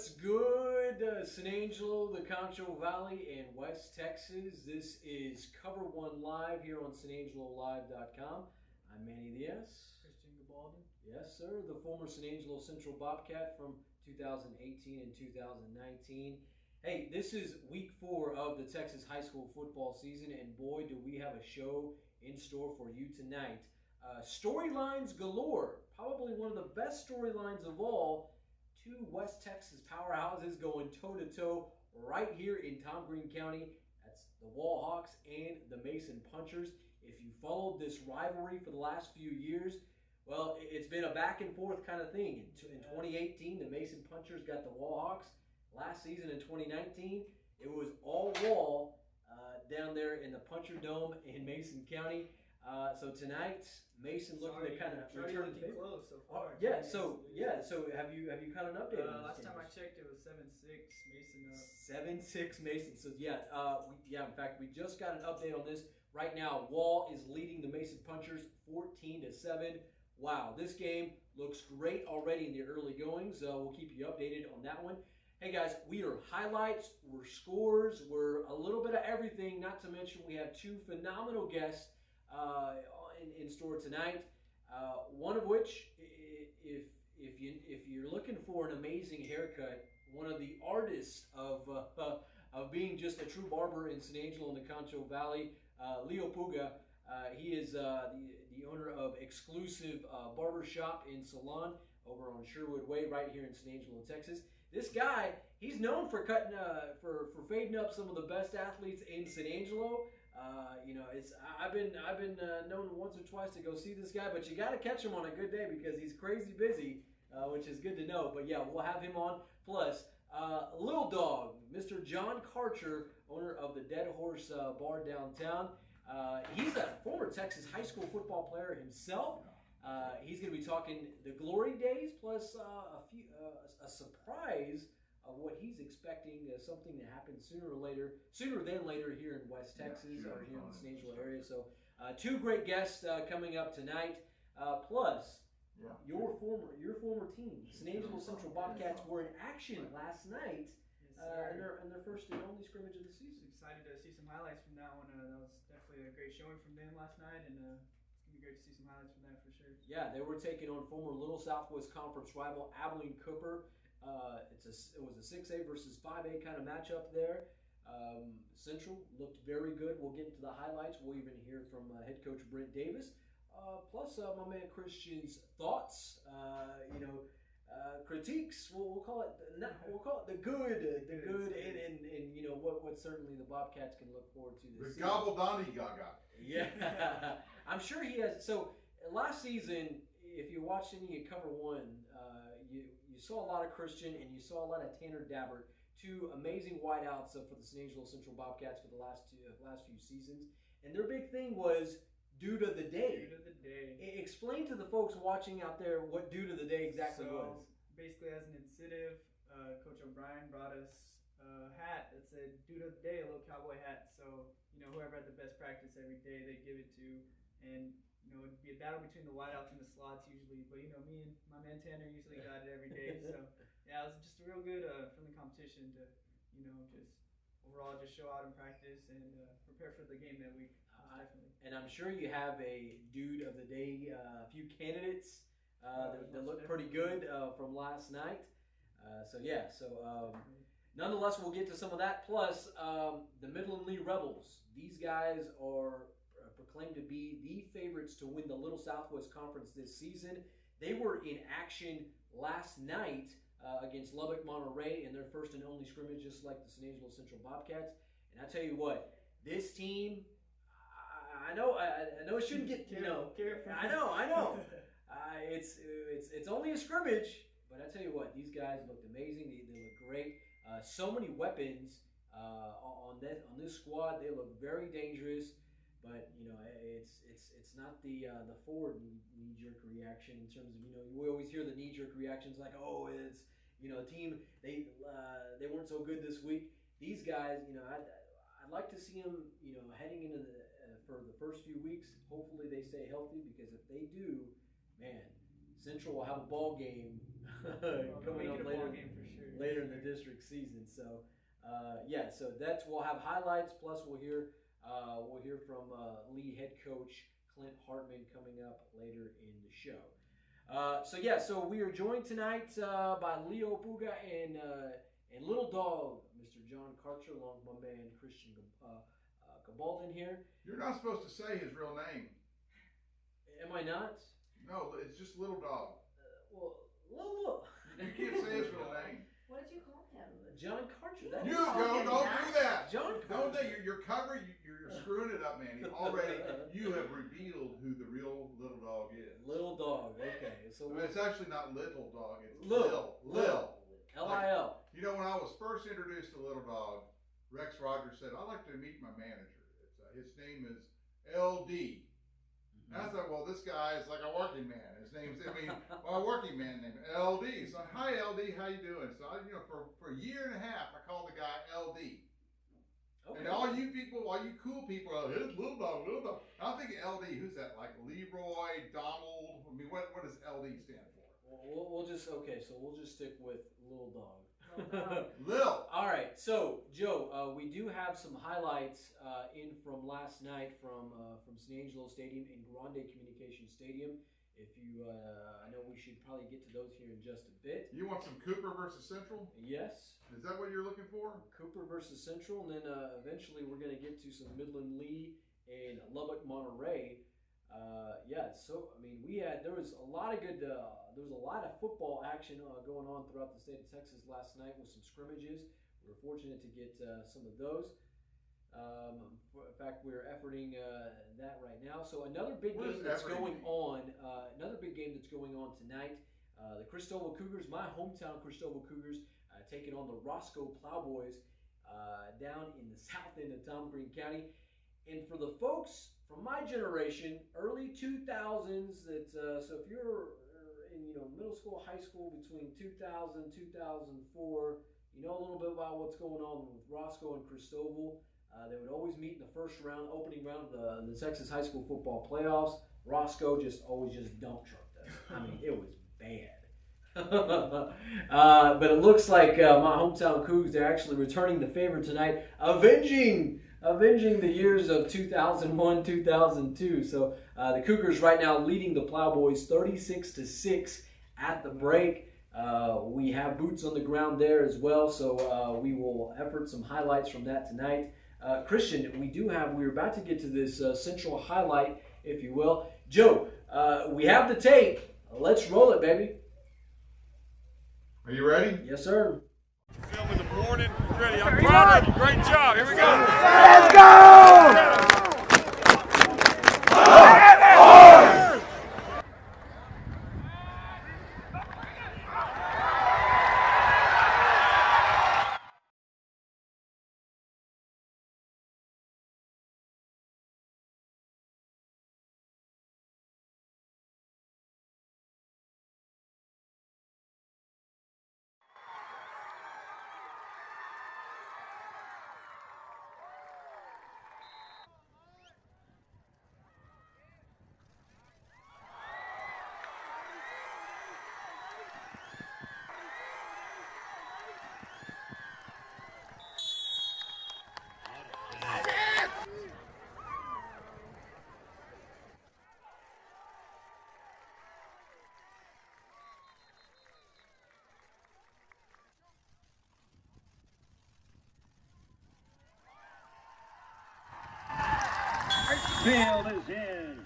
What's good, San Angelo, the Concho Valley, and West Texas? This is COVER1 Live here on SanAngeloLive.com. I'm Manny Diaz. Christian Gabaldon. Yes, sir. The former San Angelo Central Bobcat from 2018 and 2019. Hey, this is week 4 of the Texas high school football season, and boy, do we have a show in store for you tonight. Storylines galore. Probably one of the best storylines of all. 2 West Texas powerhouses going toe-to-toe right here in Tom Green County. That's the Wall Hawks and the Mason Punchers. If you followed this rivalry for the last few years, well, it's been a back-and-forth kind of thing. In 2018, the Mason Punchers got the Wall Hawks. Last season in 2019, it was all Wall down there in the Puncher Dome in Mason County. So tonight, Mason looking to kind of return to close so far. So have you kind of an update? Last time I checked, it was 7-6 Mason up. 7-6 Mason. So in fact, we just got an update on this right now. Wall is leading the Mason Punchers 14-7. Wow, this game looks great already in the early goings. We'll keep you updated on that one. Hey guys, we are highlights, we're scores, we're a little bit of everything. Not to mention we have 2 phenomenal guests in store tonight. One of which, if you're looking for an amazing haircut, one of the artists of being just a true barber in San Angelo in the Concho Valley, Leo Puga. He is the owner of Exclusive Barbershop and Salon over on Sherwood Way, right here in San Angelo, Texas. This guy, he's known for cutting, for fading up some of the best athletes in San Angelo. I've been known once or twice to go see this guy, but you got to catch him on a good day because he's crazy busy, which is good to know. But yeah, we'll have him on. Plus, Little Dog, Mr. John Karcher, owner of the Dead Horse Bar downtown. He's a former Texas high school football player himself. He's going to be talking the glory days, plus a surprise of what he's expecting, something to happen sooner than later here in West Texas or here in the San Angelo area. So 2 great guests coming up tonight. Plus, your former team, San Angelo Central Bobcats, were in action last night. In their first and only scrimmage of the season. Excited to see some highlights from that one. That was definitely a great showing from them last night, and it's going to be great to see some highlights from that for sure. Yeah, they were taking on former Little Southwest Conference rival Abilene Cooper. It was a 6A versus 5A kind of matchup there. Central looked very good. We'll get into the highlights. We'll even hear from head coach Brent Davis. Plus my man Christian's thoughts. Critiques. We'll call it the good, and what certainly the Bobcats can look forward to this season. Gabaldon Gaga. Yeah, I'm sure he has. So last season, if you watched any of COVER1, you saw a lot of Christian and you saw a lot of Tanner Dabbert, 2 amazing wideouts for the San Angelo Central Bobcats for the last few seasons, and their big thing was Dude of the Day. Dude of the Day. Explain to the folks watching out there what Dude of the Day exactly was. Basically, as an incentive, Coach O'Brien brought us a hat that said Dude of the Day, a little cowboy hat. So, whoever had the best practice every day, they give it to. And, it'd be a battle between the wideouts and the slots usually. But, me and my man Tanner usually got it every day. So, yeah, it was just a real good friendly competition to, just overall just show out in practice and prepare for the game that week. Definitely. And I'm sure you have a Dude of the Day, a few candidates that look pretty good from last night. Nonetheless, we'll get to some of that. Plus, the Midland Lee Rebels. These guys are proclaimed to be the favorites to win the Little Southwest Conference this season. They were in action last night against Lubbock Monterey in their first and only scrimmage, just like the San Angelo Central Bobcats. And I tell you what, this team, I know it shouldn't get careful. I know. It's only a scrimmage, but I tell you what, these guys looked amazing. They look great. So many weapons on this squad. They look very dangerous. But it's not the forward knee-jerk reaction in terms of we always hear the knee-jerk reactions like, oh, it's team they weren't so good this week. These guys, I'd like to see them heading into for the first few weeks. Hopefully they stay healthy, because if they do, man, Central will have a ball game coming up later in the district season. So so we'll have highlights. Plus we'll hear from Lee head coach Clint Hartman coming up later in the show. So we are joined tonight by Leo Puga and Little Dog, Mr. John Karcher, along with my man Christian Gabaldon here. You're not supposed to say his real name. Am I not? No, it's just Little Dog. Little. You can't say his real name. What did you call him? John Karcher. Don't do that. John Karcher. Don't do that. You're covering. You're screwing it up, Manny. Already, you have revealed who the real Little Dog is. Little Dog. Okay. So it's actually not Little Dog. It's Lil. Lil. L-I-L. When I was first introduced to Little Dog, Rex Rogers said, "I'd like to meet my manager. His name is LD." And I thought, well, this guy is like a working man. His name's, a working man named LD. So, hi, LD, how you doing? So, for a year and a half, I called the guy LD. Okay. And all you cool people, it's Little Dog, Little Dog. I'm thinking LD, who's that? Like Leroy, Donald? What does LD stand for? We'll just stick with Little Dog. Lil. All right, so Joe, we do have some highlights in from last night from San Angelo Stadium and Grande Communication Stadium. If you, I know we should probably get to those here in just a bit. You want some Cooper versus Central? Yes. Is that what you're looking for? Cooper versus Central, and then eventually we're going to get to some Midland Lee and Lubbock Monterey. There was a lot of football action going on throughout the state of Texas last night with some scrimmages. We were fortunate to get some of those. In fact, we're efforting that right now. So another big game that's going on tonight. The Cristobal Cougars, my hometown Cristobal Cougars, taking on the Roscoe Plowboys down in the south end of Tom Green County. And for the folks from my generation, early 2000s, so if you're in middle school, high school between 2000 2004, you know a little bit about what's going on with Roscoe and Cristobal. They would always meet in the first round, opening round of the Texas high school football playoffs. Roscoe always dump trucked us. It was bad. But it looks like my hometown Cougs, they're actually returning the favor tonight, avenging the years of 2001, 2002. So the Cougars right now leading the Plowboys 36-6 at the break. We have boots on the ground there as well, so we will effort some highlights from that tonight. Christian, we're about to get to this central highlight, if you will. Joe, we have the tape. Let's roll it, baby. Are you ready? Yes, sir. Film in the morning. Ready. I'm proud of you. Great job. Here we go. Let's go! Field is in.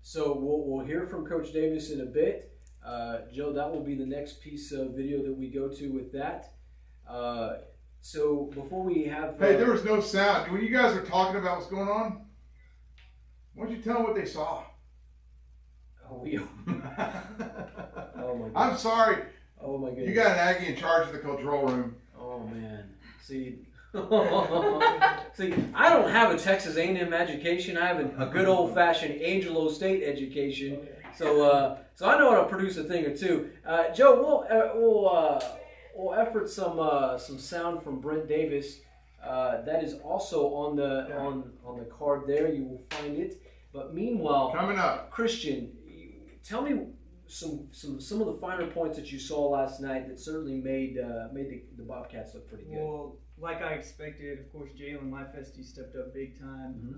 So we'll hear from Coach Davis in a bit. Joe, that will be the next piece of video that we go to with that. So before we have... Hey, there was no sound. When you guys were talking about what's going on, why don't you tell them what they saw? Oh, oh my God. I'm sorry. Oh my goodness. You got an Aggie in charge of the control room. Oh man. See, I don't have a Texas A&M education. I have a good old-fashioned Angelo State education. So I know how to produce a thing or two. Joe, we'll effort effort some sound from Brent Davis. That is also on the card there. You will find it. But meanwhile, coming up, Christian, tell me some of the finer points that you saw last night that certainly made the Bobcats look pretty good. Well, like I expected, of course, Jalen Myfesty stepped up big time.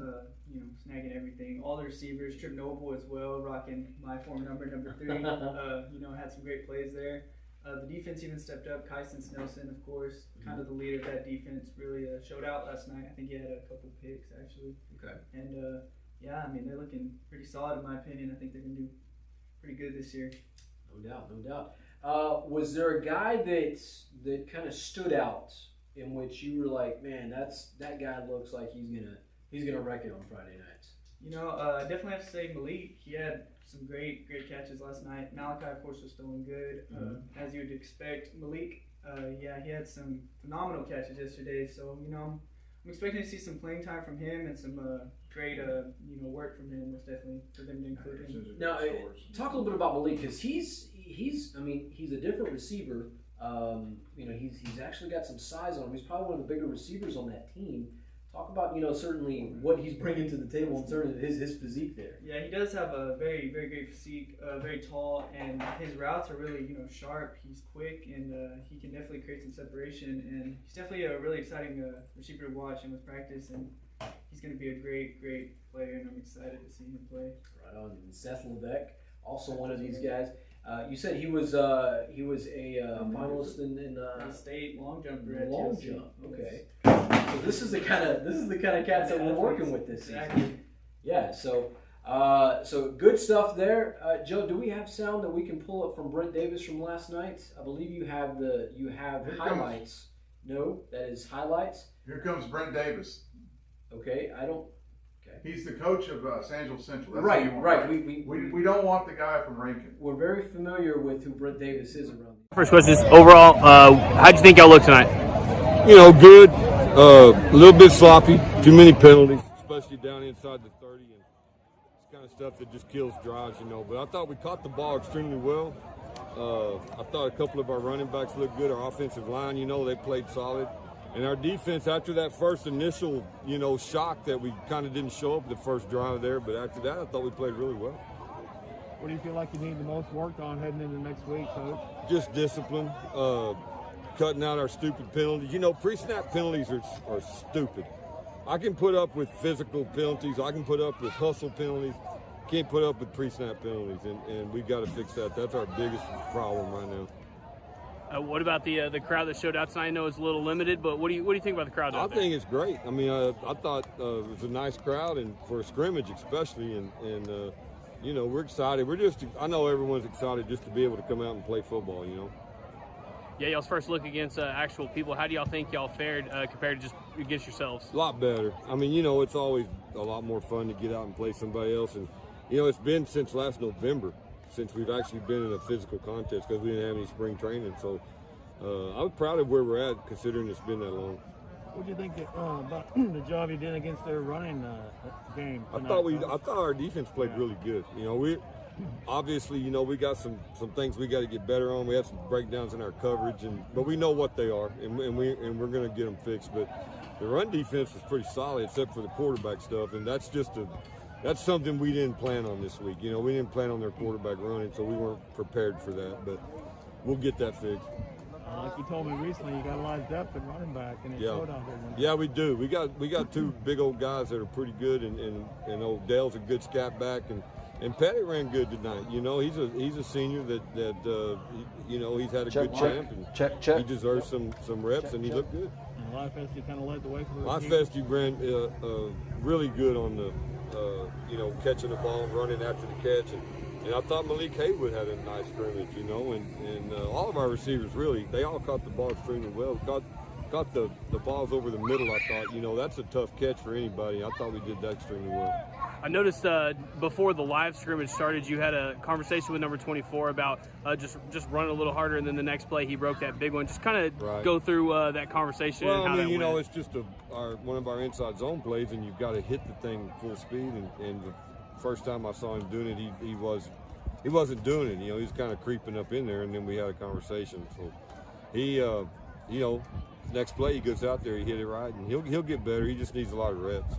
Snagging everything. All the receivers, Trip Noble as well, rocking my former number 3. Had some great plays there. The defense even stepped up. Kyson Snelson, of course, kind of the leader of that defense, really showed out last night. I think he had a couple picks, actually. Okay. And, they're looking pretty solid in my opinion. I think they're going to do pretty good this year. No doubt. Was there a guy that kind of stood out in which you were like, man, that guy looks like he's gonna wreck it on Friday nights? I definitely have to say Malik. He had some great catches last night. Malachi, of course, was throwing good, as you would expect. Malik, he had some phenomenal catches yesterday. So, I'm expecting to see some playing time from him and some great, work from him. Most definitely for them to include him. Now, talk a little bit about Malik because he's a different receiver. He's actually got some size on him. He's probably one of the bigger receivers on that team. Talk about, certainly what he's bringing to the table in terms of his physique there. Yeah, he does have a very, very great physique, very tall, and his routes are really, sharp. He's quick, and he can definitely create some separation. And he's definitely a really exciting receiver to watch and with practice. And he's going to be a great, great player, and I'm excited to see him play. Right on. And Seth Levesque, also one of these guys. You said he was a finalist in the state long jumper. Long jump. Okay. So this is the kind of cats that we're working with this season. Yeah. So good stuff there. Joe, do we have sound that we can pull up from Brent Davis from last night? I believe you have highlights. No, that is highlights. Here comes Brent Davis. Okay. Okay. He's the coach of San Angelo Central. That's right. We don't want the guy from Rankin. We're very familiar with who Brent Davis is around. First question is, overall, how'd you think y'all look tonight? Good. A little bit sloppy. Too many penalties, especially down inside the 30. And it's kind of stuff that just kills drives, But I thought we caught the ball extremely well. I thought a couple of our running backs looked good. Our offensive line, they played solid. And our defense, after that first initial, shock that we kind of didn't show up the first drive there, but after that, I thought we played really well. What do you feel like you need the most work on heading into next week, Coach? Just discipline, cutting out our stupid penalties. Pre-snap penalties are stupid. I can put up with physical penalties. I can put up with hustle penalties. Can't put up with pre-snap penalties, and we got to fix that. That's our biggest problem right now. What about the crowd that showed out tonight? I know it's a little limited, but what do you think about the crowd out there? I think it's great. I mean, I thought it was a nice crowd, and for a scrimmage especially, and we're excited. I know everyone's excited just to be able to come out and play football, Yeah, y'all's first look against actual people. How do y'all think y'all fared compared to just against yourselves? A lot better. I mean, it's always a lot more fun to get out and play somebody else, and it's been since last November since we've actually been in a physical contest because we didn't have any spring training. So I'm proud of where we're at considering it's been that long. What do you think about the job you did against their running game tonight? I thought our defense played really good. We obviously, we got some things we got to get better on. We had some breakdowns in our coverage, but we know what they are, and we're going to get them fixed. But the run defense was pretty solid, except for the quarterback stuff, and that's something we didn't plan on this week. We didn't plan on their quarterback running, so we weren't prepared for that. But we'll get that fixed. Like you told me recently, you got a lot of depth at running back, and it's showed out there. Yeah, we do. We got two big old guys that are pretty good, and Odell's a good scat back, and Petty ran good tonight. He's a senior that he's had a good camp, and he deserves some reps, and he looked good. And Myfesty kind of led the way for the Myfesty ran really good on the catching the ball, running after the catch, and I thought Malik Haywood had a nice scrimmage, and all of our receivers really, they all caught the ball extremely well. Got the balls over the middle. I thought, that's a tough catch for anybody. I thought we did that extremely well. I noticed before the live scrimmage started, you had a conversation with number 24 about just running a little harder, and then the next play he broke that big one. Just kind of go through that conversation. Well, and how I mean, that went. it's just one of our inside zone plays, and you've got to hit the thing full speed. And the first time I saw him doing it, he wasn't doing it. He was kind of creeping up in there, and then we had a conversation. So he you know, next play he goes out there, he hit it right, and he'll get better. He just needs a lot of reps.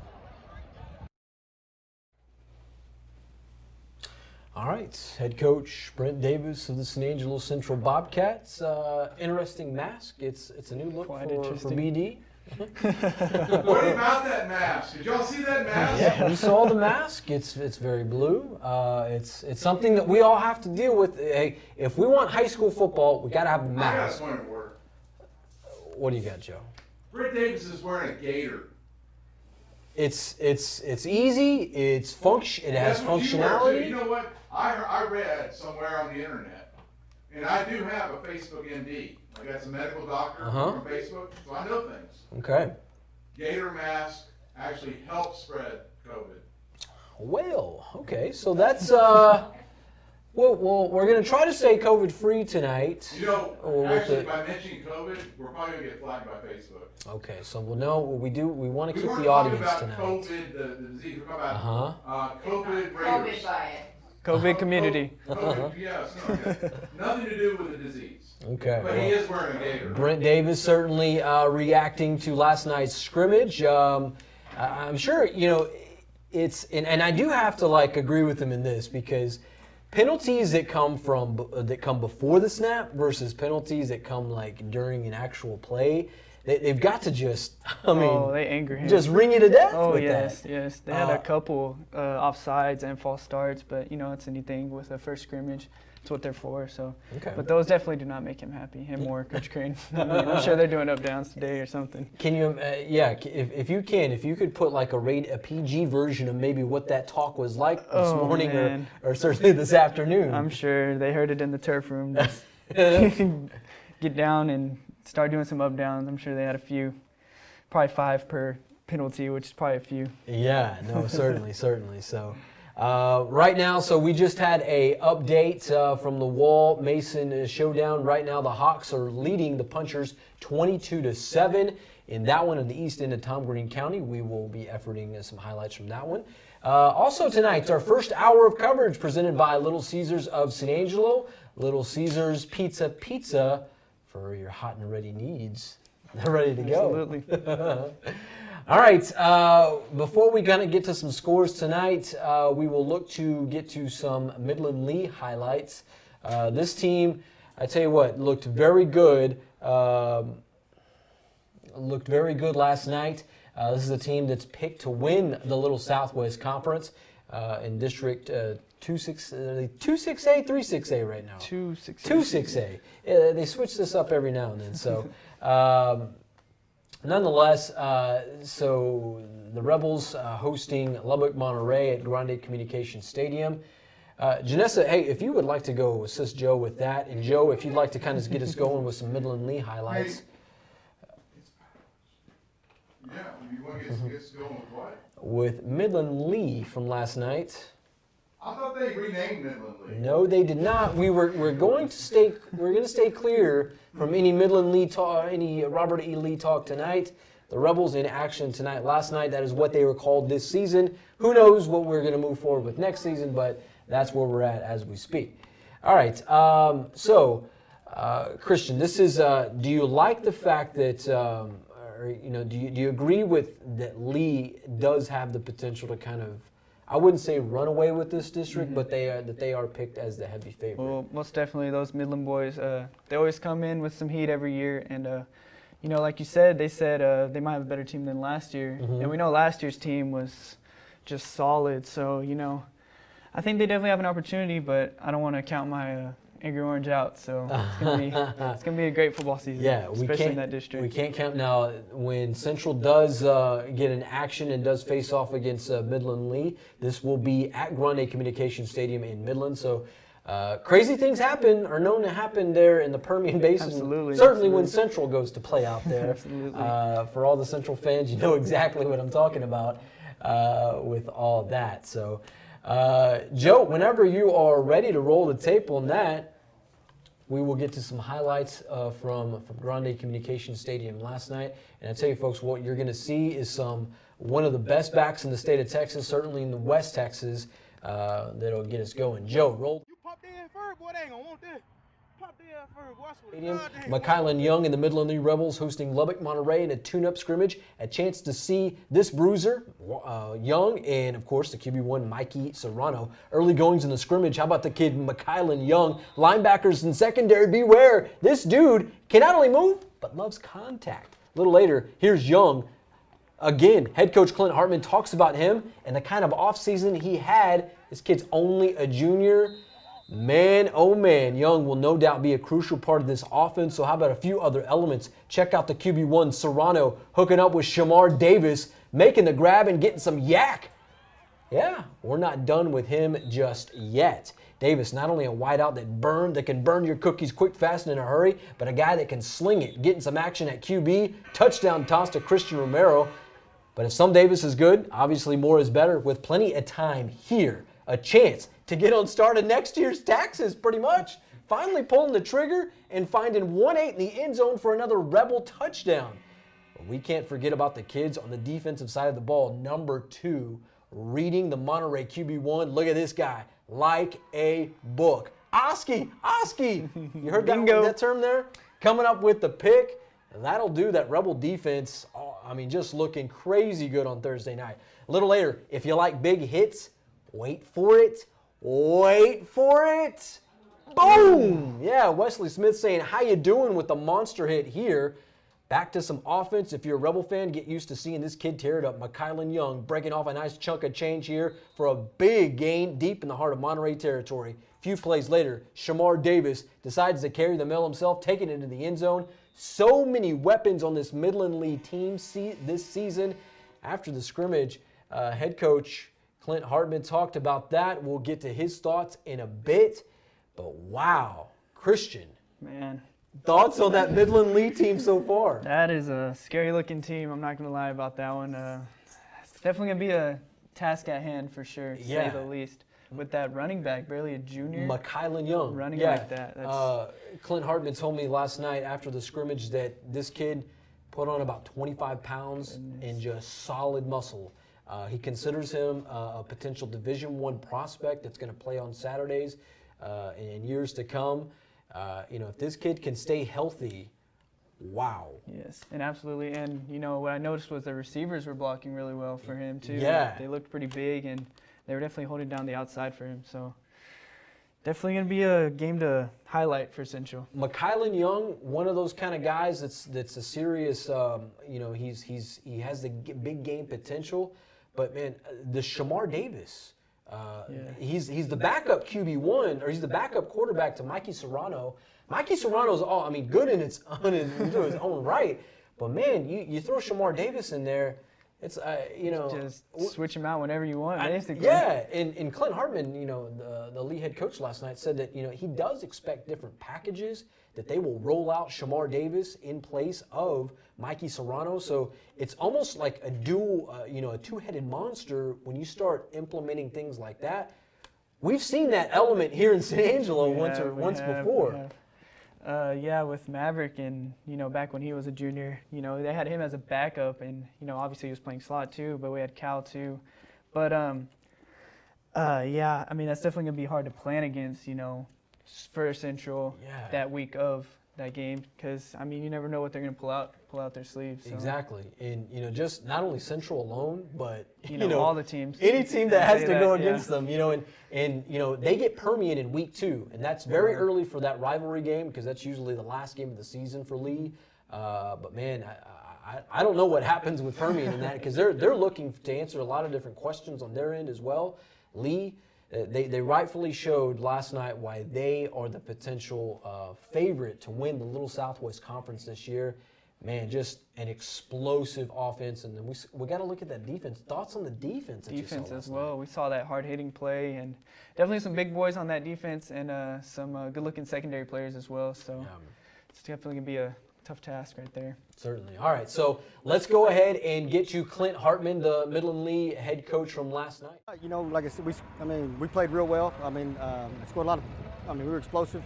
All right, head coach Brent Davis of the San Angelo Central Bobcats. Interesting mask. It's a new look for BD. What about that mask? Did y'all see that mask? Yeah, we saw the mask. It's very blue. It's something that we all have to deal with. Hey, if we want high school football, we got to have a mask. I got a point of work. What do you got, Joe? Brent Davis is wearing a gator. It's easy. It has functionality. You know what? I read somewhere on the internet, and I do have a Facebook MD. I got some medical doctor from Facebook, so I know things. Okay. Gator mask actually helps spread COVID. Well, okay, so that's well, we're gonna try to stay COVID free tonight. You know, actually, by mentioning COVID, we're probably gonna get flagged by Facebook. Okay, so we'll know what we do. We want to keep the audience audience tonight. COVID, the disease. We're talking about COVID COVID by it. COVID community. COVID, yes, nothing to do with the disease. Okay. But he is wearing a gator. Brent Davis certainly reacting to last night's scrimmage. I'm sure, you know, and I do have to agree with him in this, because penalties that come before the snap versus penalties that come during an actual play, they've got to just, they anger him. Just ring you to death. Oh, with yes, that. yes. They had a couple offsides and false starts, but you know, it's anything with a first scrimmage. It's what they're for. So, but those definitely do not make him happy. Him or Coach Crane. I'm sure they're doing up downs today or something. Can you, if you could put a PG version of maybe what that talk was like this morning or certainly this afternoon. I'm sure they heard it in the turf room. Just get down and start doing some up downs. I'm sure they had a few, probably 5 per penalty, which is probably a few. Yeah, no, certainly. So. Right now, so we just had a update from the Wall Mason showdown. Right now, the Hawks are leading the Punchers 22-7 in that one in the east end of Tom Green County. We will be efforting some highlights from that one. Also tonight, our first hour of coverage presented by Little Caesars of San Angelo. Little Caesars Pizza for your hot and ready needs. They're ready to go. Absolutely. All right, before we get to some scores tonight, we will look to get to some Midland Lee highlights. This team, I tell you what, looked very good. Looked very good last night. This is a team that's picked to win the Little Southwest Conference in District 26A, 36A right now. 26A. They switch this up every now and then. So. Nonetheless, so the Rebels hosting Lubbock Monterey at Grande Communications Stadium. Janessa, hey, if you would like to go assist Joe with that, and Joe, if you'd like to kind of get us going with some Midland Lee highlights. Yeah, you want to get us going with what? With Midland Lee from last night. I thought they renamed Midland Lee. No, they did not. We're going to stay clear from any Midland Lee talk, any Robert E. Lee talk tonight. The Rebels in action tonight. Last night, that is what they were called this season. Who knows what we're going to move forward with next season, but that's where we're at as we speak. All right. Christian, this is. Do you like the fact that, do you agree with that Lee does have the potential to kind of, I wouldn't say run away with this district, but they are picked as the heavy favorite. Well, most definitely those Midland boys. They always come in with some heat every year, and like you said, they said they might have a better team than last year, and we know last year's team was just solid. So I think they definitely have an opportunity, but I don't want to count my Angry Orange out. So it's gonna be a great football season. Yeah, especially in that district. We can't count now. When Central does get in action and does face off against Midland Lee, this will be at Grande Communications Stadium in Midland. So crazy things are known to happen there in the Permian Basin. Absolutely. Certainly when Central goes to play out there. Absolutely. For all the Central fans, you know exactly what I'm talking about with all that. So. Joe, whenever you are ready to roll the tape on that, we will get to some highlights from Grande Communications Stadium last night. And I tell you, folks, what you're going to see is one of the best backs in the state of Texas, certainly in the West Texas, that'll get us going. Joe, roll. You pop that in first, boy, they ain't gonna want that. McKylan Young and the Midland Lee Rebels hosting Lubbock Monterey in a tune-up scrimmage. A chance to see this bruiser, Young, and of course the QB1 Mikey Serrano. Early goings in the scrimmage. How about the kid McKylan Young? Linebackers and secondary, beware. This dude can not only move, but loves contact. A little later, here's Young. Again, head coach Clint Hartman talks about him and the kind of offseason he had. This kid's only a junior. Man, oh man, Young will no doubt be a crucial part of this offense. So how about a few other elements? Check out the QB1 Serrano hooking up with Shamar Davis, making the grab and getting some yak. Yeah, we're not done with him just yet. Davis, not only a wideout that can burn your cookies quick, fast, and in a hurry, but a guy that can sling it, getting some action at QB, touchdown toss to Christian Romero. But if some Davis is good, obviously more is better. With plenty of time here, a chance to get on start of next year's taxes, pretty much. Finally pulling the trigger and finding 1-8 in the end zone for another Rebel touchdown. But we can't forget about the kids on the defensive side of the ball. Number 2, reading the Monterey QB1. Look at this guy, like a book. Oski. You heard that term there? Coming up with the pick. And that'll do that Rebel defense. Just looking crazy good on Thursday night. A little later, if you like big hits, wait for it. Boom! Yeah, Wesley Smith saying, how you doing with the monster hit here? Back to some offense. If you're a Rebel fan, get used to seeing this kid tear it up. McKylan Young breaking off a nice chunk of change here for a big gain deep in the heart of Monterey territory. A few plays later, Shamar Davis decides to carry the mail himself, taking it into the end zone. So many weapons on this Midland Lee team this season. After the scrimmage, head coach Clint Hartman talked about that. We'll get to his thoughts in a bit. But wow, Christian. Man. Thoughts on that Midland Lee team so far? That is a scary-looking team. I'm not going to lie about that one. It's definitely going to be a task at hand for sure, to say the least. With that running back, barely a junior. McKylan Young. Running like that. Clint Hartman told me last night after the scrimmage that this kid put on about 25 pounds and just solid muscle. He considers him a potential Division I prospect that's going to play on Saturdays in years to come. If this kid can stay healthy, wow. Yes, and absolutely. And, what I noticed was the receivers were blocking really well for him, too. Yeah. They looked pretty big, and they were definitely holding down the outside for him. So definitely going to be a game to highlight for Central. McKylan Young, one of those kind of guys that's a serious, he has the big game potential. But, man, the Shamar Davis, he's the backup QB1, or he's the backup quarterback to Mikey Serrano. Mikey Serrano's good in his own right. But, man, you throw Shamar Davis in there, it's, just switch him out whenever you want, basically. Yeah, and Clint Hartman, the Lee head coach last night said that, he does expect different packages, that they will roll out Shamar Davis in place of Mikey Serrano. So it's almost like a dual, a two-headed monster when you start implementing things like that. We've seen that element here in San Angelo once before. With Maverick and, back when he was a junior, they had him as a backup and, obviously he was playing slot too, but we had Cal too. But, that's definitely going to be hard to plan against, for Central that week of that game because, you never know what they're going to pull out their sleeves. So. Exactly. And, just not only Central alone, but, all the teams. Any team that has to go against them, and they get Permian in week 2, and that's very early for that rivalry game because that's usually the last game of the season for Lee. But, man, I don't know what happens with Permian in that because they're looking to answer a lot of different questions on their end as well. Lee, they rightfully showed last night why they are the potential favorite to win the Little Southwest Conference this year. Man, just an explosive offense, and then we got to look at that defense. Thoughts on the defense? Defense as well. We saw that hard-hitting play, and definitely some big boys on that defense, and some good-looking secondary players as well. So it's definitely gonna be a tough task right there. Certainly. All right, so let's go ahead and get you Clint Hartman, the Midland Lee head coach from last night. Like I said, we played real well. Scored a lot of. We were explosive.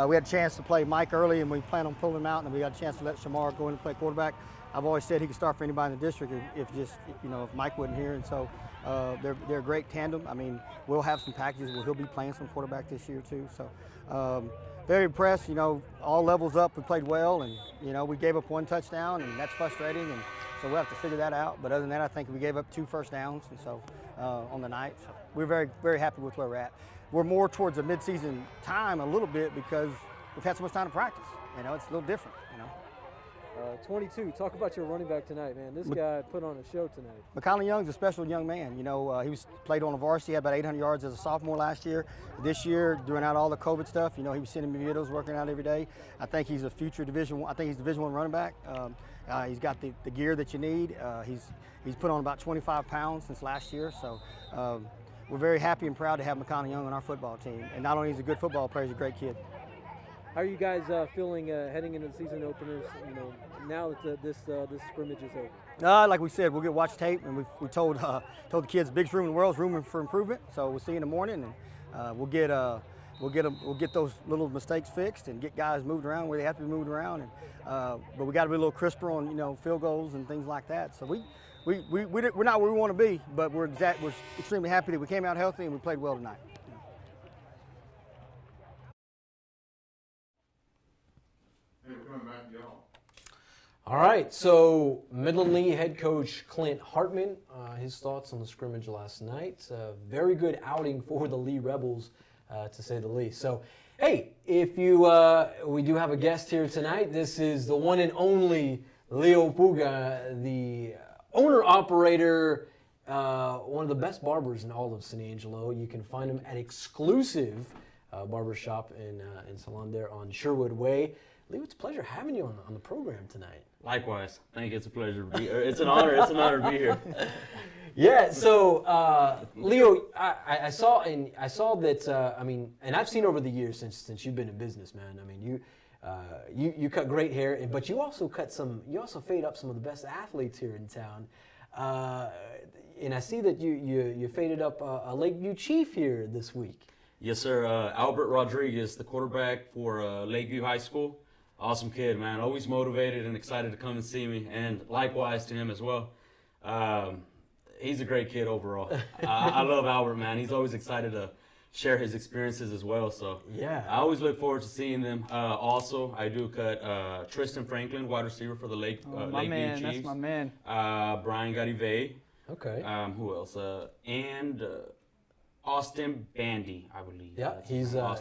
We had a chance to play Mike early, and we planned on pulling him out, and we got a chance to let Shamar go in and play quarterback. I've always said he could start for anybody in the district if Mike wasn't here, and so they're a great tandem. We'll have some packages where he'll be playing some quarterback this year too. So Very impressed. You know, all levels up. We played well, and you know, we gave up 1 touchdown, and that's frustrating. And so we'll have to figure that out. But other than that, I think we gave up 2 first downs, and so on the night, so we're very, very happy with where we're at. We're more towards a midseason time a little bit because we've had so much time to practice. You know, it's a little different. You know. 22. Talk about your running back tonight, man. This guy put on a show tonight. McConnell Young's a special young man. You know, he played on the varsity, had about 800 yards as a sophomore last year. This year, during out all the COVID stuff, you know, he was sending me videos, working out every day. I think he's a future Division I. I think he's Division I running back. He's got the gear that you need. He's put on about 25 pounds since last year. So we're very happy and proud to have McConnell Young on our football team. And not only is he a good football player, he's a great kid. How are you guys feeling heading into the season openers? You know, now that this scrimmage is over. Like we said, we'll get watch tape, and we told the kids, biggest room in the world is room for improvement. So we'll see in the morning, and we'll get those little mistakes fixed and get guys moved around where they have to be moved around. And but we got to be a little crisper on, you know, field goals and things like that. So we're not where we want to be, but we're extremely happy that we came out healthy and we played well tonight. All right, so Midland Lee head coach Clint Hartman, his thoughts on the scrimmage last night. Very good outing for the Lee Rebels, to say the least. So, hey, if we do have a guest here tonight. This is the one and only Leo Puga, the owner-operator, one of the best barbers in all of San Angelo. You can find him at Exclusive Barbershop in Salon there on Sherwood Way. Leo, it's a pleasure having you on the program tonight. Likewise. I think it's a pleasure to be here. It's an honor. It's an honor to be here. Yeah. So, Leo, I saw that. I mean, and I've seen over the years since you've been in business, man. I mean, you cut great hair, but you also fade up some of the best athletes here in town. And I see that you faded up a Lakeview Chief here this week. Yes, sir. Albert Rodriguez, the quarterback for Lakeview High School. Awesome kid, man. Always motivated and excited to come and see me, and likewise to him as well. He's a great kid overall. I love Albert, man. He's always excited to share his experiences as well. So yeah, I always look forward to seeing them. Also, I do cut Tristan Franklin, wide receiver for the Lakeview Chiefs. That's my man. Brian Garive. Okay. Who else? And Austin Bandy, I believe. Yeah, he's a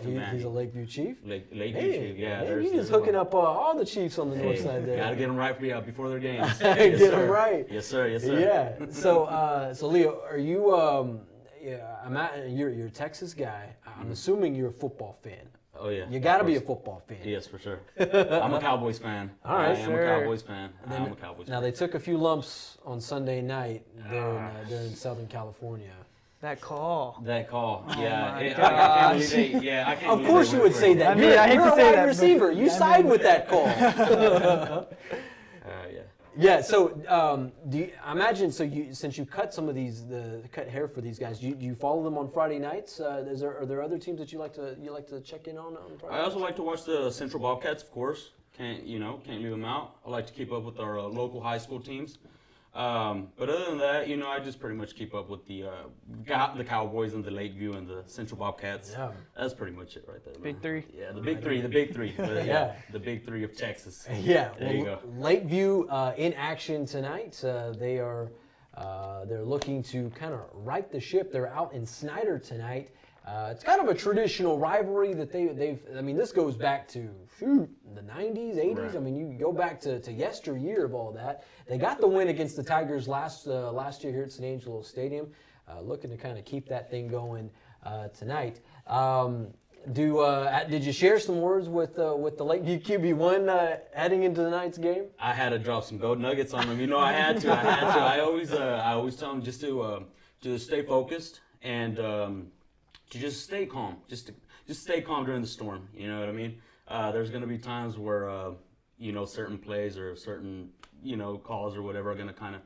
Lakeview Chief. Lakeview Chief, yeah. You're just hooking up all the Chiefs on the north side there. Gotta get them right before their games. Get them right. Yes, sir. Yes, sir. Yeah. So Leo, are you? You're a Texas guy. I'm assuming you're a football fan. Oh yeah. You got to be a football fan. Yes, for sure. I'm a Cowboys fan. All right, I'm a Cowboys fan. Now they took a few lumps on Sunday night there in Southern California. That call. Yeah. I can't believe they, I can't Of course you would say that. I mean, I hate to say that. Receiver. You side with that call. Yeah. Yeah. So, I imagine? So, since you cut some of cut hair for these guys, do you follow them on Friday nights? Are there other teams that you like to check in on Friday? I also like to watch the Central Bobcats, of course. Can't leave them out. I like to keep up with our local high school teams. But other than that, I just pretty much keep up with the Cowboys and the Lakeview and the Central Bobcats. Yeah. That's pretty much it right there, man. Big three. Yeah, the big three. Yeah, the big three of Texas. Yeah. There you go. Lakeview in action tonight. They're looking to kind of right the ship. They're out in Snyder tonight. It's kind of a traditional rivalry that they've. I mean, this goes back to the 90s, 80s. Right. I mean, you go back to yesteryear of all that. They got the win against the Tigers last year here at San Angelo Stadium. Looking to kind of keep that thing going tonight. Did you share some words with the Lakeview QB1 heading into tonight's game? I had to drop some gold nuggets on them. I had to. I always tell them just to stay focused and to just stay calm. Just stay calm during the storm. You know what I mean? There's going to be times where certain plays or certain calls or whatever are going to kind of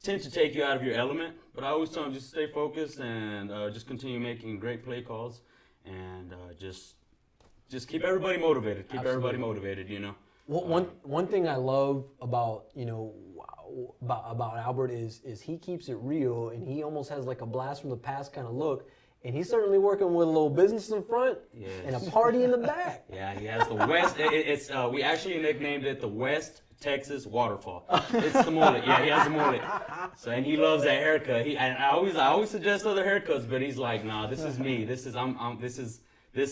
tend to take you out of your element. But I always tell them just stay focused and just continue making great play calls and just keep everybody motivated. Keep everybody motivated. One thing I love about about Albert is he keeps it real and he almost has like a blast from the past kind of look. And he's certainly working with a little business in front and a party in the back. Yeah, he has the West. We actually nicknamed it the West Texas Waterfall. It's the mullet. Yeah, he has the mullet. So, and he loves that haircut. I always suggest other haircuts, but he's like, nah, this is me. This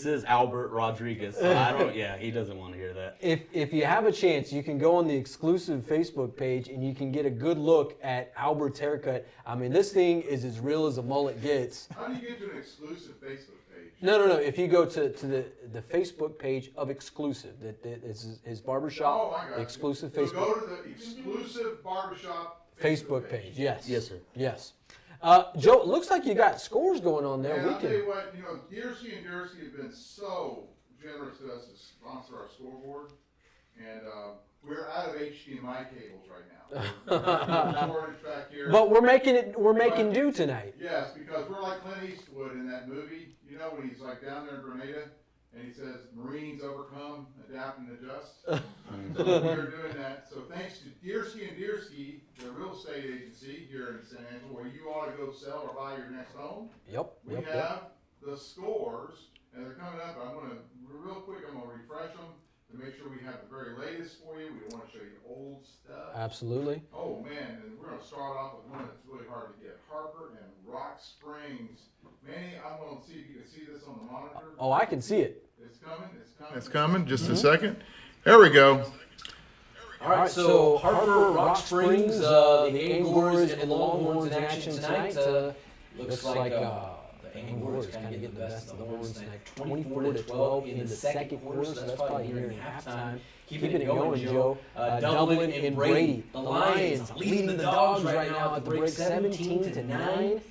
is Albert Rodriguez. So I don't. Yeah, he doesn't want to hear that. If you have a chance, you can go on the exclusive Facebook page and you can get a good look at Albert's haircut. I mean, this thing is as real as a mullet gets. How do you get to an exclusive Facebook page? No. If you go to the Facebook page of Exclusive, that is his barbershop, the exclusive So Facebook. go to the exclusive barbershop Facebook page. Yes. Yes, sir. Yes. Joe, it looks like you got scores going on there. And I'll tell you what, Deersey and Deersey have been so generous to us to sponsor our scoreboard, and we're out of HDMI cables right now. Shortage back here. But we're making do tonight. Yes, because we're like Clint Eastwood in that movie. You know when he's like down there in Grenada, and he says, "Marines overcome, adapt, and adjust." So we're doing that. So thanks to Deersey and Deersey, the real estate agency here in San Angelo, where you ought to go sell or buy your next home. We have the scores, and they're coming up. I'm going to, real quick, I'm going to refresh them to make sure we have the very latest for you. We don't want to show you old stuff. Absolutely. Oh, man, and we're going to start off with one that's really hard to get. Harper and Rock Springs. Manny, I'm going to see if you can see this on the monitor. Oh, I can see it. It's coming. It's coming. Just a second. There we go. All right, so Harper, Rock Springs, the Anglers and the Longhorns in action tonight. Looks like the Anglers kind of getting the best of the Longhorns tonight. 24-12 in the second quarter, so that's probably nearing halftime. Keeping it going, Joe. Dublin and Brady. The Lions leading the Dogs right now at the break, 17-9.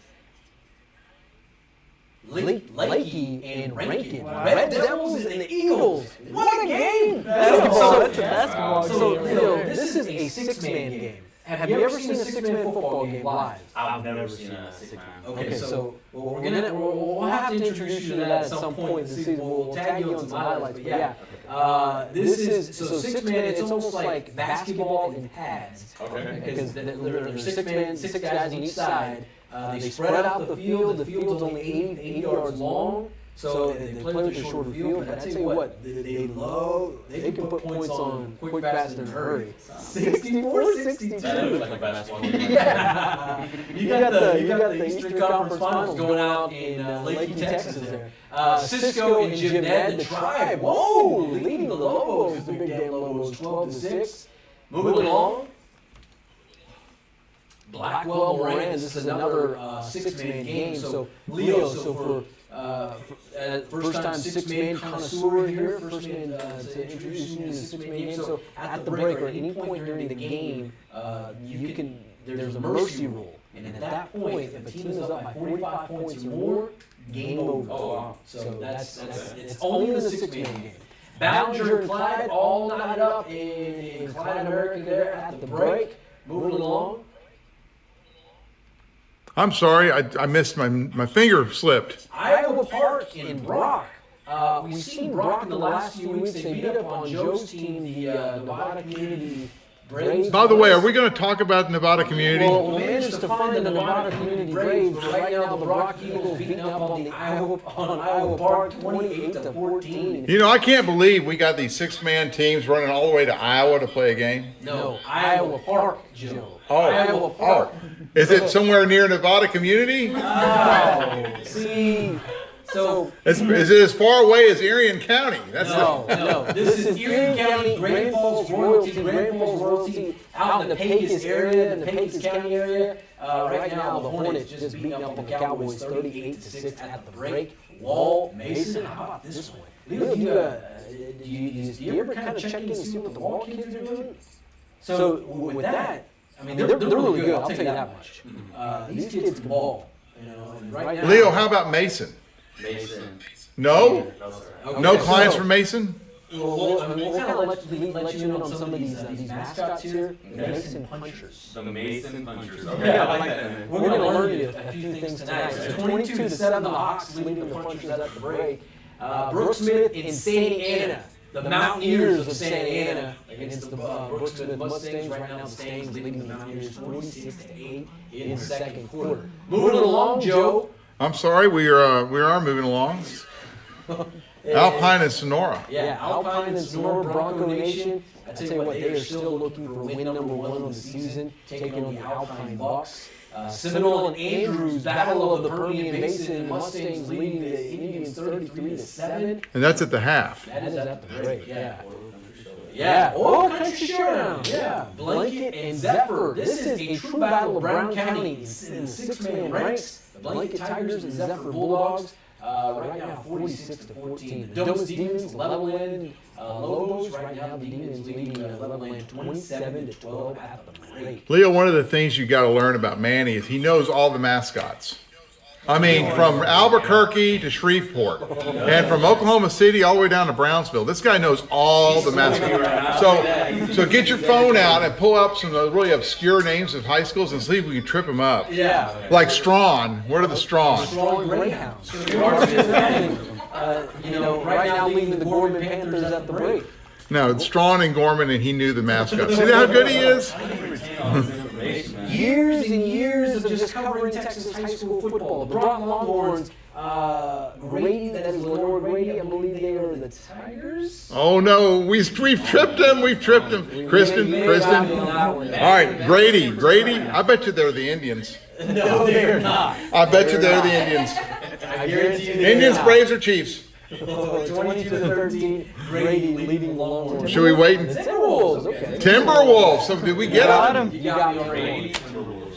Lakey and Rankin. Red Devils and the Eagles. What a game! Basketball. That's a basketball game. So, this is a six-man game. Have you ever seen a six-man football game live? I've never seen a six-man. Okay, so we'll have to introduce you to that at some point this season. We'll tag you on some highlights. But yeah, this is so six-man. It's almost like basketball in pads. Okay. Because there's six guys on each side. They spread out the field. The field's only 80 yards long, so they play with a shorter field. But I tell you what, they can put points on quick, fast, and in a hurry. 64-62. That looks like a basketball game. Yeah. You got the Eastern Conference Finals going out in Lakey, Texas there. Cisco and Jim Ned, the Tribe. Whoa, leading the Lobos, the Big Damn Lobos, 12-6. Moving along. Blackwell Moran, this is another six-man game. So, Leo, for first-time six-man connoisseur here, first man to introduce you to the six-man game. So, at the break or at any point during the game, there's a mercy rule. And at that point, if a team is up by 45 points or more, game over. Oh, wow. So, it's only the six-man game. Ballinger and Clyde all knotted up in Clyde, America there at the break. Moving along. I'm sorry, I missed my finger slipped. Iowa Park in Brock. We've seen Brock in the last few weeks. They beat up on Joe's team, the Nevada Community Braves. By the way, are we going to talk about Nevada Community? Well, we managed to find the Nevada Community Braves, but right now the Brock Eagles beating up on Iowa Park 28-14. You know, I can't believe we got these six-man teams running all the way to Iowa to play a game. No, Iowa Park, Joe. Oh, Iowa Park. Is it somewhere near Nevada Community? Oh, see. So is it as far away as Erie County? No. This is Erie County, Grand Falls Royalty, out in the Pecos area, in the Pecos County area. Right now, the Hornets just beating up on the Cowboys 38-6 at the break. Wall, Mason, how about this one? Leo, do you ever kind of check in and see what the Wall kids are doing? So with that, I mean, they're really good. I'll tell you that much. These kids can ball. Right now, Leo, how about Mason? Mason. No? Okay, no clients from Mason? We'll kind of let you in on some of these mascots here. The Mason Punchers. The Mason Punchers. Okay, Yeah, I like that. We're going to learn you a few things tonight. So 22-7, the Hawks leading the Punchers at the break. Brooke Smith in Santa Ana. The Mountaineers of Santa Ana against the Brooke Smith Mustangs. Right now, the Stangs leading the Mountaineers 46-8 in the second quarter. Moving along, Joe. I'm sorry, we are moving along. Alpine and Sonora. Yeah, Alpine and Sonora, Bronco Nation. I tell you what, they are still looking for win number 1 on the season, taking on the Alpine Bucks. Seminole and Andrews, Battle of the Permian Basin, Mustangs leading the Indians 33-7. And that's at the half. That is at the break, yeah. Yeah, Oil Country Showdown, yeah. Blanket and Zephyr. This is a true battle of Brown County in the 6-man ranks. The Blanket Tigers and Zephyr Bulldogs. Right now, 46-14. The Domus Demons, Levelland Lobos. Right now, the Demons leading Levelland 27-12 at the break. Leo, one of the things you got to learn about Manny is he knows all the mascots. I mean, from Albuquerque to Shreveport, and from Oklahoma City all the way down to Brownsville. This guy knows all the mascots. So get your phone out and pull up some really obscure names of high schools and see if we can trip them up. Yeah. Like Strawn. What are the Strawn? Strawn Greyhounds. Right now leading the Gorman Panthers at the break. No, Strawn and Gorman, and he knew the mascots. See how good he is? Years and years of just covering Texas high school football. The Broughton Longhorns, Grady, that is Lenore Grady, I believe they are the Tigers. Oh no, we've tripped him. Kristen. All right, Grady. I bet you they're the Indians. No, they're not. I bet you they're the Indians. I guarantee you Indians, Braves, or Chiefs? 22-13, Grady leading the Longhorns. Should we wait? Timberwolves, okay. Timberwolves. So did we get them? You got me on Grady.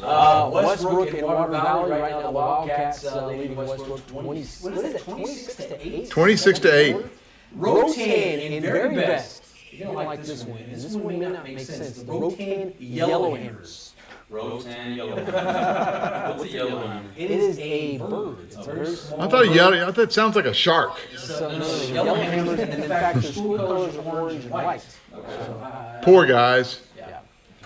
Westbrook and Water Valley right now. The Bobcats leading Westbrook 26-8. 26-8. Rotan and Very Best. You're gonna like this one. And this one may not make sense. The Rotan Yellowhammers. Rotan Yellowhammer. What's a Yellowhammer? It is a bird. It's very small. I thought it sounds like a shark. Yellowhammers, and in fact, their school colors are orange and white. Poor guys.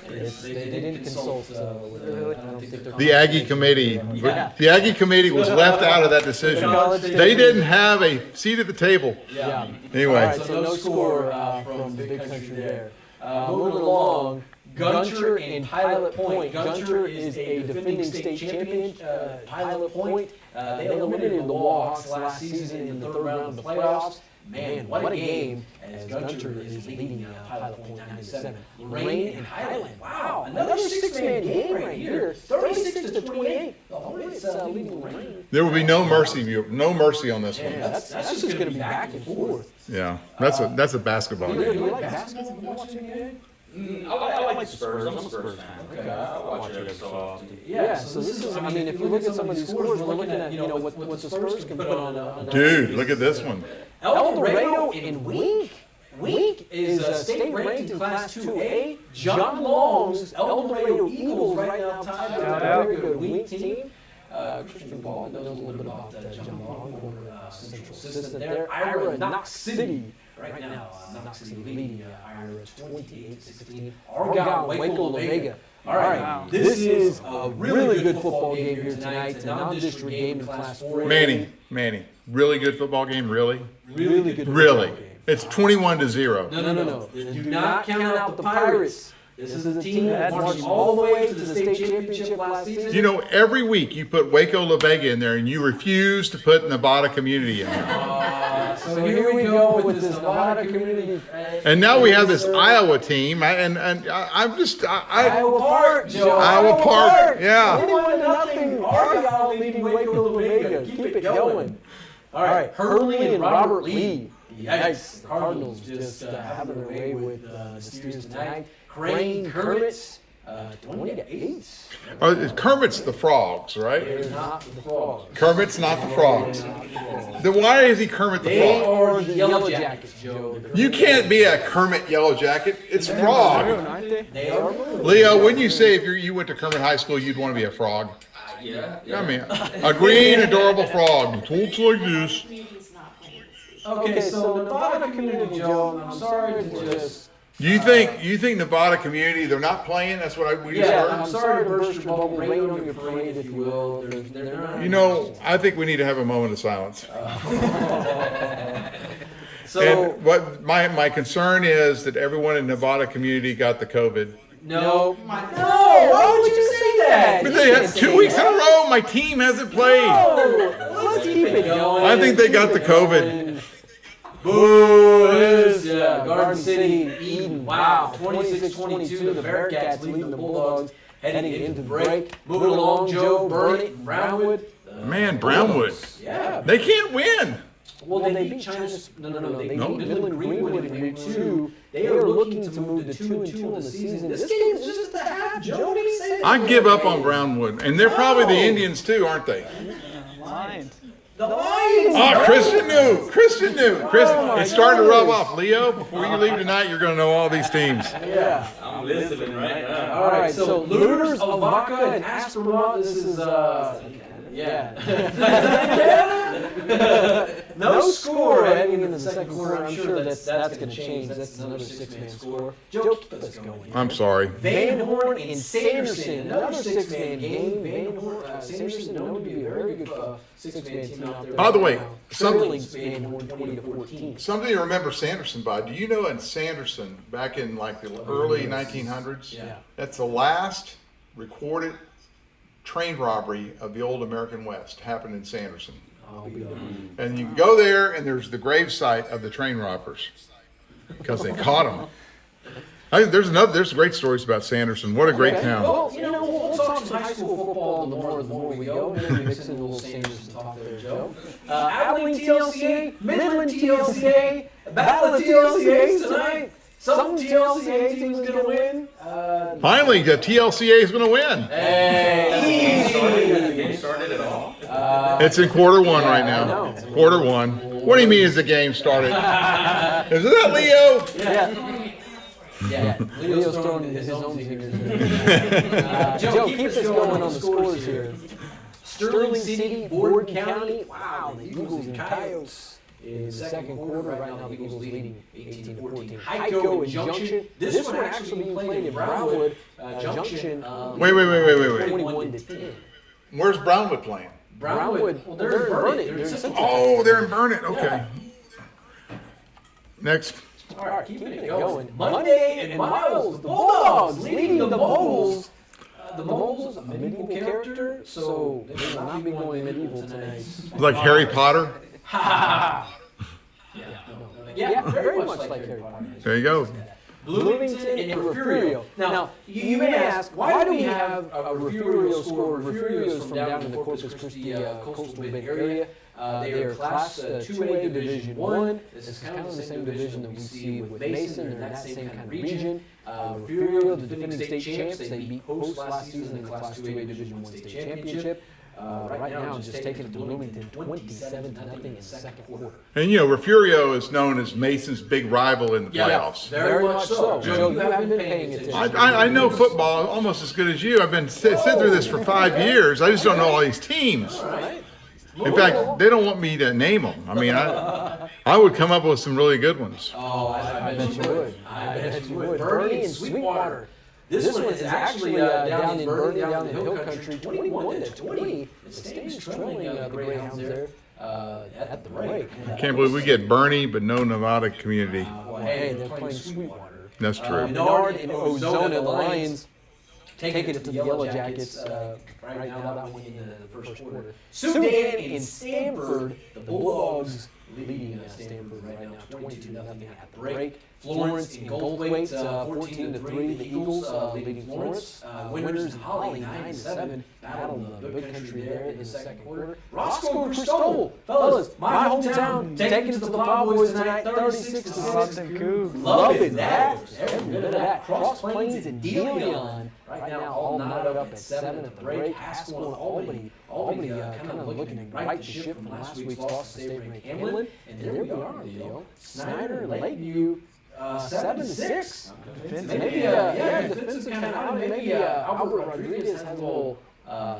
They didn't consult with I don't think they're the Aggie committee. The Aggie committee was left out of that decision. They didn't have a seat at the table. Yeah. Anyway. All right, so no score from the big country there. Moving along. Gunter and Pilot Point. Gunter is a defending state champion. Pilot Point, they eliminated the Warhawks last season in the 3rd round of the playoffs. Man, what a game, as Gunter is leading Pilot Point 9-7. Lorraine and Highland, wow, another 6-man game right here, 36-28. The Hornets leading Lorraine. There will be no mercy on this one. Yeah, that's just going to be back and forth. Yeah, that's a basketball game. Do you like basketball watching it? I like the Spurs. I'm a Spurs fan. Okay. I watch it every so often. Yeah, so this is, I mean, if you look at some of these scores, we're looking at, what the Spurs can put on a Dude, look at this one. El Dorado and Wink. Wink is state ranked in Class 2A. John Long's El Dorado Eagles right now tied with a very good Wink team. Christian Ball knows a little bit about John Long, former central assistant there. Ira Knox City right now. Knox City leading Ira 28-16. Argyle, Waco, La Vega. All right, this is a really good football game here tonight. It's a non-district game in Class 4. Manny, really good football game, really? Really good Really? football game. It's 21-0. No. Do not count out the Pirates. This is a team that marched all the way to the state championship last season. You know, every week you put Waco La Vega in there and you refuse to put Nevada Community in there. So here we go with this Nevada Community. And now we have this Iowa team, I'm just... Iowa Park, Joe. Iowa Park, yeah. 21-0, Argyle leading Waco La Vega. Keep it going. All right, Hurley and Robert Lee. Yikes, the Cardinals just having their way with the Steers tonight. Crane Kermit's 20-8. Kermit's the Frogs, right? They're not the Frogs. Kermit's not the Frogs. Then why is he Kermit the Frog? They are the Yellow Jackets, Joe. You can't be a Kermit Yellow Jacket. It's Frog. They are. Leo, wouldn't you say if you went to Kermit High School, you'd want to be a frog? Yeah. I mean, a green, adorable frog. Talks like this. Okay, so Nevada Community, Joe, I'm sorry to just... You think Nevada Community, they're not playing? That's what we just heard? I'm sorry to burst your bubble, rain on your parade, if you will. They're not... You know, I think we need to have a moment of silence. And what my concern is that everyone in Nevada Community got the COVID. No. Why would you say that. But they had 2 weeks in a row. My team hasn't played. Let's keep it going. I think they got the COVID. Boo! Garden City, Eden. Wow, 26-22. The Bearcats leading the Bulldogs heading into the break. Moving along, Joe, Bernie, Brownwood. Man, Brownwood. Yeah. They can't win. Well, they beat China's. No. They beat Midland Greenwood in week 2. They are looking to move to 2-2 on the season. This game is just a half. Joe, what do you say? I give up on Brownwood, and they're probably the Indians too, aren't they? Lions. The Lions. Oh, Christian knew. It's starting to rub off. Leo, before you leave tonight, you're going to know all these teams. Yeah. I'm listening right now. All right, so Looters of Vaca and Aspermont. This is no score heading into the second quarter. I'm sure that's going to change. That's another 6-man score. Joe, keep us going. I'm sorry. Van Horn and Sanderson, another 6-man game. Van Horn, Sanderson known to be a very good 6-man team out there. By the way, trailing Van Horn 20-14. Something to remember Sanderson by. Do you know in Sanderson, back in like the early 1900s, that's the last recorded train robbery of the old American West happened in Sanderson. And you can go there, and there's the gravesite of the train robbers because they caught them. There's great stories about Sanderson. What a great town. Well, we'll talk some high school football the more we go. Maybe mix in a little Sanderson talk there, Joe. Abilene TLCA, Midland TLCA, Battle of TLCAs tonight. Some TLCA team's going to win. Finally, the TLCA is going to win. Hey, Has the game started at all? It's in quarter 1 right now. Quarter 1. What do you mean is the game started? Is that Leo? Yeah. Leo's throwing his own fingers. Joe, keep us going on the scores here. Sterling City, Borden County. Wow, the Eagles and Coyotes. In the second quarter, right now the Eagles leading 18-14. Heiko and Junction. This one actually being played in Brownwood. Junction. Wait. 21-10. Where's Brownwood playing? Brownwood. Well, they're in Burnet. Oh, they're in Burnet. Okay. Next. All right, keeping it going. Monday and Miles, the Bulldogs leading the Moguls. The Moguls, a medieval character, so they will not be going medieval tonight. Like Harry Potter? Yeah, very much like Harry Potter. There you go. Bloomington and Refugio. Now, you may ask, why do we have a Refugio score? Refugio is from down in the Corpus Christi coastal bend area. They are Class 2A Division 1. This is kind of the same division that we see with Mason. They're in that same kind of region. Refugio, the defending state champs, they beat Post last season in the Class 2A Division 1 state championship. Right now, just taking it to Bloomington, 27-0 in the second quarter. And Refugio is known as Mason's big rival in the playoffs. Very much so. Joe, you haven't been paying attention. I know football almost as good as you. I've been sitting through this for 5 years. I just don't know all these teams. In fact, they don't want me to name them. I mean, I would come up with some really good ones. Oh, I bet you would. I bet you would. Bernie and Sweetwater. This one is actually down in Bernie, down in the hill country, 21-20. The State's trailing the Greyhounds there at the break. Can't believe we get Bernie, but no Nevada community. Hey, they're playing Sweetwater. That's true. Menard and Ozona, the Lions, taking it to the Yellow Jackets right now, that one in the first quarter. Sudan and Stanford, the Bulldogs leading Stanford right now, 22-0 at the break. Florence and Goldthwaite, 14-3. The Eagles leading Florence. Winners Holly, 9-7. Battle the big country there in the second quarter. Roscoe and Cristobal, fellas, my hometown, taking it to the Cowboys tonight, 36-6. Loving that. Every bit of that. Cross Plains and DeLeon. Right now, all knotted up at 7 at the break. Haskell and Albany. Albany kind of looking to right the ship from last week's toss to state-ranked Hamlin. And there we are, Leo. Snyder and Lakeview. 7-6. Maybe, defensive kind of out. Maybe Albert Rodriguez has a little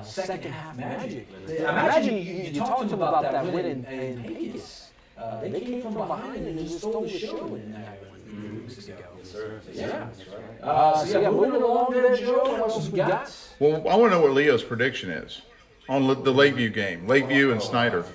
second half magic. Imagine you talked to him about that win in Pecos. They came from behind and just stole the show in that one weeks ago. So moving along there, Joe, what else we got? Well, I want to know what Leo's prediction is on the Lakeview game. Lakeview and Snyder.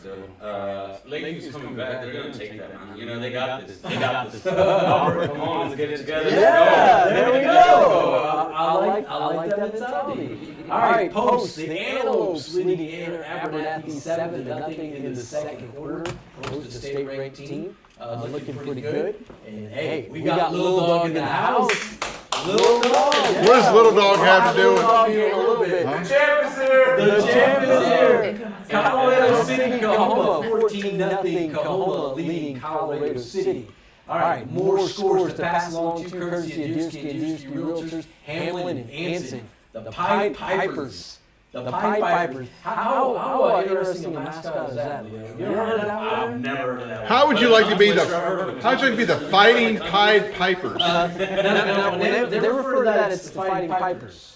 Lakeview's coming back. They're going to take that. They got this. They got this. Albert, come on, let's get it together. Yeah, there we go. I like I like that mentality. All right, Post. The Antelopes leading Abernathy 7-0 in the second quarter. Post, a state-ranked team, looking pretty good. And hey, we got Little Dog in the house. Little Dog. What does Little Dog have to do with it? A little bit. Huh? The champ is here. The champ is here. Colorado City, Kahoma, 14-0. Kahoma leading Colorado City. All right, more scores to pass along to courtesy of Deersky and Deersky Realtors, Hamlin and Anson. The Pied Pipers. The Pied Pipers. How interesting a mascot is that, Leo? You ever heard of that one? I've never heard of that. How would you like to be the Fighting Pied Pipers? No, when they refer to that, it's the Fighting Pipers.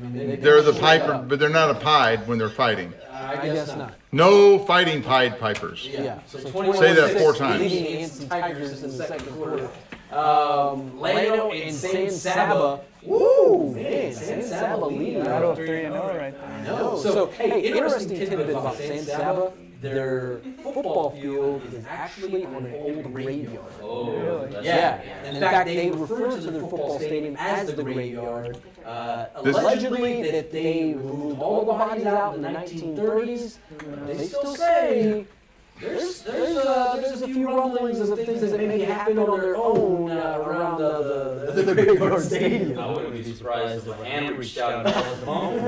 They're the piper, but they're not a pied when they're fighting. I guess not. No fighting Pied Pipers. Yeah. So say that 4 times. Leading Anson Tigers in the second quarter. Lano and San Saba. Woo, man, San Saba leading. Battle of 3-0 right there. I know. So, hey, interesting tidbit about San Saba. Their football field is actually on an old graveyard. Oh, really? Yeah. In fact, they refer to their football stadium as the graveyard. Allegedly, that they removed all the bodies out in the 1930s. They still say there's a few rumblings of things that maybe happened on their own around the graveyard stadium. I wouldn't be surprised if Anna reached out and called his phone.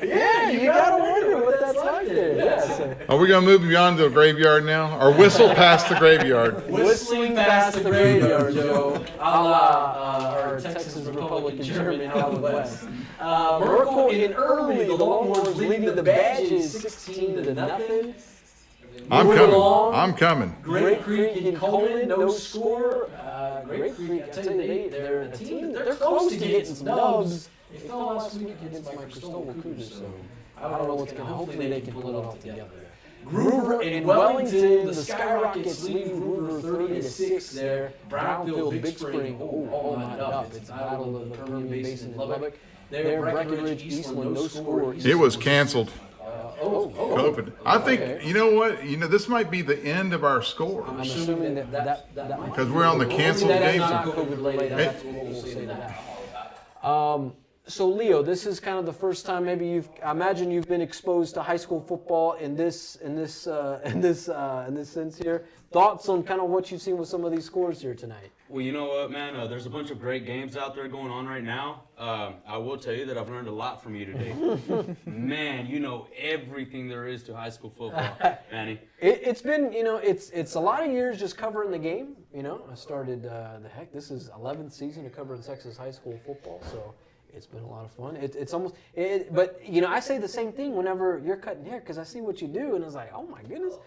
Yeah, you gotta wonder what that's like there. Yeah, Are we going to move beyond the graveyard now? Or whistle past the graveyard? Whistling past the graveyard, Joe, a la our Texas Republican German out west. Merkel in early, the Longhorns leading the Badgers 16-0. I'm coming. I'm coming. Great Creek in Coleman, no score. Great Creek, I tell you, they're a team. They're close to getting some dubs. They fell last week against my Cristobal Cougars, so I don't know what's going to. Hopefully, they can pull it all together. Groover in Wellington, the Skyrockets leading Groover 30-6 there. Brownfield, Big Spring, all lined up. It's Battle of the Permian Basin in Lubbock. There, Breckenridge, Eastland, no score. It was canceled. COVID. I think, you know what? This might be the end of our score. I'm assuming that because we're on the canceled games. That's what we'll say that. So Leo, this is kind of the first time maybe I imagine you've been exposed to high school football in this sense here. Thoughts on kind of what you've seen with some of these scores here tonight? Well, you know what, man? There's a bunch of great games out there going on right now. I will tell you that I've learned a lot from you today. Man, you know everything there is to high school football, Manny. It's been, it's a lot of years just covering the game. I started, this is 11th season of covering Texas high school football, so it's been a lot of fun. It's almost, but I say the same thing whenever you're cutting hair because I see what you do, and it's like, oh my goodness.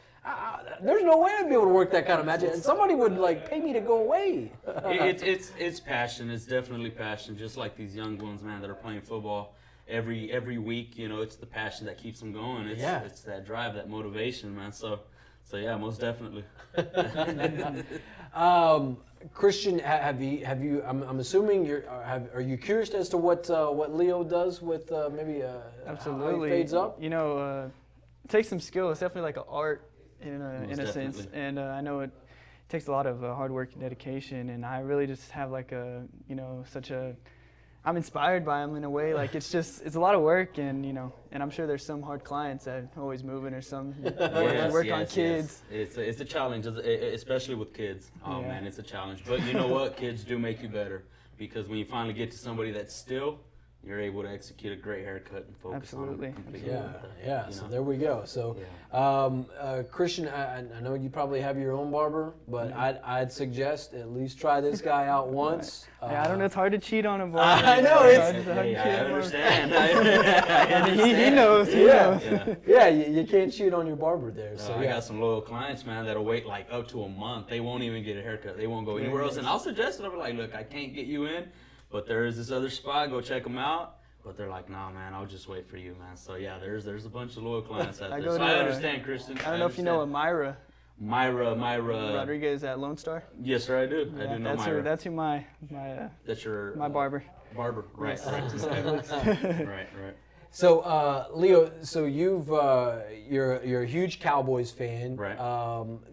There's no way I'd be able to work that kind of magic, and somebody would pay me to go away. It's passion. It's definitely passion. Just like these young ones, man, that are playing football every week. It's the passion that keeps them going. It's that drive, that motivation, man. So yeah, most definitely. Christian, have you? I'm assuming are you curious as to what Leo does with maybe absolutely how he fades up? It takes some skill. It's definitely like an art in a sense, and I know it takes a lot of hard work and dedication. And I really just have I'm inspired by him in a way. It's a lot of work, and I'm sure there's some hard clients that are always moving or some work on kids. Yes. It's a challenge, especially with kids. Oh man, it's a challenge. But you know what? Kids do make you better because when you finally get to somebody that's still, you're able to execute a great haircut and focus Absolutely. on it. Yeah. So there we go. So, Christian, I know you probably have your own barber, but Mm-hmm. I'd suggest at least try this guy out once. Yeah, I don't know. It's hard to cheat on a barber. I know I understand. He knows. Yeah, you can't cheat on your barber there. So I got some loyal clients, man, that'll wait up to a month. They won't even get a haircut. They won't go anywhere else. And I'll suggest it. I'll be like, look, I can't get you in, but there is this other spot. Go check them out. But they're like, nah, man, I'll just wait for you, man. So yeah, there's a bunch of loyal clients out there. So I understand, Christian. I don't know if you know a Myra. Myra Rodriguez at Lone Star. Yes, sir, I do. I do know Myra. That's who my barber. Barber, right? Right. So, Leo, you're a huge Cowboys fan. Right.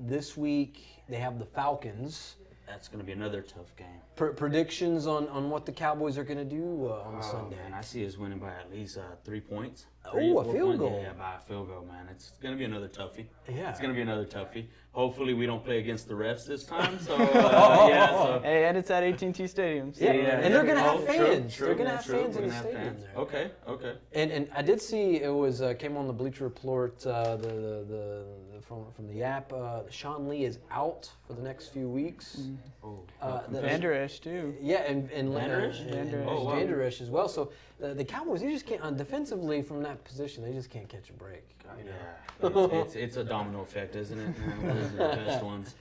This week they have the Falcons. that's going to be another tough game. Predictions on what the Cowboys are going to do on Sunday? Man, I see us winning by at least 3 points. Oh, a field goal. Yeah, by a field goal, man. It's going to be another toughie. Yeah. It's going to be another toughie. Hopefully we don't play against the refs this time. So, yeah. So. Hey, and it's at AT&T Stadium. So yeah, and they're going to have fans. True, they're going to have fans in the stadium there. Okay. And I did see it was came on the Bleacher Report from the app. Sean Lee is out for the next few weeks. Van Der Esch too. Yeah, and Van Der Esch. Van Der Esch as well. So the Cowboys, they just can't defensively from that position. They just can't catch a break. You know? Yeah, it's a domino effect, isn't it? Those are the best ones.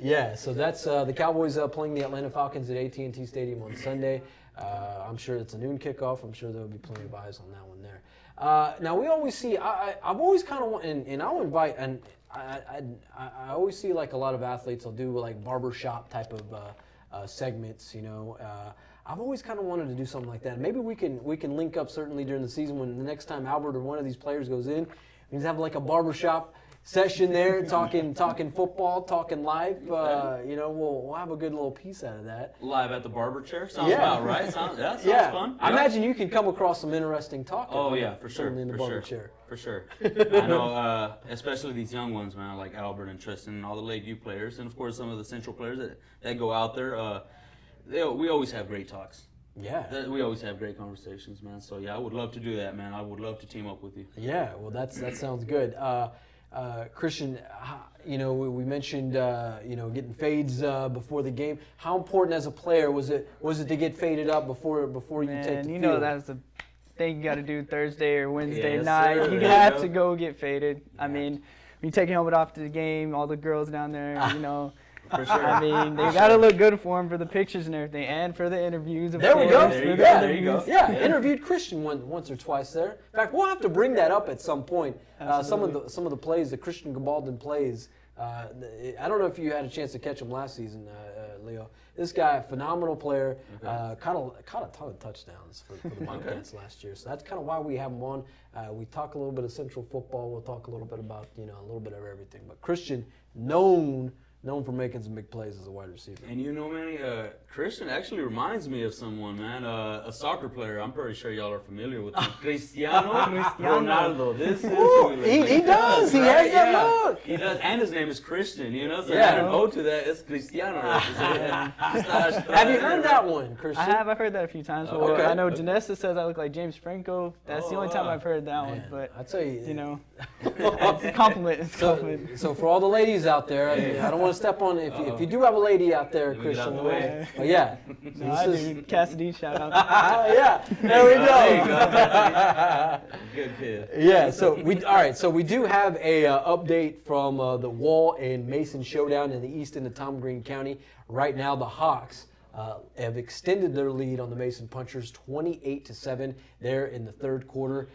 Yeah, so that's the Cowboys playing the Atlanta Falcons at AT&T Stadium on Sunday. I'm sure it's a noon kickoff. I'm sure there will be plenty of eyes on that one there. Now we always see. I've always kind of and I'll invite and I always see like a lot of athletes will do like barbershop type of segments. You know, I've always kind of wanted to do something like that. Maybe we can link up certainly during the season when the next time Albert or one of these players goes in, we can have like a barbershop session there, talking football, talking life. You know, we'll have a good little piece out of that. Live at the barber chair sounds about right. That sounds fun. I imagine you can come across some interesting talk. Oh yeah, for sure. In the barber chair. For sure. I know, especially these young ones, man, like Albert and Tristan and all the Lakeview players, and of course some of the Central players that go out there. We always have great talks. Yeah. We always have great conversations, man. So yeah, I would love to do that, man. I would love to team up with you. Yeah. Well, that sounds good. Christian, you know, we mentioned you know, getting fades before the game. How important as a player was it to get faded up before you take the field? You know that's the thing you got to do Thursday or Wednesday Yes, night. sir. You have to go get faded. I mean, when you take your helmet off to the game, all the girls down there, you know. For sure. I mean, they got to look good for them for the pictures and everything, and for the interviews. There we go. There you go. Yeah, interviewed Christian once or twice there. In fact, we'll have to bring that up at some point. Some of the plays, the Christian Gabaldon plays. I don't know if you had a chance to catch him last season, Leo. This guy, phenomenal player, caught a ton of touchdowns for the Bobcats last year. So that's kind of why we have him on. We talk a little bit of Central football. We'll talk a little bit about a little bit of everything. But Christian, known for making some big plays as a wide receiver. And you know, Manny, Christian actually reminds me of someone, man, a soccer player. I'm pretty sure y'all are familiar with him. Cristiano Ronaldo. This is he does. He has that look. He does, and his name is Christian. You know, so add an O to that. It's Cristiano. Have you heard that one, Christian? I have. I've heard that a few times. Okay. I know Janessa says I look like James Franco. That's the only time I've heard that one. But I tell you, you know, it's a compliment. It's a compliment. So for all the ladies out there, I don't want to step on it. If you do have a lady out there, Christian, yeah. No, dude, Cassidy, shout out. Yeah, there we go. Good kid. Yeah. So we do have a update from the Wall and Mason showdown in the east end of Tom Green County. Right now, the Hawks have extended their lead on the Mason Punchers, 28-7. There in the third quarter.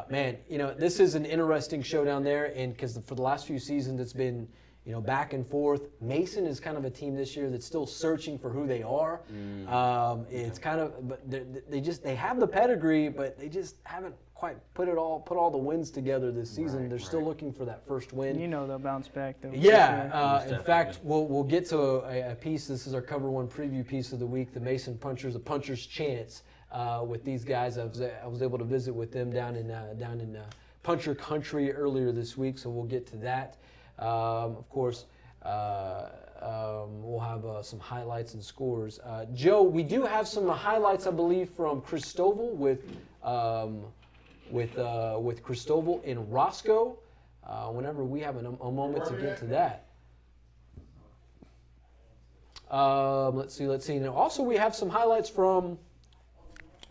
Man, you know, this is an interesting showdown there, and because for the last few seasons it's been, you know, back and forth. Mason is kind of a team this year that's still searching for who they are. It's kind of, but they have the pedigree, but they just haven't quite put all the wins together this season. They're still looking for that first win. You know they'll bounce back though. Yeah. In fact, we'll get to a piece. This is our Cover One preview piece of the week. The Mason Punchers, the Punchers' chance with these guys. I was able to visit with them down in Puncher Country earlier this week, so we'll get to that. Of course, we'll have some highlights and scores. Joe, we do have some highlights, I believe, from Cristobal with Cristobal in Roscoe. Whenever we have a moment to get to that. Let's see. Now, also, we have some highlights from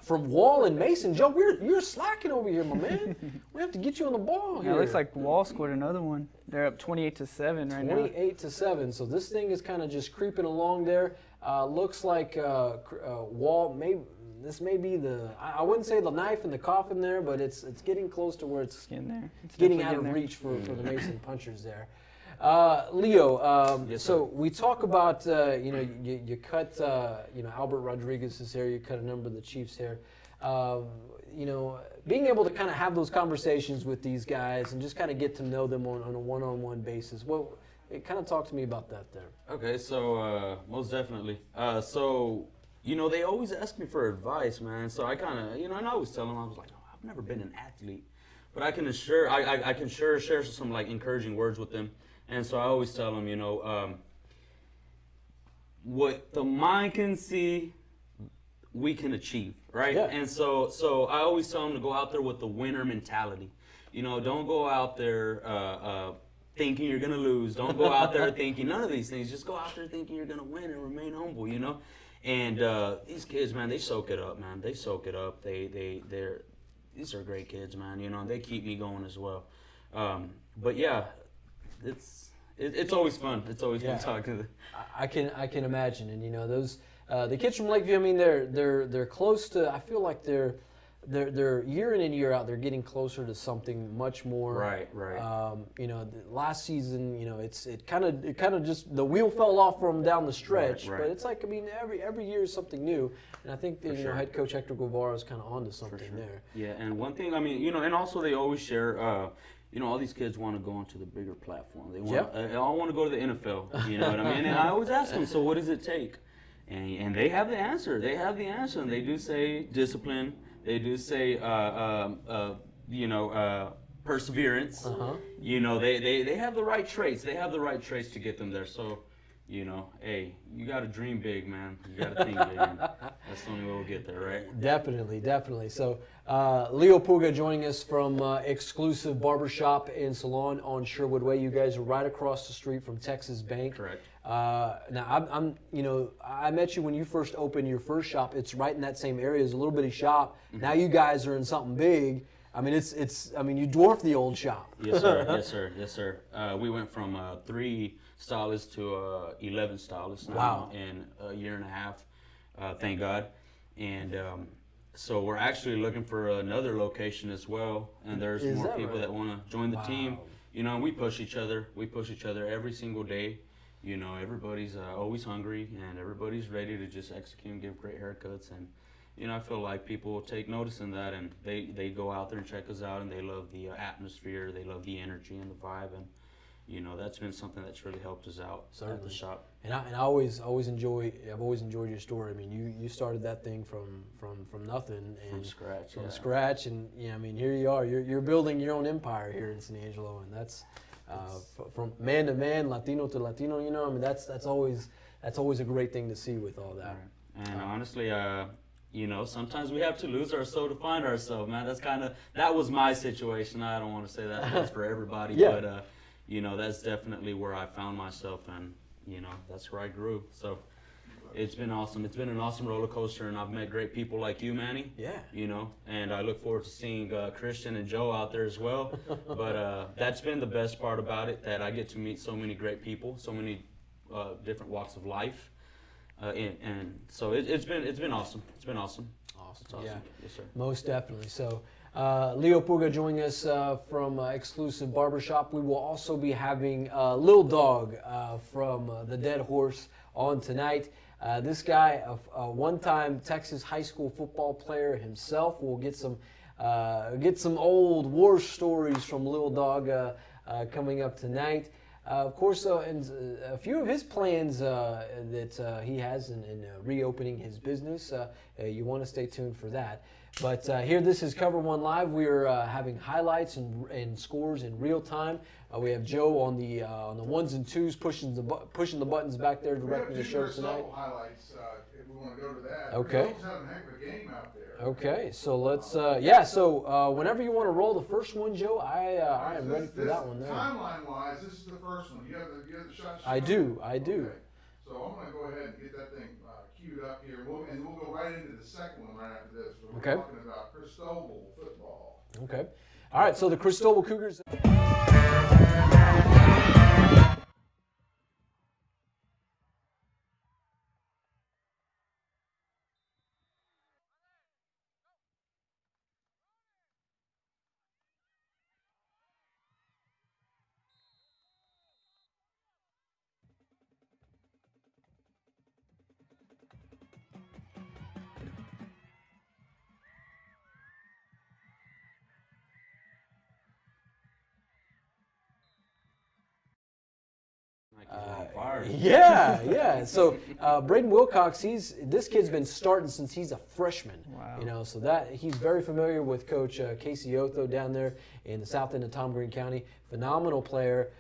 Wall and Mason. Joe, you're slacking over here, my man. We have to get you on the ball here. Yeah, it looks like Wall scored another one. They're up 28-7 right now. 28-7. So this thing is kind of just creeping along there. Looks like Wall this may be I wouldn't say the knife in the coffin there, but it's getting close to where it's getting out of reach for the Mason Punchers there. Leo, yes, so we talk about, you cut, Albert Rodriguez's hair, you cut a number of the Chiefs' hair. Being able to kind of have those conversations with these guys and just kind of get to know them on a one-on-one basis. Well, Kind of talk to me about that there. Okay, so most definitely. So they always ask me for advice, man. So I kind of, and I always tell them, I was like, oh, I've never been an athlete, but I can sure share some like encouraging words with them. And so I always tell them, what the mind can see, we can achieve, right? Yeah. And so I always tell them to go out there with the winner mentality. Don't go out there thinking you're gonna lose. Don't go out there thinking none of these things. Just go out there thinking you're gonna win and remain humble. And these kids, man, they soak it up, man. They soak it up. These are great kids, man. They keep me going as well. But yeah, it's always fun. It's always fun talking to them. I can imagine, and those the kids from Lakeview. I mean, they're close to. I feel like they're year in and year out. They're getting closer to something much more. Right. Last season, it kind of just the wheel fell off from down the stretch. Right. But it's like, I mean, every year is something new, and I think that, sure. Head coach Hector Guevara is kind of onto something there. Yeah, and one thing, I mean, and also they always share. All these kids want to go onto the bigger platform. They all want to go to the NFL. You know what I mean? And I always ask them, so what does it take? And they have the answer. They have the answer, and they do say discipline. They do say, perseverance. Uh-huh. They have the right traits. They have the right traits to get them there. So, hey, you got to dream big, man. You got to think big. And that's the only way we'll get there, right? Definitely. So, Leo Puga joining us from Exclusive Barbershop and Salon on Sherwood Way. You guys are right across the street from Texas Bank. Correct. Now, I met you when you first opened your first shop. It's right in that same area. It's a little bitty shop. Mm-hmm. Now you guys are in something big. I mean, you dwarf the old shop. Yes, sir. Yes, sir. We went from 3 stylists to 11 stylists now in a year and a half. Thank God. And so we're actually looking for another location as well. And there's more people that want to join the team. And we push each other. We push each other every single day. Everybody's always hungry, and everybody's ready to just execute and give great haircuts. And I feel like people take notice in that, and they go out there and check us out, and they love the atmosphere, they love the energy and the vibe, and that's been something that's really helped us out at the shop. And I always enjoy. I've always enjoyed your story. I mean, you started that thing from nothing and from scratch, and I mean, here you are. You're building your own empire here in San Angelo, and that's from man to man, Latino to Latino. I mean, that's always a great thing to see with all that. Right. And honestly, sometimes we have to lose our soul to find ourselves, man. That was my situation. I don't want to say that was for everybody, but that's definitely where I found myself, and that's where I grew. So it's been awesome. It's been an awesome roller coaster, and I've met great people like you, Manny. Yeah. And I look forward to seeing Christian and Joe out there as well. But that's been the best part about it, that I get to meet so many great people, so many different walks of life. And so it's been awesome. It's been awesome. Awesome. Yeah. Yes, sir. Most definitely. So Leo Puga joining us from Exclusive Barbershop. We will also be having Lil Dog from The Dead Horse on tonight. This guy, a one-time Texas high school football player himself. We'll get some old war stories from Lil Dog coming up tonight. Of course, and a few of his plans that he has in reopening his business. You want to stay tuned for that. But here, this is COVER1 Live. We are having highlights and scores in real time. We have Joe on the ones and twos pushing the buttons back there directing the show tonight. Highlights, if we want to go to that. Okay. We're having a heck of a game out there. Okay, so let's So whenever you want to roll the first one, Joe, I am ready for that one. There. Timeline-wise, this is the first one. You have the shot. I do. Okay. So I'm going to go ahead and get that thing queued up here, and we'll go right into the second one right after this. So we're talking about Cristobal football. Okay. All right. So the Cristobal Cougars. fired. Yeah. So Braden Wilcox, this kid's been starting since he's a freshman. Wow. You know, so that he's very familiar with Coach Casey Otho down there in the south end of Tom Green County. Phenomenal player.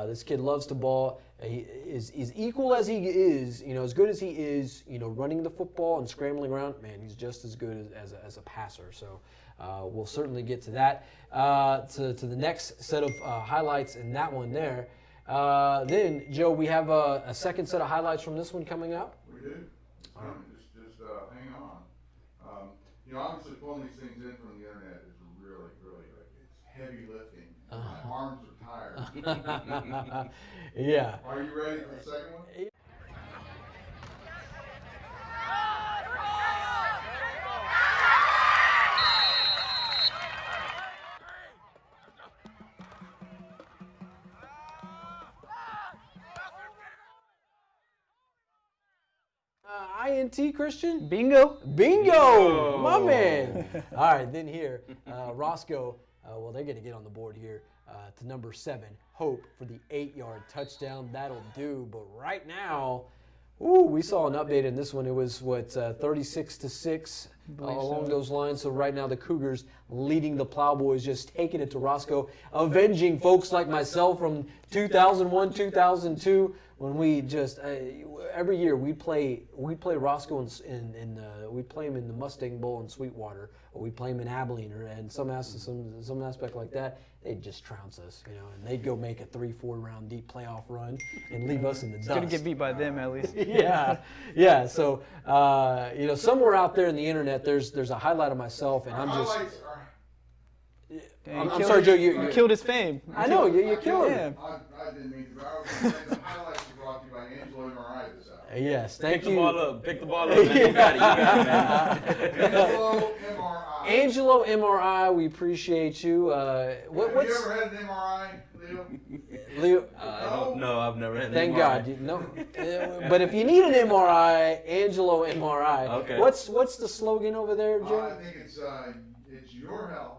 This kid loves the ball. He is equal as he is, you know, as good as he is, you know, running the football and scrambling around. Man, he's just as good as a passer. So we'll certainly get to that. To the next set of highlights in that one there. Then, Joe, we have a second set of highlights from this one coming up. We do. Just hang on. You know, obviously pulling these things in from the internet is really, really it's heavy lifting. My arms are tired. Yeah. Are you ready for the second one? INT, Christian? Bingo. Bingo! My man. All right, then here, Roscoe, well, they're going to get on the board here to number 7, Hope, for the 8-yard touchdown. That'll do. But right now, we saw an update in this one. It was, 36-6 along those lines. So right now the Cougars leading the Plowboys, just taking it to Roscoe, avenging folks like myself from 2001, 2002, when we just every year we play Roscoe and we play them in the Mustang Bowl in Sweetwater, or we play them in Abilene, or and some aspect like that. They'd just trounce us, you know, and they'd go make a 3-4 round deep playoff run and leave us in the dust. Gonna get beat by them at least. yeah. So you know, somewhere out there in the internet, there's a highlight of myself, and I'm just. I'm sorry, Joe. You killed his fame. I know you killed him. I didn't mean to. I was going to say the highlights were brought to you by Angelo MRI this hour. Yes, thank you. Pick the ball up. Man. You got it, man. Angelo MRI. Angelo MRI, we appreciate you. Have you ever had an MRI, Leo? Leo? No, I've never had an Thank MRI. God. No. But if you need an MRI, Angelo MRI. Okay. What's the slogan over there, Joe? I think it's your health.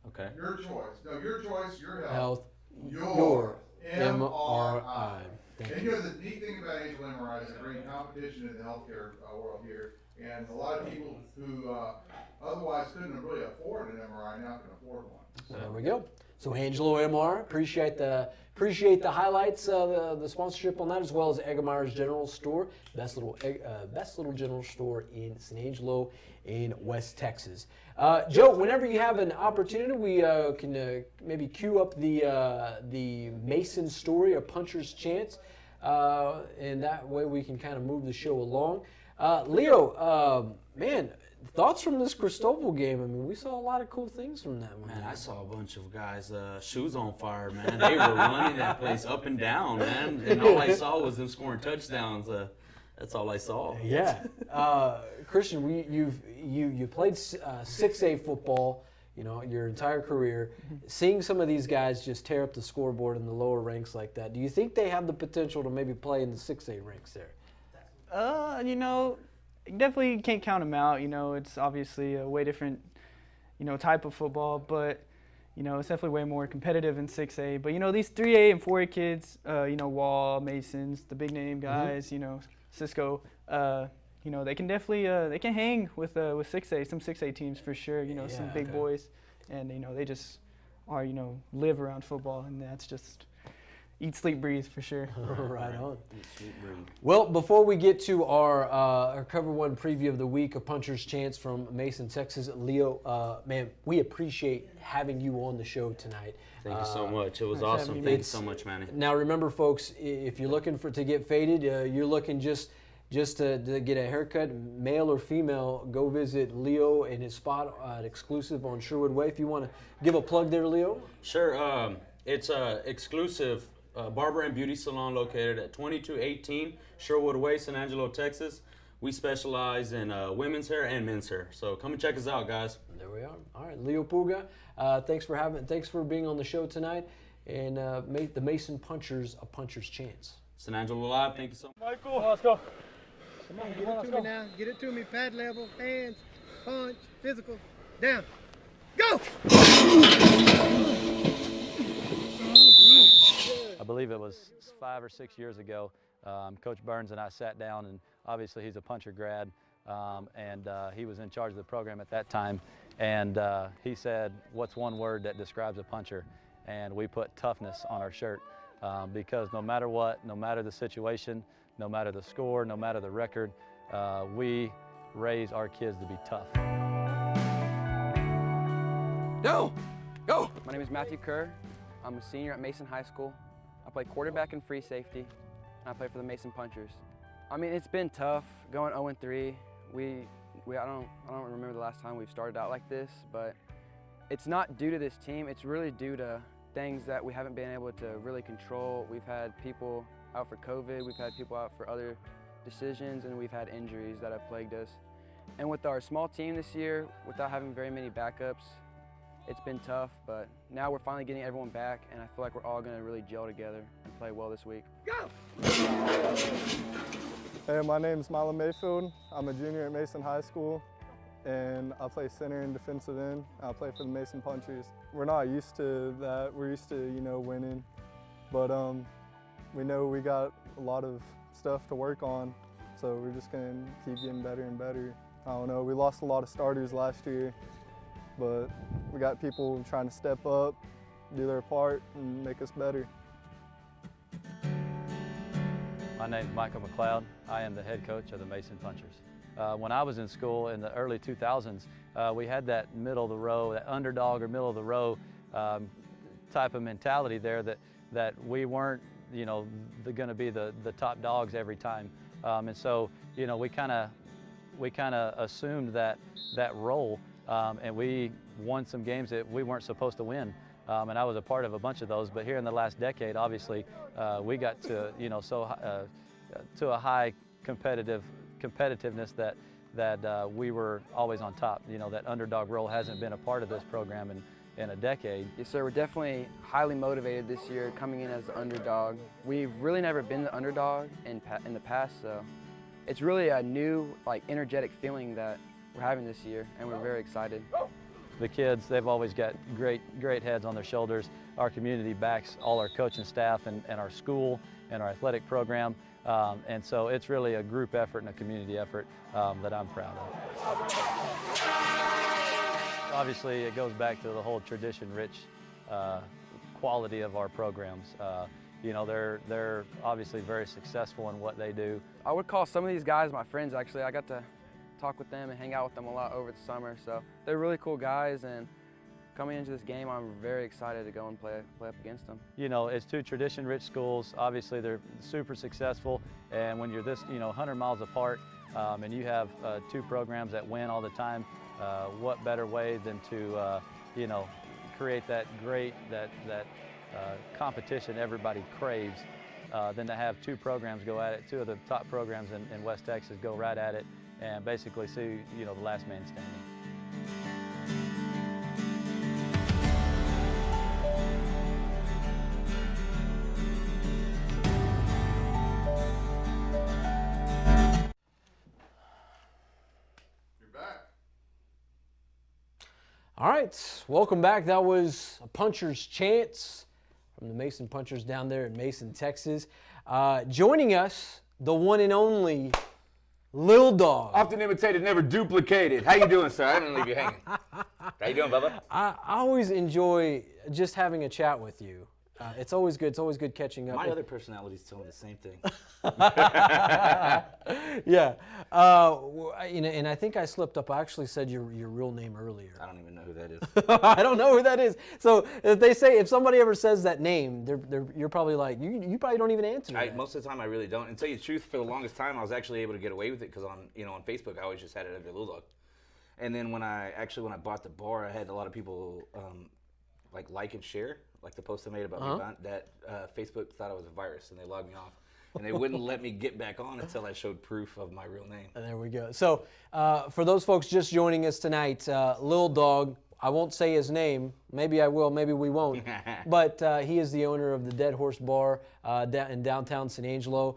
Okay. Your choice. No, your choice, your health. Health. Your MRI. And you know, the neat thing about Angel MRI is they're in competition in the healthcare world here, and a lot of people who otherwise couldn't really afford an MRI now can afford one. So there we go. So Angelo MR, appreciate the highlights, the sponsorship on that, as well as Eggemeyer's General Store, best little general store in San Angelo in West Texas. Joe, whenever you have an opportunity, we can maybe cue up the Mason story, A Puncher's Chance, and that way we can kind of move the show along. Leo, man, thoughts from this Cristobal game? I mean, we saw a lot of cool things from that one. Man, I saw a bunch of guys' shoes on fire, man. They were running that place up and down, man. And all I saw was them scoring touchdowns. That's all I saw. Yeah. Christian, you played 6A football, you know, your entire career. Seeing some of these guys just tear up the scoreboard in the lower ranks like that, do you think they have the potential to maybe play in the 6A ranks there? You know, definitely can't count them out. You know, it's obviously a way different, you know, type of football, but you know, it's definitely way more competitive in 6A. But you know, these 3A and 4A kids, you know, Wall, Masons, the big name guys, you know, Cisco, you know, they can definitely they can hang with 6A, some 6A teams for sure. You know, some big boys, and you know, they just are, you know, live around football, and that's just eat, sleep, breathe for sure. Right on. Well, before we get to our Cover 1 preview of the week, A Puncher's Chance from Mason, Texas, Leo, man, we appreciate having you on the show tonight. Thank you so much. It was awesome. Thank you so much, Manny. Now, remember, folks, if you're looking to get faded, you're looking just to get a haircut, male or female, go visit Leo and his spot at Exclusive on Sherwood Way. If you want to give a plug there, Leo. Sure. It's Exclusive barber and beauty salon located at 2218 Sherwood Way, San Angelo, Texas. We specialize in women's hair and men's hair. So come and check us out, guys. There we are. All right, Leo Puga, thanks for being on the show tonight, and make the Mason Punchers a puncher's chance. San Angelo Live, thank you so much. Michael, let's go. Come on, get it to me now. Get it to me. Pad level, hands, punch, physical, down. Go! believe it was 5 or 6 years ago, Coach Burns and I sat down, and obviously he's a puncher grad, and he was in charge of the program at that time, and he said, what's one word that describes a puncher? And we put toughness on our shirt, because no matter what, no matter the situation, no matter the score, no matter the record, we raise our kids to be tough. Go! Go! My name is Matthew Kerr. I'm a senior at Mason High School. I play quarterback and free safety, and I play for the Mason Punchers. I mean, it's been tough going 0-3. I don't remember the last time we've started out like this, but it's not due to this team. It's really due to things that we haven't been able to really control. We've had people out for COVID, we've had people out for other decisions, and we've had injuries that have plagued us. And with our small team this year, without having very many backups, it's been tough, but now we're finally getting everyone back, and I feel like we're all going to really gel together and play well this week. Go! Hey, my name's Milo Mayfield. I'm a junior at Mason High School, and I play center and defensive end. I play for the Mason Punchers. We're not used to that. We're used to, winning, but we know we got a lot of stuff to work on, so we're just going to keep getting better and better. I don't know, we lost a lot of starters last year, but we got people trying to step up, do their part, and make us better. My name is Michael McLeod. I am the head coach of the Mason Punchers. When I was in school in the early 2000s, we had that middle of the row, that underdog or middle of the row type of mentality there that we weren't, going to be the top dogs every time. And so, we kind of assumed that role, and we won some games that we weren't supposed to win. And I was a part of a bunch of those, but here in the last decade, obviously, we got to, to a high competitiveness that we were always on top. That underdog role hasn't been a part of this program in a decade. Yes, sir. We're definitely highly motivated this year, coming in as the underdog. We've really never been the underdog in the past, so it's really a new, energetic feeling that we're having this year, and we're very excited. The kids, they've always got great heads on their shoulders. Our community backs all our coaching staff and our school and our athletic program. And so it's really a group effort and a community effort that I'm proud of. Obviously, it goes back to the whole tradition-rich quality of our programs. They're obviously very successful in what they do. I would call some of these guys my friends, actually. I got to talk with them and hang out with them a lot over the summer. So they're really cool guys, and coming into this game, I'm very excited to go and play up against them. It's two tradition-rich schools. Obviously, they're super successful, and when you're this, 100 miles apart, and you have two programs that win all the time, what better way than to, create that competition everybody craves, than to have two programs go at it, two of the top programs in West Texas go right at it, and basically see, the last man standing. You're back. All right, welcome back. That was a puncher's chance from the Mason Punchers down there in Mason, Texas. Joining us, the one and only Lil Dog. Often imitated, never duplicated. How you doing, sir? I didn't leave you hanging. How you doing, Bubba? I always enjoy just having a chat with you. It's always good. It's always good catching up. My other personalities tell me the same thing. Yeah. And I think I slipped up. I actually said your real name earlier. I don't even know who that is. I don't know who that is. So if somebody ever says that name, you're probably like, you probably don't even answer that. Most of the time I really don't. And tell you the truth, for the longest time I was actually able to get away with it because on Facebook I always just had it under Lil Dog. And then when I bought the bar, I had a lot of people like and share, like the post I made about me, that Facebook thought I was a virus and they logged me off. And they wouldn't let me get back on until I showed proof of my real name. And there we go. So for those folks just joining us tonight, Lil Dog, I won't say his name. Maybe I will, maybe we won't. But he is the owner of the Dead Horse Bar in downtown San Angelo.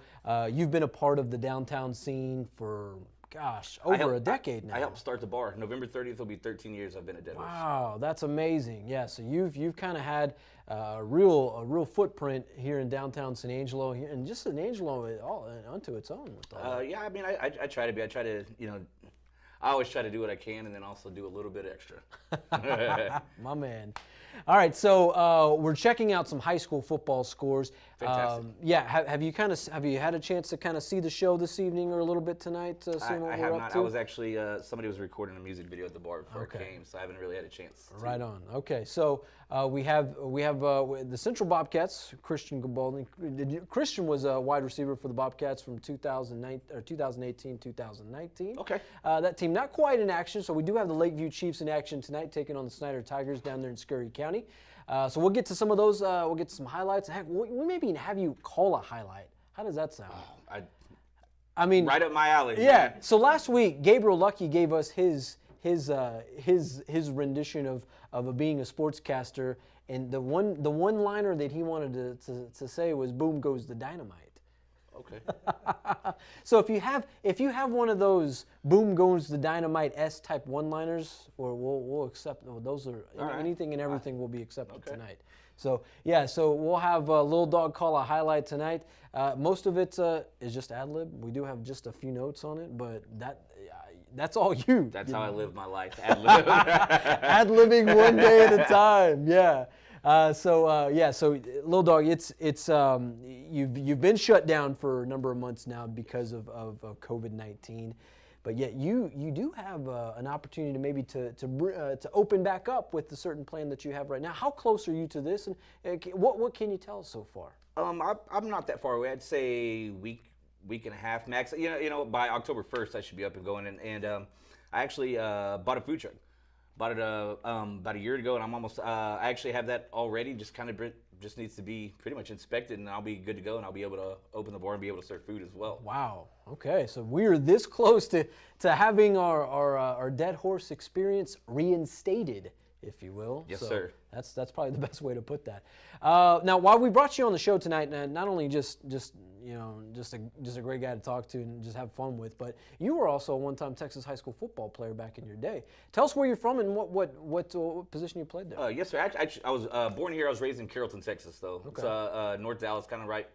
You've been a part of the downtown scene for Gosh, over a decade now. I helped start the bar. November 30th will be 13 years I've been at Dead Horse. Wow, that's amazing. Yeah, so you've kind of had a real footprint here in downtown San Angelo, and just San Angelo all unto its own. With all yeah, I mean, I try to be. I try to, I always try to do what I can, and then also do a little bit extra. My man. All right, so we're checking out some high school football scores. Fantastic. Yeah, have you had a chance to kind of see the show this evening or a little bit tonight? I have not. I was actually somebody was recording a music video at the bar before I came, so I haven't really had a chance. Right on. Okay, so we have the Central Bobcats. Christian Gabaldon. Christian was a wide receiver for the Bobcats from 2018, 2019. Okay. That team not quite in action, so we do have the Lakeview Chiefs in action tonight, taking on the Snyder Tigers down there in Scurry County. So we'll get to some of those. We'll get to some highlights. Heck, we maybe have you call a highlight. How does that sound? I mean, right up my alley. Yeah. Man. So last week, Gabriel Lucky gave us his rendition of being a sportscaster, and the one liner that he wanted to say was "Boom goes the dynamite." Okay. So if you have one of those "Boom goes the dynamite" type one-liners, or we'll accept those. Are anything and everything will be accepted tonight. So yeah, so we'll have Lil Dog call a highlight tonight. Most of it is just ad lib. We do have just a few notes on it, but that's all you. That's how I live my life. Ad lib. Ad libbing one day at a time. Yeah. So Lil Dog, it's you've been shut down for a number of months now because of COVID-19, but yet you do have an opportunity to maybe to open back up with the certain plan that you have right now. How close are you to this, and what can you tell us so far? I'm not that far away. I'd say week and a half max. By October 1st I should be up and going, and I actually bought a food truck. Bought it about a year ago, and I'm almost. I actually have that already. Just needs to be pretty much inspected, and I'll be good to go, and I'll be able to open the bar and be able to serve food as well. Wow. Okay, so we're this close to having our Dead Horse experience reinstated, if you will. Yes, so sir. That's probably the best way to put that. Now, while we brought you on the show tonight, not only just a great guy to talk to and just have fun with, but you were also a one-time Texas high school football player back in your day. Tell us where you're from and what position you played there. Yes, sir. I was born here. I was raised in Carrollton, Texas, though. Okay. It's North Dallas, kind of right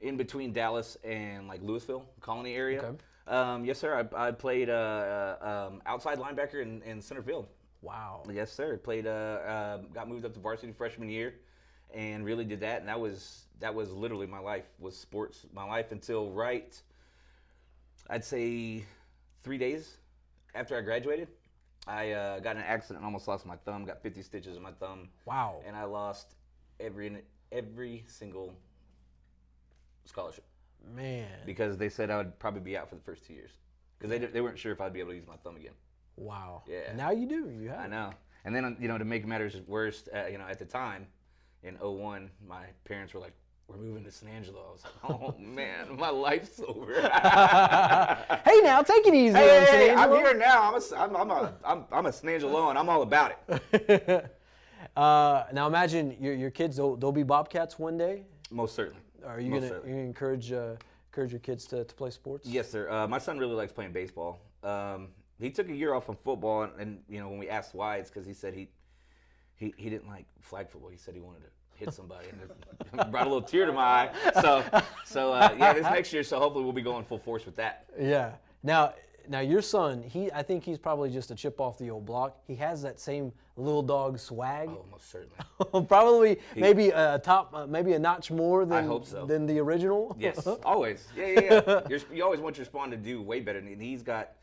in between Dallas and like Louisville, Colony area. Okay. Yes, sir. I played outside linebacker in center field. Wow. Yes, sir. Played. Got moved up to varsity freshman year, and really did that. And that was literally my life, was sports. My life until I'd say 3 days after I graduated. I got in an accident and almost lost my thumb. Got 50 stitches in my thumb. Wow. And I lost every single scholarship. Man. Because they said I would probably be out for the first 2 years. Because they weren't sure if I'd be able to use my thumb again. Wow. Yeah. And now you do. You have. I know. And then to make matters worse, at the time, in 2001, my parents were like, "We're moving to San Angelo." I was like, "Oh man, my life's over." Hey, now take it easy. Hey, I'm here now. I'm a San Angeloan. I'm all about it. Now imagine your kids. They'll be Bobcats one day. Most certainly. Are you gonna encourage your kids to play sports? Yes, sir. My son really likes playing baseball. He took a year off from football, and when we asked why, it's because he said he didn't like flag football. He said he wanted to hit somebody, and it brought a little tear to my eye. So this next year, so hopefully we'll be going full force with that. Yeah. Now your son, I think he's probably just a chip off the old block. He has that same Lil Dog swag. Oh, most certainly. Probably maybe a notch more than I hope so. Than the original. Yes, always. Yeah. You always want your spawn to do way better, and he's got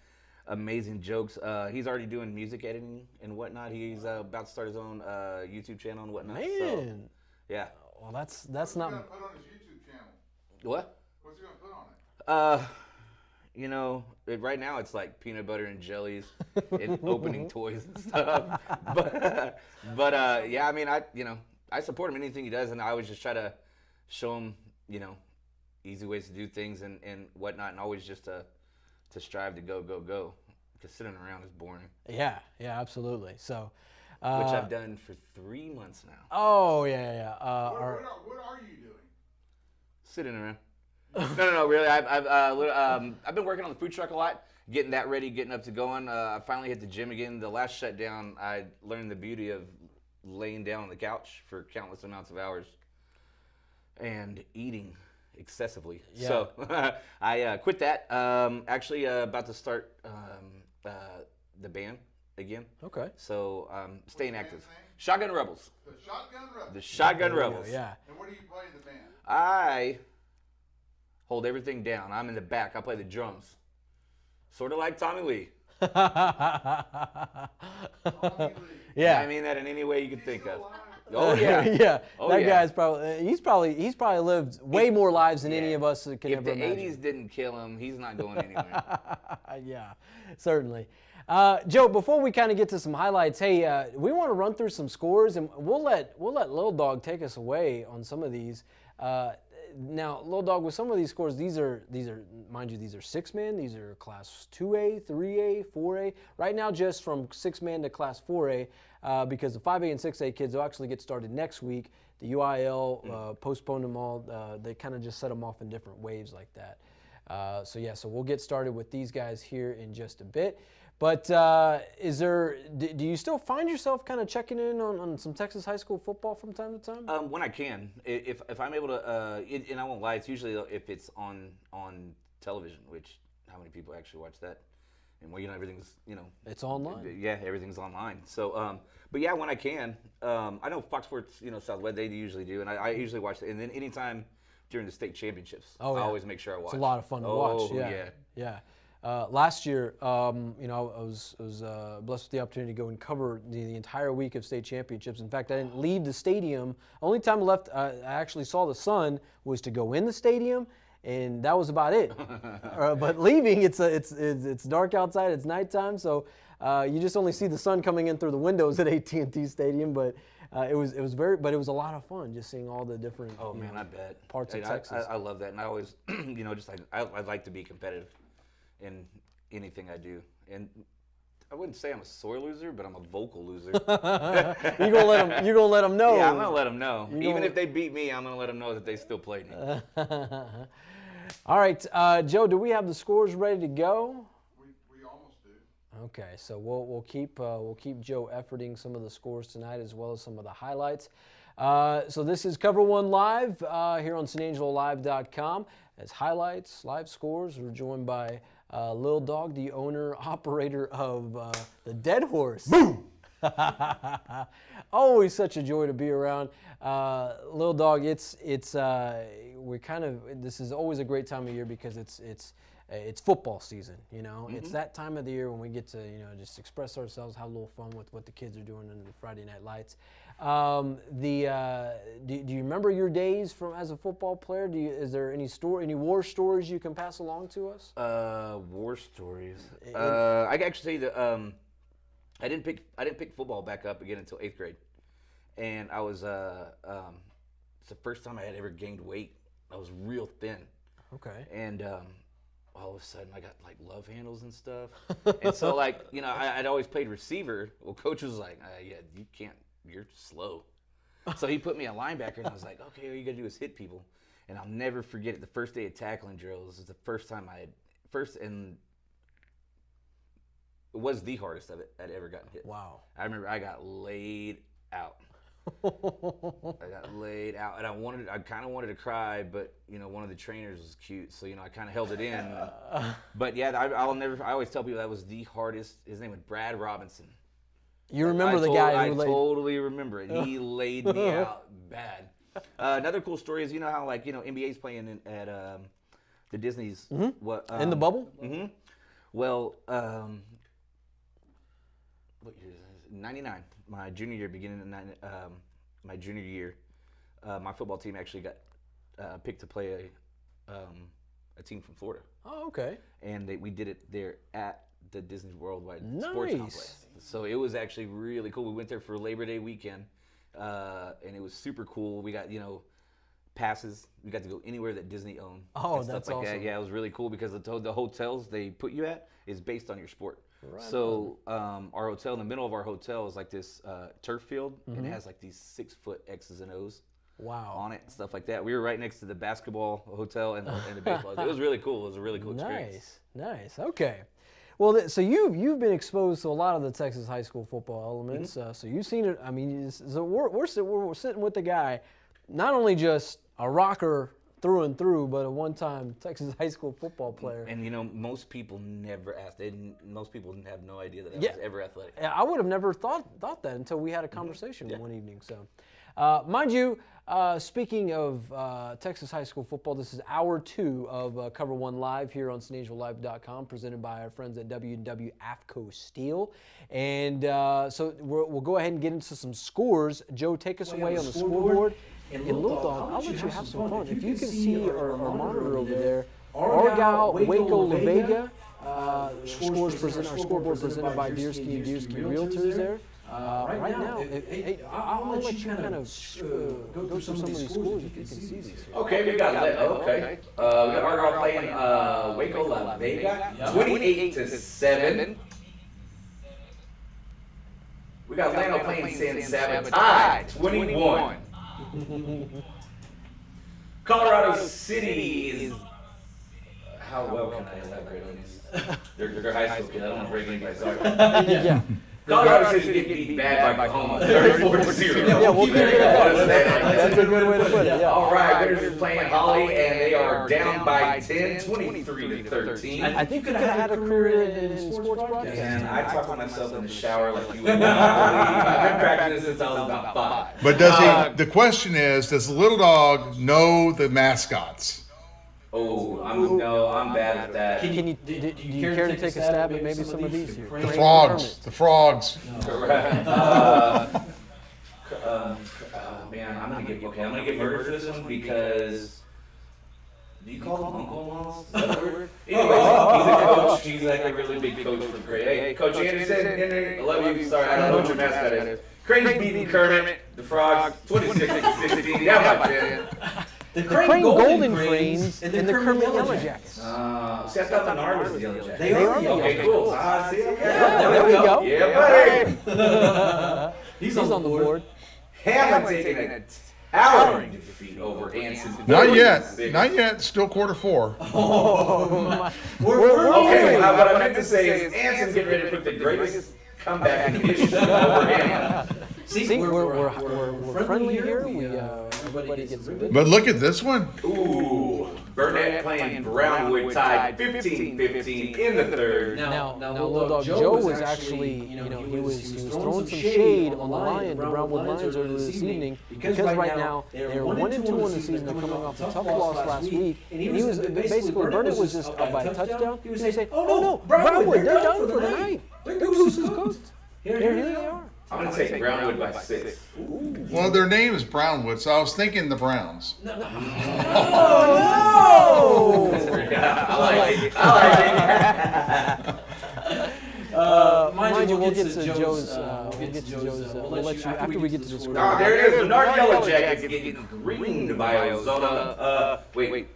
amazing jokes. He's already doing music editing and whatnot. He's about to start his own YouTube channel and whatnot. Man. So, yeah. Well, that's not. What's he gonna put on his YouTube channel? What? What's he gonna put on it? Right now it's like peanut butter and jellies and opening toys and stuff. But yeah, I mean, I support him in anything he does, and I always just try to show him, easy ways to do things and whatnot, and always just to strive to go. Because sitting around is boring. Yeah, absolutely. So, which I've done for 3 months now. Oh yeah. What are you doing? Sitting around. No, really. I've been working on the food truck a lot, getting that ready, getting up to going. I finally hit the gym again. The last shutdown, I learned the beauty of laying down on the couch for countless amounts of hours and eating excessively. Yeah. So I quit that. Actually, about to start the band again. Okay. So staying active. Shotgun Rebels. The Shotgun Rebels. The Shotgun Rebels. Yeah. And what do you play in the band? I hold everything down. I'm in the back. I play the drums. Sort of like Tommy Lee. Yeah. I mean that in any way you could think of. Oh yeah. Yeah. Oh, that yeah. guy's probably he's probably lived way more lives than any of us can If ever the imagine. 80s didn't kill him, he's not going anywhere. Yeah, certainly. Joe, before we kind of get to some highlights, hey, we want to run through some scores, and we'll let Lil Dog take us away on some of these. Now, Lil Dog, with some of these scores, these are mind you, these are 6-man. These are Class 2A, 3A, 4A. Right now, just from 6-man to Class 4A, because the 5A and 6A kids will actually get started next week. The UIL postponed them all. They kind of just set them off in different waves like that. So we'll get started with these guys here in just a bit. But do you still find yourself kind of checking in on some Texas high school football from time to time? When I can, if I'm able to, and I won't lie, it's usually if it's on television, which how many people actually watch that? And well, everything's it's online. Yeah, everything's online. So, but yeah, when I can, I know Fox Sports, Southwest, they usually do, and I usually watch it. And then anytime during the state championships, I always make sure I watch. It's a lot of fun to watch. Yeah. Last year, I was blessed with the opportunity to go and cover the entire week of state championships. In fact, I didn't leave the stadium. Only time left I actually saw the sun was to go in the stadium, and that was about it. But leaving, it's dark outside. It's nighttime, so you just only see the sun coming in through the windows at AT&T Stadium. But it was a lot of fun just seeing all the different I bet parts of Texas. I love that, and I always I like to be competitive in anything I do, and I wouldn't say I'm a sore loser, but I'm a vocal loser. You're gonna let them know. Yeah, I'm gonna let them know. Even if they beat me, I'm gonna let them know that they still played me. All right, Joe, do we have the scores ready to go? We almost do. Okay, so we'll keep Joe efforting some of the scores tonight as well as some of the highlights. So this is COVER1 Live here on SanAngeloLive.com. As highlights, live scores, we're joined by Lil Dog, the owner, operator of the Dead Horse. Boom! Always such a joy to be around. Lil Dog, this is always a great time of year because it's football season, Mm-hmm. It's that time of the year when we get to, just express ourselves, have a little fun with what the kids are doing in the Friday Night Lights. Do you remember your days as a football player? Is there any war stories you can pass along to us? War stories. I can actually say that I didn't pick football back up again until 8th grade, and I was it's the first time I had ever gained weight. I was real thin. Okay. And all of a sudden I got like love handles and stuff, and so I'd always played receiver. Well, coach was like, yeah, you can't. You're slow. So he put me a linebacker, and I was like, okay, all you got to do is hit people. And I'll never forget it. The first day of tackling drills was the first time and it was the hardest I'd ever gotten hit. Wow. I remember I got laid out. I got laid out, and I kind of wanted to cry, but one of the trainers was cute, so I kind of held it in. But yeah, I always tell people that was the hardest. His name was Brad Robinson. You remember the guy who I totally remember it. He laid me out bad. Another cool story is, how NBA's playing at the Disney's. Mm-hmm. In the bubble? Mm-hmm. Well, what year is it? 99. My junior year, beginning of my junior year, my football team actually got picked to play a team from Florida. Oh, okay. And we did it there at the Disney Worldwide Sports Complex. So it was actually really cool. We went there for Labor Day weekend, and it was super cool. We got, passes. We got to go anywhere that Disney owned. Oh, that's awesome. That. Yeah, it was really cool because the hotels they put you at is based on your sport. Right. So our hotel, in the middle of our hotel, is like this turf field, and it has like these 6-foot X's and O's. Wow. On it and stuff like that. We were right next to the basketball hotel and the baseball. It was really cool. It was a really cool experience. Nice. Okay. Well, so you've been exposed to a lot of the Texas high school football elements. So you've seen it. I mean, so we're sitting with the guy, not only just a rocker through and through, but a one-time Texas high school football player. And most people never asked. Most people have no idea that I was ever athletic. I would have never thought that until we had a conversation one evening. So, mind you, speaking of Texas high school football, this is hour 2 of COVER1 Live here on SneasvilleLive.com, presented by our friends at W&W AFCO Steel. And so we'll go ahead and get into some scores. Joe, take us away on the scoreboard. And Little Dog, I'll let you have some fun. If you can see our monitor over there, Argyle, Waco, La Vega, our scoreboard presented by Deersky and Deersky Realtors there. Right now, I'll let you kind of go through some of these scores if you can see these. Okay, we got Argyle playing Waco, La Vega, 28-7. We got Lano playing San Saba, tied, 21. Colorado City is. How well can I elaborate on this? They're high school kids. I don't want to break anybody's heart. Yeah. Colorado City getting beat bad by Oklahoma, 34-0. Yeah, we'll keep it going. That's a good way to put it. Yeah. All right, Raiders are playing Holly, and they are down by 10, 23-13. I think you could have had a career in sports broadcasting. And I talk to myself in the shower like you would not believe. I've been practicing since I was about 5. But does he? The question is, does the Little Dog know the mascots? Oh, I'm bad at that. Do you care to take a stab at maybe some of these here? The frogs. The frogs. Correct. Man, I'm gonna get murdered for this one because. Do you call them Uncle Moms? Is that a word? Anyways, he's a coach. He's like a really big coach for Craig. Hey, Coach Anderson, I love you. Sorry, I don't know what your mascot is. Craig's beating Kermit, the Frogs, 26-16. Down by 10. The Crane Golden Cranes and the Kermit Yellow Jackets. See, I thought the Nard was the Yellow Jackets. They are the Yellow Jackets. Okay, cool. See, okay. There we go. Yeah, buddy. He's on the board. Hamlin taking a towering defeat over Anson. Not yet. Still quarter 4. Oh, okay, what I meant to say is Anson's getting ready to put the greatest comeback in history over Hamlin. See, we're friendly here. Everybody gets a bit. But look at this one. Ooh, Burnett playing Brownwood tied 15-15 in the third. Now, Little Dog Joe was actually, he was throwing some shade on the Brownwood Lions earlier this evening because right now they're 1-2 in the season. They're coming off a tough loss last week, and he was basically Burnett was just up by a touchdown. He was saying, "Oh no, Brownwood, they're done for the night. Their goose is cooked. Here they are." I'm going to take Brownwood by 6. Well, their name is Brownwood, so I was thinking the Browns. No! I like it. Mind you, we'll get to Joe's. We'll let you after we get to the score. There it is. The Nard Yellow Jackets getting greened by Ozona. Wait.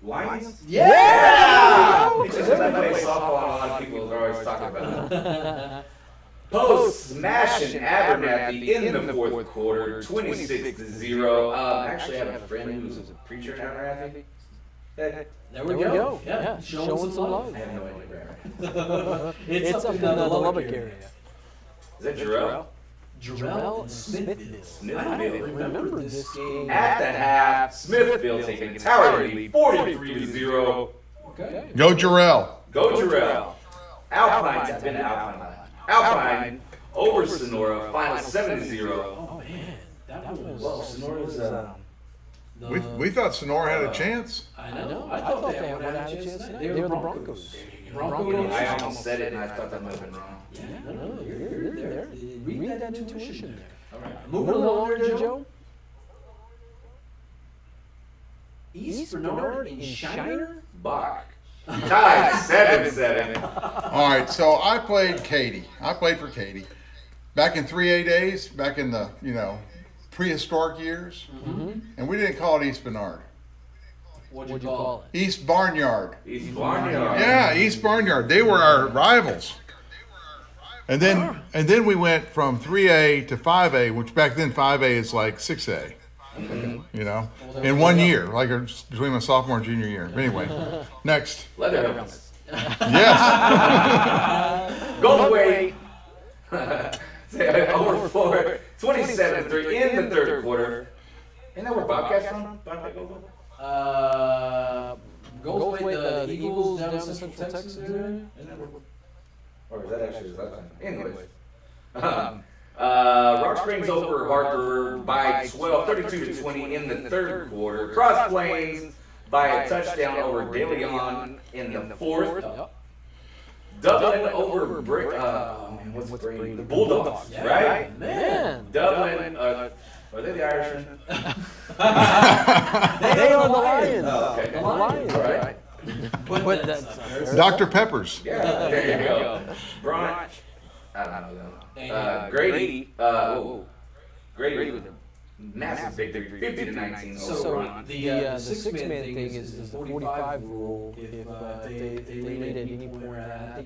Lions? Yeah! It's just like play softball. A lot of people are always talking about it. Post smashing Abernathy in the fourth quarter, 26-0. Actually, I have a friend who's a preacher down there. There we go. Yeah, showing some love. I have no idea. It's up in the Lubbock area. Is that Jarrell? Jarrell and Smithville. I remember this game. At the half, Smithville taking a towering lead, 43-0. Okay. Go Jarrell. Go Jarrell. Alpine, I've been to Alpine. Alpine over Sonora, final 7-0. Oh man, that was Sonora's. We thought Sonora had a chance. I know. I thought they had a chance tonight. They were the Broncos. I almost said it, and I thought that might have been wrong. Yeah, no, you're there. Read that intuition there. All right, moving along there, Joe. East Bernard and Shiner. Bach. Tied 7-7. All right, so I played Katy. I played for Katy. Back in 3A days, back in the, prehistoric years. Mm-hmm. And we didn't call it East Bernard. What'd you call it? East Barnyard. East Barnyard. Yeah, East Barnyard. They were our rivals. And then we went from 3A to 5A, which back then 5A is like 6A. Mm-hmm. In 1 year, like between my sophomore and junior year. Anyway, next. Leather helmets. Yes. Goldthwait. Over 4, 27-3 in the third quarter. Isn't that where Bobcats from? Goldthwait, the Eagles down in Central Texas. Or is that actually his last time? Anyways. Rock Springs over Harper by 12, 32-20 in the third quarter. Cross Plains by a touchdown over De Leon in the fourth. Dublin over what's Brady? The Bulldogs, right? Man. Dublin, are they the Irishmen? They are the Lions. Oh, okay. The Lions, right? But that's Dr. Peppers. Yeah, there you go. Brunch. I don't know. Grady. Grady with a massive victory, 50-19. So the six-man thing is the 45 rule. If they lead at any point, I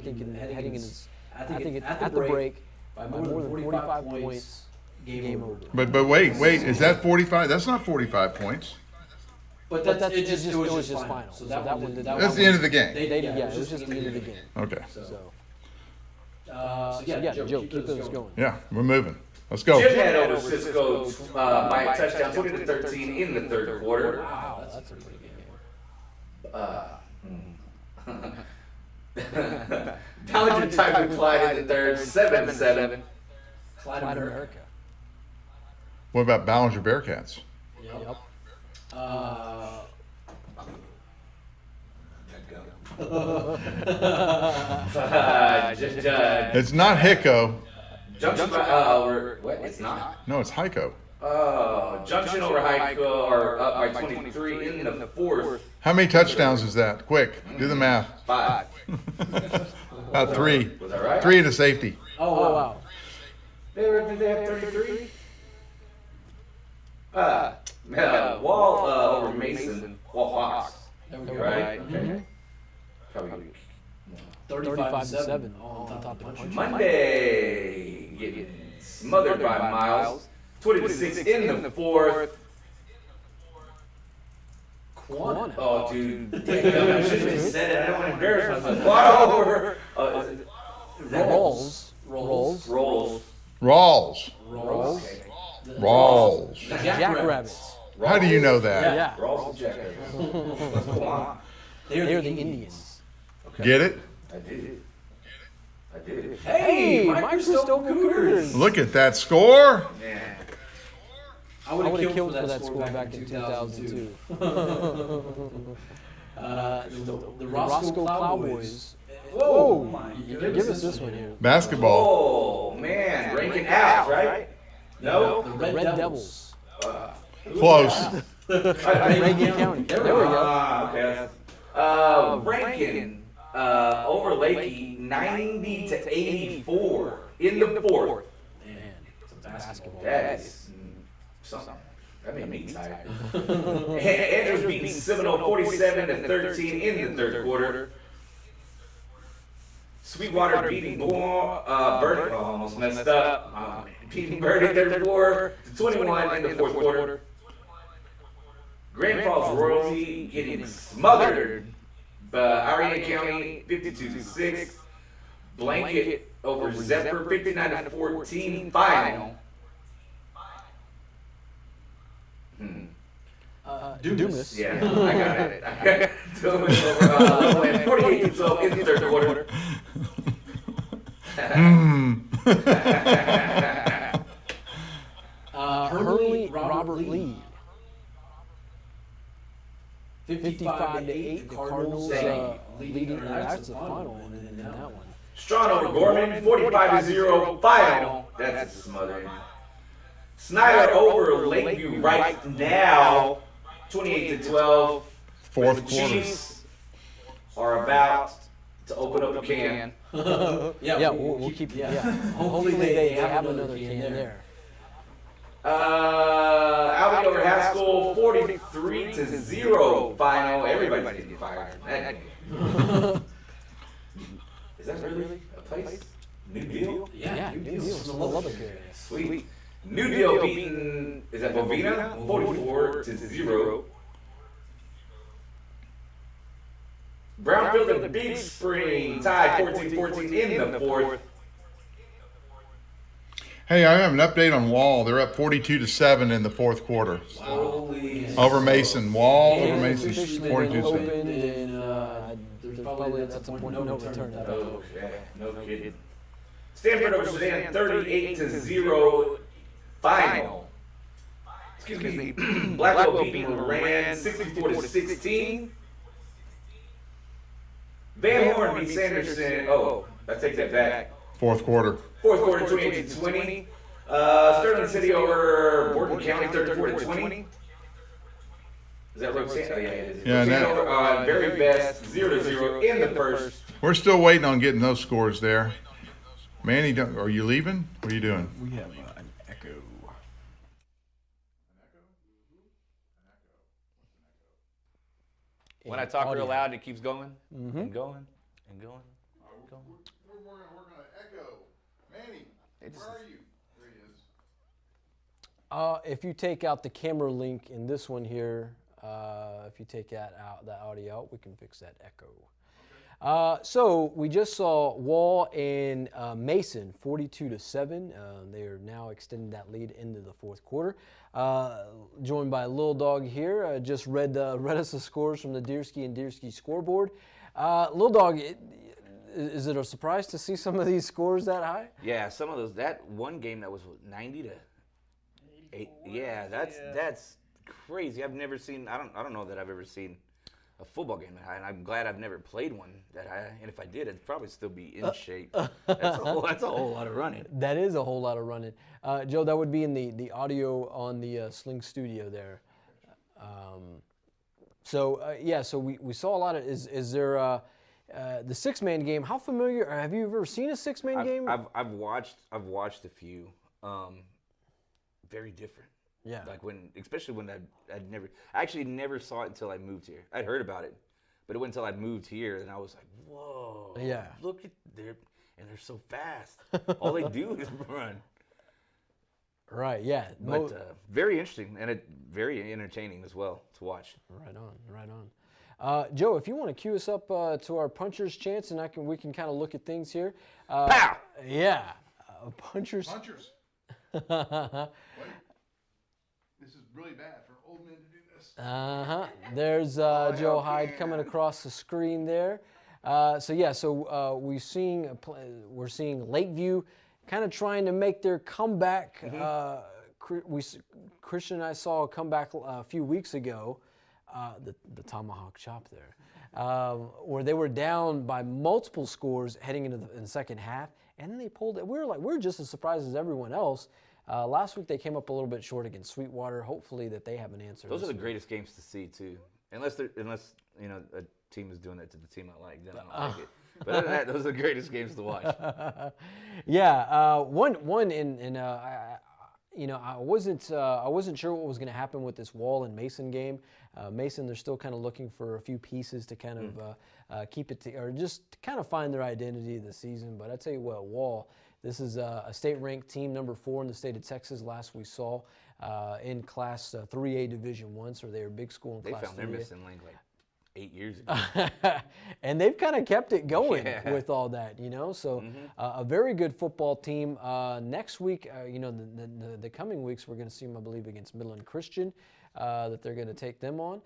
think at the break by more than 45 points, game over. But wait, is that 45? That's not 45 points. But it was just final. So that one. That's the end of the game. It was just the end of the game. Okay. So Joe, keep those going. Yeah, we're moving. Let's go. Jim had over Cisco by a touchdown, 20-13 in the third quarter. Wow, that's a pretty good game. Ballinger tied with Clyde in the third, 7-7. Clyde America. What about Ballinger Bearcats? Yep. It's not Hicko. Junction what? It's not. No, it's Heiko. Junction over Heiko are up by 23 in the fourth. How many touchdowns is that? Quick, do the math. 5. About 3. Was that right? 3 and a safety. Oh wow. Did they have 33? Wall over Mason. Wall Hawks. Right? Okay. Probably 35-7 on top of the punch. Monday getting smothered by Miles. 20-6 in the fourth. Quantum. Oh, dude. Damn, I should have said it. I don't want to embarrass myself. Quad over. Rawls. Jackrabbits. How do you know that? Yeah. Rawls and Jackrabbits. Let's go on. They're the Indians. Okay. Get it? I did. Hey, Microstone Cougars. Look at that score. Yeah. I would have killed for that score back in 2002. The Roscoe Plowboys. Whoa. Give us this one here. Basketball. Oh, man. Rankin out, right? No? The Red Devils. Close. Rankin County. There we go. Okay. Rankin over Lakey, 90-84 in the fourth. Man, it's a basketball. That is something. That made me tired. Andrews beating Seminole 47-13 in the third quarter. Sweetwater beating Birdie, almost messed up. Beating Birdie 34-21 in the fourth quarter. Grand Falls Royalty getting smothered. Irene County 52-6. Blanket over Zephyr 59-14 final. Dumas. Yeah, I got it. Dumas over 48-12 in the third quarter. Hurley Robert Lee. 55-8. The Cardinals leading. That's the final in that one. Strawn over Gorman 45-0 final. That's a smothering. Snyder over Lakeview right now 28-12. Fourth The quarter. Chiefs are about to open up a can. We'll keep. Yeah. Hopefully they have another can there. Albany over Haskell 43-0 final. Everybody's getting fired. Is that really a place? New Deal? Yeah, New Deal. Sweet. New Deal beating, is that Bovina? 44-0. Brownfield and Big Spring tied 14-14 in the fourth. Hey, I have an update on Wall. They're up 42-7 in the fourth quarter. Over Mason. Wall over Mason, 42-7. There's probably at some point no return. Okay, no kidding. Stanford over Sudan 38-0 final. Excuse me. Blackwell beating Moran 64-16. Van Horn beat Sanderson. Oh, I take that back. Fourth quarter. Fourth quarter 28-20. Sterling City over Borden County 34-20. Is that Roxanne? Oh, yeah, it is. Yeah, Roxanne over Very Best 0-0 in the first. We're still waiting on getting those scores there. Manny, are you leaving? What are you doing? We have an echo. When I talk real loud, it keeps going and going and going and going. We're going to echo. Manny, where are you? There he is. If you take out the camera link in this one here, if you take that audio out, we can fix that echo. So we just saw Wall and Mason 42-7. They are now extending that lead into the fourth quarter. Joined by Lil Dog here. Just read us the scores from the Deersky and Deersky scoreboard. Lil Dog, is it a surprise to see some of these scores that high? Yeah, some of those. That one game that was 90-8. Yeah, that's crazy. I've never seen. I don't know that I've ever seen a football game that high, and I'm glad I've never played one that high. And if I did, I'd probably still be in shape. That's a whole lot of running. That is a whole lot of running. Joe, that would be in the audio on the Sling Studio there. So we saw a lot of. Is there the six-man game? How familiar? Or have you ever seen a six-man game? I've watched a few. Very different. Yeah. Like especially when I'd never saw it until I moved here. I'd heard about it, but it wasn't until I moved here and I was like, whoa. Yeah. Look at they're so fast. All they do is run. Right. Yeah. But very interesting and very entertaining as well to watch. Right on. Joe, if you want to cue us up to our puncher's chance, and we can kind of look at things here. Pow! Yeah. Punchers. Wait. This is really bad for old men to do this. There's Joe Hyde coming across the screen there. We're seeing Lakeview kind of trying to make their comeback. Christian and I saw a comeback a few weeks ago, the tomahawk chop there, where they were down by multiple scores heading into the second half, and then they pulled it. We're just as surprised as everyone else. Last week they came up a little bit short against Sweetwater. Hopefully that they have an answer. Those are the greatest games to see too, unless a team is doing that to the team I like. Then I don't like it. But other than that, those are the greatest games to watch. Yeah, I wasn't sure what was going to happen with this Wall and Mason game. Mason, they're still kind of looking for a few pieces to kind of keep it or just to kind of find their identity this season. But I tell you what, Wall. This is a state-ranked team, number 4 in the state of Texas. Last we saw in Class 3A Division I, so they're a big school in Class 3A. They found their missing link like 8 years ago. And they've kind of kept it going with all that, So a very good football team. Next week, the coming weeks, we're going to see them, I believe, against Midland Christian, that they're going to take them on.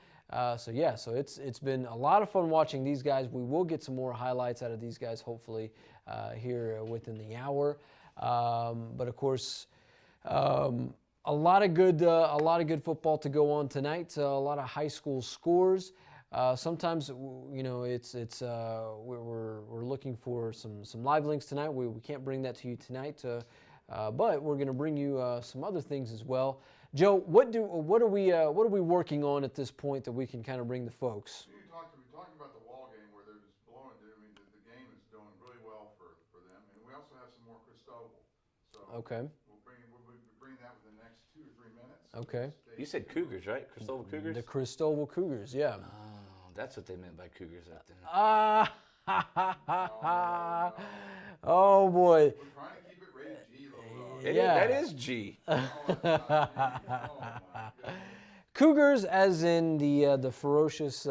So it's been a lot of fun watching these guys. We will get some more highlights out of these guys, hopefully, here within the hour. But of course, a lot of good football to go on tonight. A lot of high school scores. Sometimes we're looking for some live links tonight. We can't bring that to you tonight, but we're going to bring you some other things as well. Joe, what are we working on at this point that we can kind of bring the folks? We're talking about the Wall game where they're just blowing. I mean, the game is doing really well for them, and we also have some more Cristobal. So okay. We'll bring that within the next 2 or 3 minutes. Okay. You said Cougars, right? Cristobal Cougars. The Cristobal Cougars, yeah. Oh, that's what they meant by Cougars up there. Oh boy. We're trying to keep it rated G. That is G. Cougars, as in the ferocious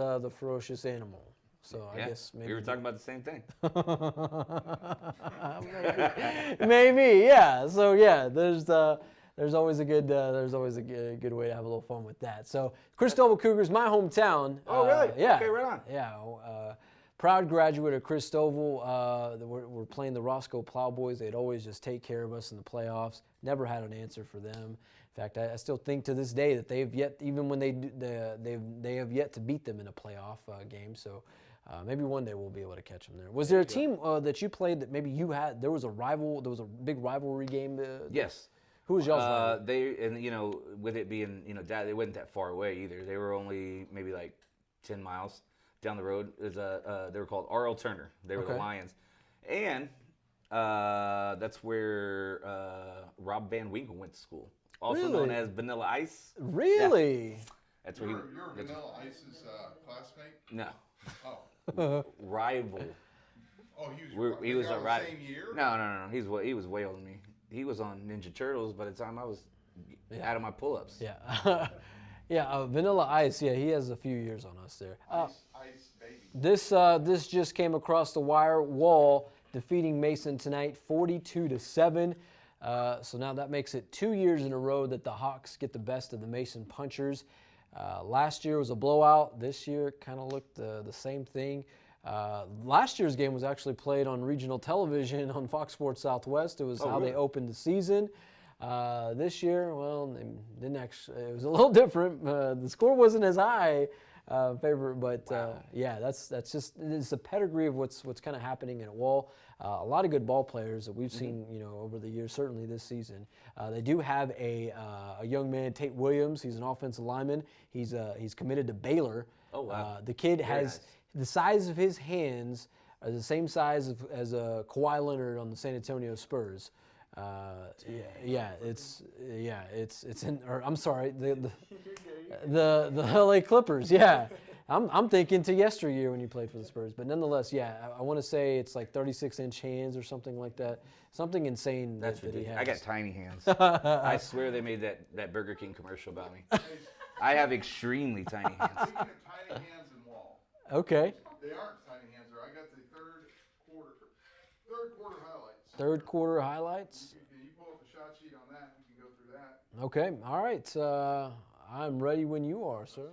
animal. So I Yeah, guess maybe we were talking about the same thing. maybe, yeah. So yeah, there's always a good good way to have a little fun with that. So Cristobal Cougars, my hometown. Oh, really? Yeah. Okay, right on. Yeah. Proud graduate of Cristobal. We're playing the Roscoe Plowboys. They'd always just take care of us in the playoffs. Never had an answer for them. In fact, I still think to this day that they've yet, even when they have yet to beat them in a playoff game. So maybe one day we'll be able to catch them there. Was there a team that you played that maybe you had? There was a big rivalry game. Yes. Who was y'all's rival? With it being, they wasn't that far away either. They were only maybe like 10 miles down the road. Is they were called R.L. Turner. They were the Lions, and that's where Rob Van Winkle went to school, also known as Vanilla Ice. Really? Yeah. That's where You're Vanilla Ice's classmate? No. Oh. Rival. Oh, he was a rival. Same year? No. He was way older than me. He was on Ninja Turtles by the time I was out of my pull-ups. Yeah. Yeah, Vanilla Ice, yeah, he has a few years on us there. Ice baby. This just came across the wire. Wall defeating Mason tonight, 42-7. So now that makes it 2 years in a row that the Hawks get the best of the Mason Punchers. Last year was a blowout. This year kind of looked the same thing. Last year's game was actually played on regional television on Fox Sports Southwest. It was they opened the season. This year, well, they didn't actually. It was a little different. The score wasn't as high, favorite, but yeah, that's just it's the pedigree of what's kind of happening at Wall. A lot of good ball players that we've seen, over the years. Certainly this season, they do have a young man, Tate Williams. He's an offensive lineman. He's committed to Baylor. Oh wow! The kid has the size of his hands are the same size as Kawhi Leonard on the San Antonio Spurs. It's in. Or I'm sorry, the LA Clippers. Yeah, I'm thinking to yesteryear when you played for the Spurs, but nonetheless, yeah, I want to say it's like 36-inch hands or something like that. Something insane that he has. I got tiny hands. I swear they made that Burger King commercial about me. I have extremely tiny hands. Speaking of tiny hands and Wall. Okay. They aren't tiny hands. I got the third quarter highlights. Third quarter highlights. You pull up the shot sheet on that, we can go through that. Okay. All right. I'm ready when you are, sir.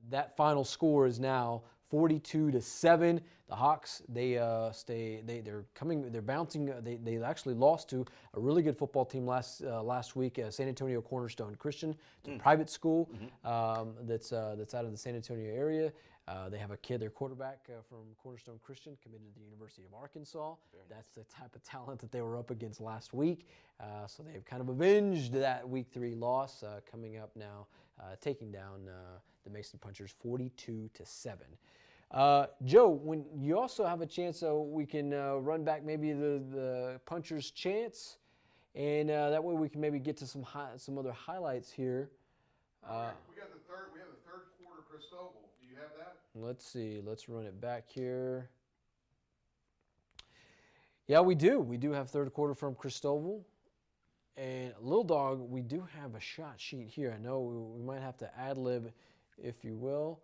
That final score is now 42-7. The Hawks, they're bouncing. They actually lost to a really good football team last week, San Antonio Cornerstone Christian, private school that's out of the San Antonio area. They have a kid, their quarterback from Cornerstone Christian, committed to the University of Arkansas. That's the type of talent that they were up against last week. So they've kind of avenged that Week 3 loss, coming up now, taking down the Mason Punchers 42-7. Joe, when you also have a chance, so we can run back maybe the puncher's chants, and that way we can maybe get to some other highlights here. We have the third quarter Cristobal. Do you have that? Let's see. Let's run it back here. Yeah, we do. We do have third quarter from Cristobal. And Little Dog, we do have a shot sheet here. I know we might have to ad-lib, if you will.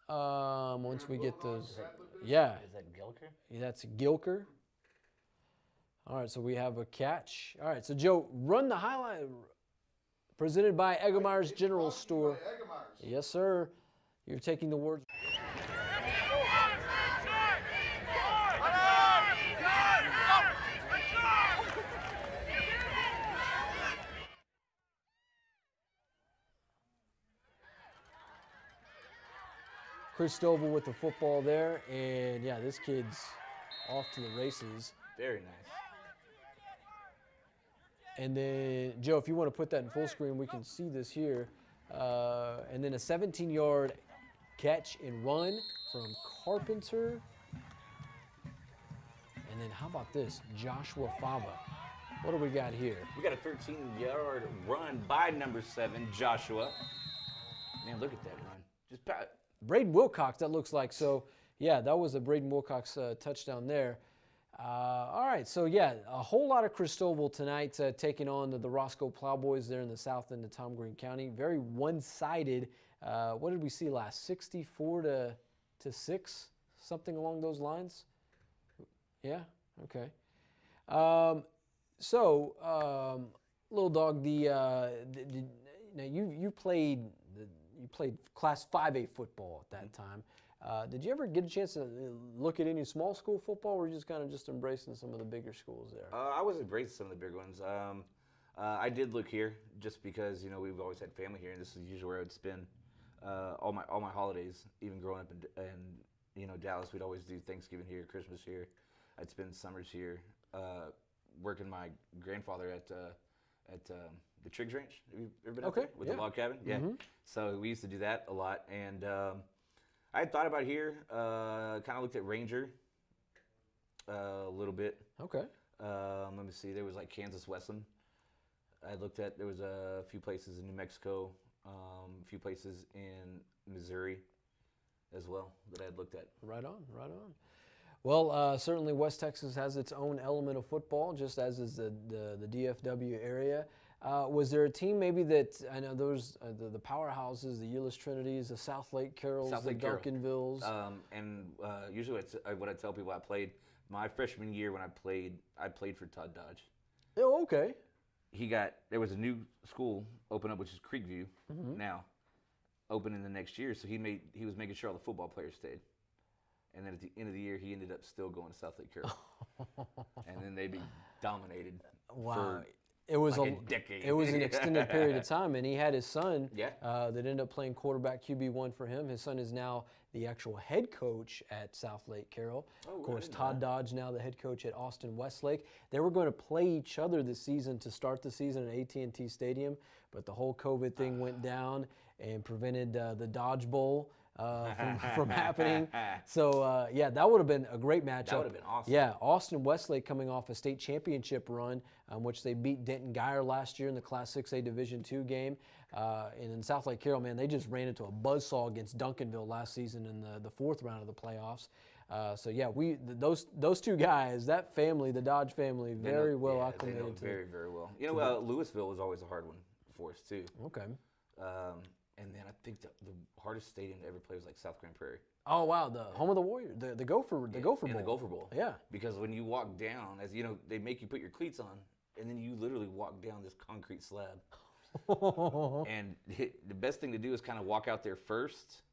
Once we get those. Yeah. Is that Gilker? Yeah, that's Gilker. All right, so we have a catch. All right, so Joe, run the highlight. Presented by Eggemeyer's General Store. Yes, sir. You're taking the words. Cristobal with the football there, and yeah, this kid's off to the races. Very nice. And then, Joe, if you want to put that in full screen, we can see this here. And then a 17-yard catch and run from Carpenter. And then how about this? Joshua Fava. What do we got here? We got a 13-yard run by number 7, Joshua. Man, look at that run. Just Braden Wilcox, that looks like. So, yeah, that was a Braden Wilcox touchdown there. All right, so, yeah, a whole lot of Cristobal tonight taking on the Roscoe Plowboys there in the south end of Tom Green County. Very one-sided. What did we see last? 64 to 6? Something along those lines? Yeah? Okay. Little Dog, now you played Class 5A football at that time. Did you ever get a chance to look at any small school football, or were you just kind of just embracing some of the bigger schools there? I was embracing some of the big ones. I did look here just because, you know, we've always had family here, and this is usually where I would spend all my holidays. Even growing up in you know, Dallas, we'd always do Thanksgiving here, Christmas here. I'd spend summers here, working my grandfather at the Triggs Ranch. Have you ever been out there with the log cabin? Yeah. Mm-hmm. So we used to do that a lot, and I had thought about here. Kind of looked at Ranger a little bit. Okay. Let me see. There was like Kansas Wesleyan. I looked at. There was a few places in New Mexico, a few places in Missouri, as well that I had looked at. Right on. Right on. Well, certainly West Texas has its own element of football, just as is the DFW area. Was there a team maybe that, I know those the powerhouses, the Euless Trinities, the South Lake Carols, the Duncanvilles? Usually what I tell people, I played my freshman year when I played for Todd Dodge. Oh, okay. There was a new school open up, which is Creekview now, opening the next year. So he was making sure all the football players stayed. And then at the end of the year, he ended up still going to South Lake Carroll. And then they dominated for it was like a decade. It was an extended period of time, and he had his son that ended up playing quarterback QB1 for him. His son is now the actual head coach at South Lake Carroll. Oh, of course, Todd Dodge now the head coach at Austin Westlake. They were going to play each other this season to start the season at AT&T Stadium, but the whole COVID thing went down and prevented the Dodge Bowl from happening. So, yeah, that would have been a great matchup. That would have been awesome. Yeah, Austin Westlake coming off a state championship run, which they beat Denton Geyer last year in the Class 6A Division II game. And in South Lake Carroll, man, they just ran into a buzzsaw against Duncanville last season in the fourth round of the playoffs. So, yeah, those two guys, that family, the Dodge family, very well acclimated. They know very, very well. You know, Louisville was always a hard one for us, too. Okay. And then I think the hardest stadium to ever play was like South Grand Prairie. Oh wow, the home of the Warriors, the Gopher Bowl. The Gopher Bowl. Yeah. Because when you walk down, as you know, they make you put your cleats on, and then you literally walk down this concrete slab. And the best thing to do is kind of walk out there first,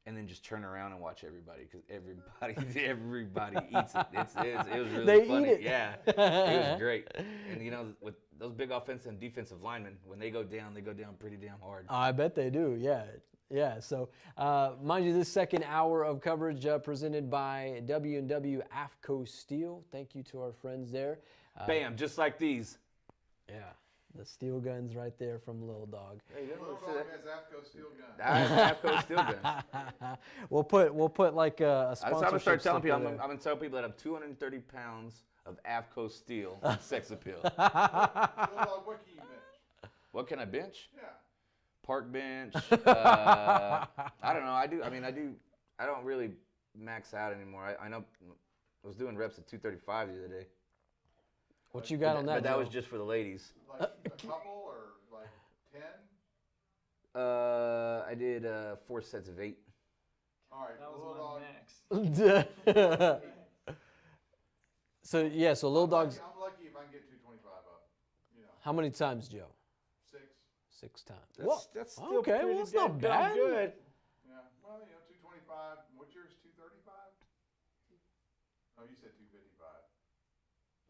and then just turn around and watch everybody, because everybody eats it. It was really they funny. Eat it. Yeah, it was great. And you know, with those big offensive and defensive linemen, when they go down pretty damn hard. I bet they do. Yeah. Yeah. So, mind you, this second hour of coverage presented by W&W AFCO Steel. Thank you to our friends there. Bam, just like these. Yeah. The steel guns right there from Little Dog. There you go. Little Dog has AFCO steel guns. I have AFCO steel guns. We'll put like a sponsorship. I'm gonna start telling people. I'm there. gonna tell people that I'm 230 pounds of AFCO steel sex appeal. Little Dog, what can you bench? What can I bench? Yeah. Park bench. I don't know. I do. I don't really max out anymore. I know. I was doing reps at 235 the other day. What you got on that? But that Joe? was just for the ladies. Like a couple or like 10? I did 4 sets of 8. All right, That was Little my Dog. max. So yeah, so Little Dog's. I'm lucky if I can get 225 up. You know. How many times, Joe? 6. 6 times. That's still okay, pretty well, it's not damn bad. good. Yeah. Well, 225. What's yours? 235? Oh, you said 255.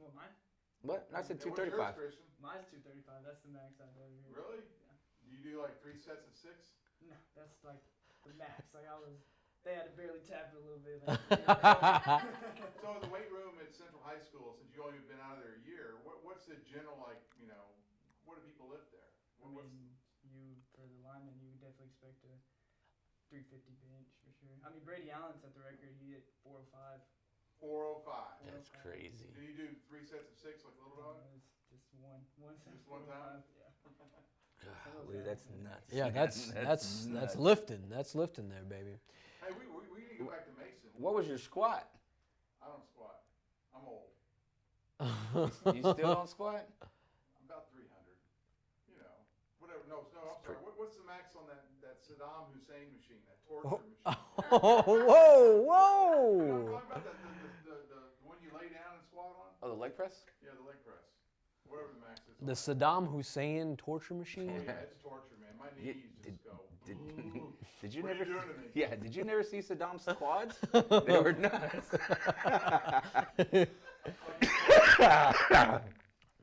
What, mine? What? I said Yeah, what's 235. yours, Christian? Mine's 235. That's the max I've ever hit. Really? Yeah. Do you do like 3 sets of 6? No, that's like the max. Like they had to barely tap it a little bit. So in the weight room at Central High School, since you only been out of there a year, what's the general what do people lift there? For the lineman, you would definitely expect a 350 bench for sure. I mean, Brady Allen's at the record. He hit 405. 405. That's crazy. Do you do 3 sets of 6 like Little Dog? Just one. Just one time? Yeah. Golly, that's nuts. Yeah, that's nuts. lifting. That's lifting there, baby. Hey, we need to go back to Mason. What was your squat? I don't squat. I'm old. You still don't squat? I'm about 300. Whatever. No, I'm sorry. What's the max on that Saddam Hussein machine, that torture machine? Whoa! I'm talking about the one you lay down and squat on? Oh, the leg press? Yeah, the leg press. Whatever the max is. The Saddam Hussein torture machine? Oh, yeah, it's torture, man. My knees just go. Did you What are never? you doing to me? Yeah. Did you never see Saddam's quads? They were nuts.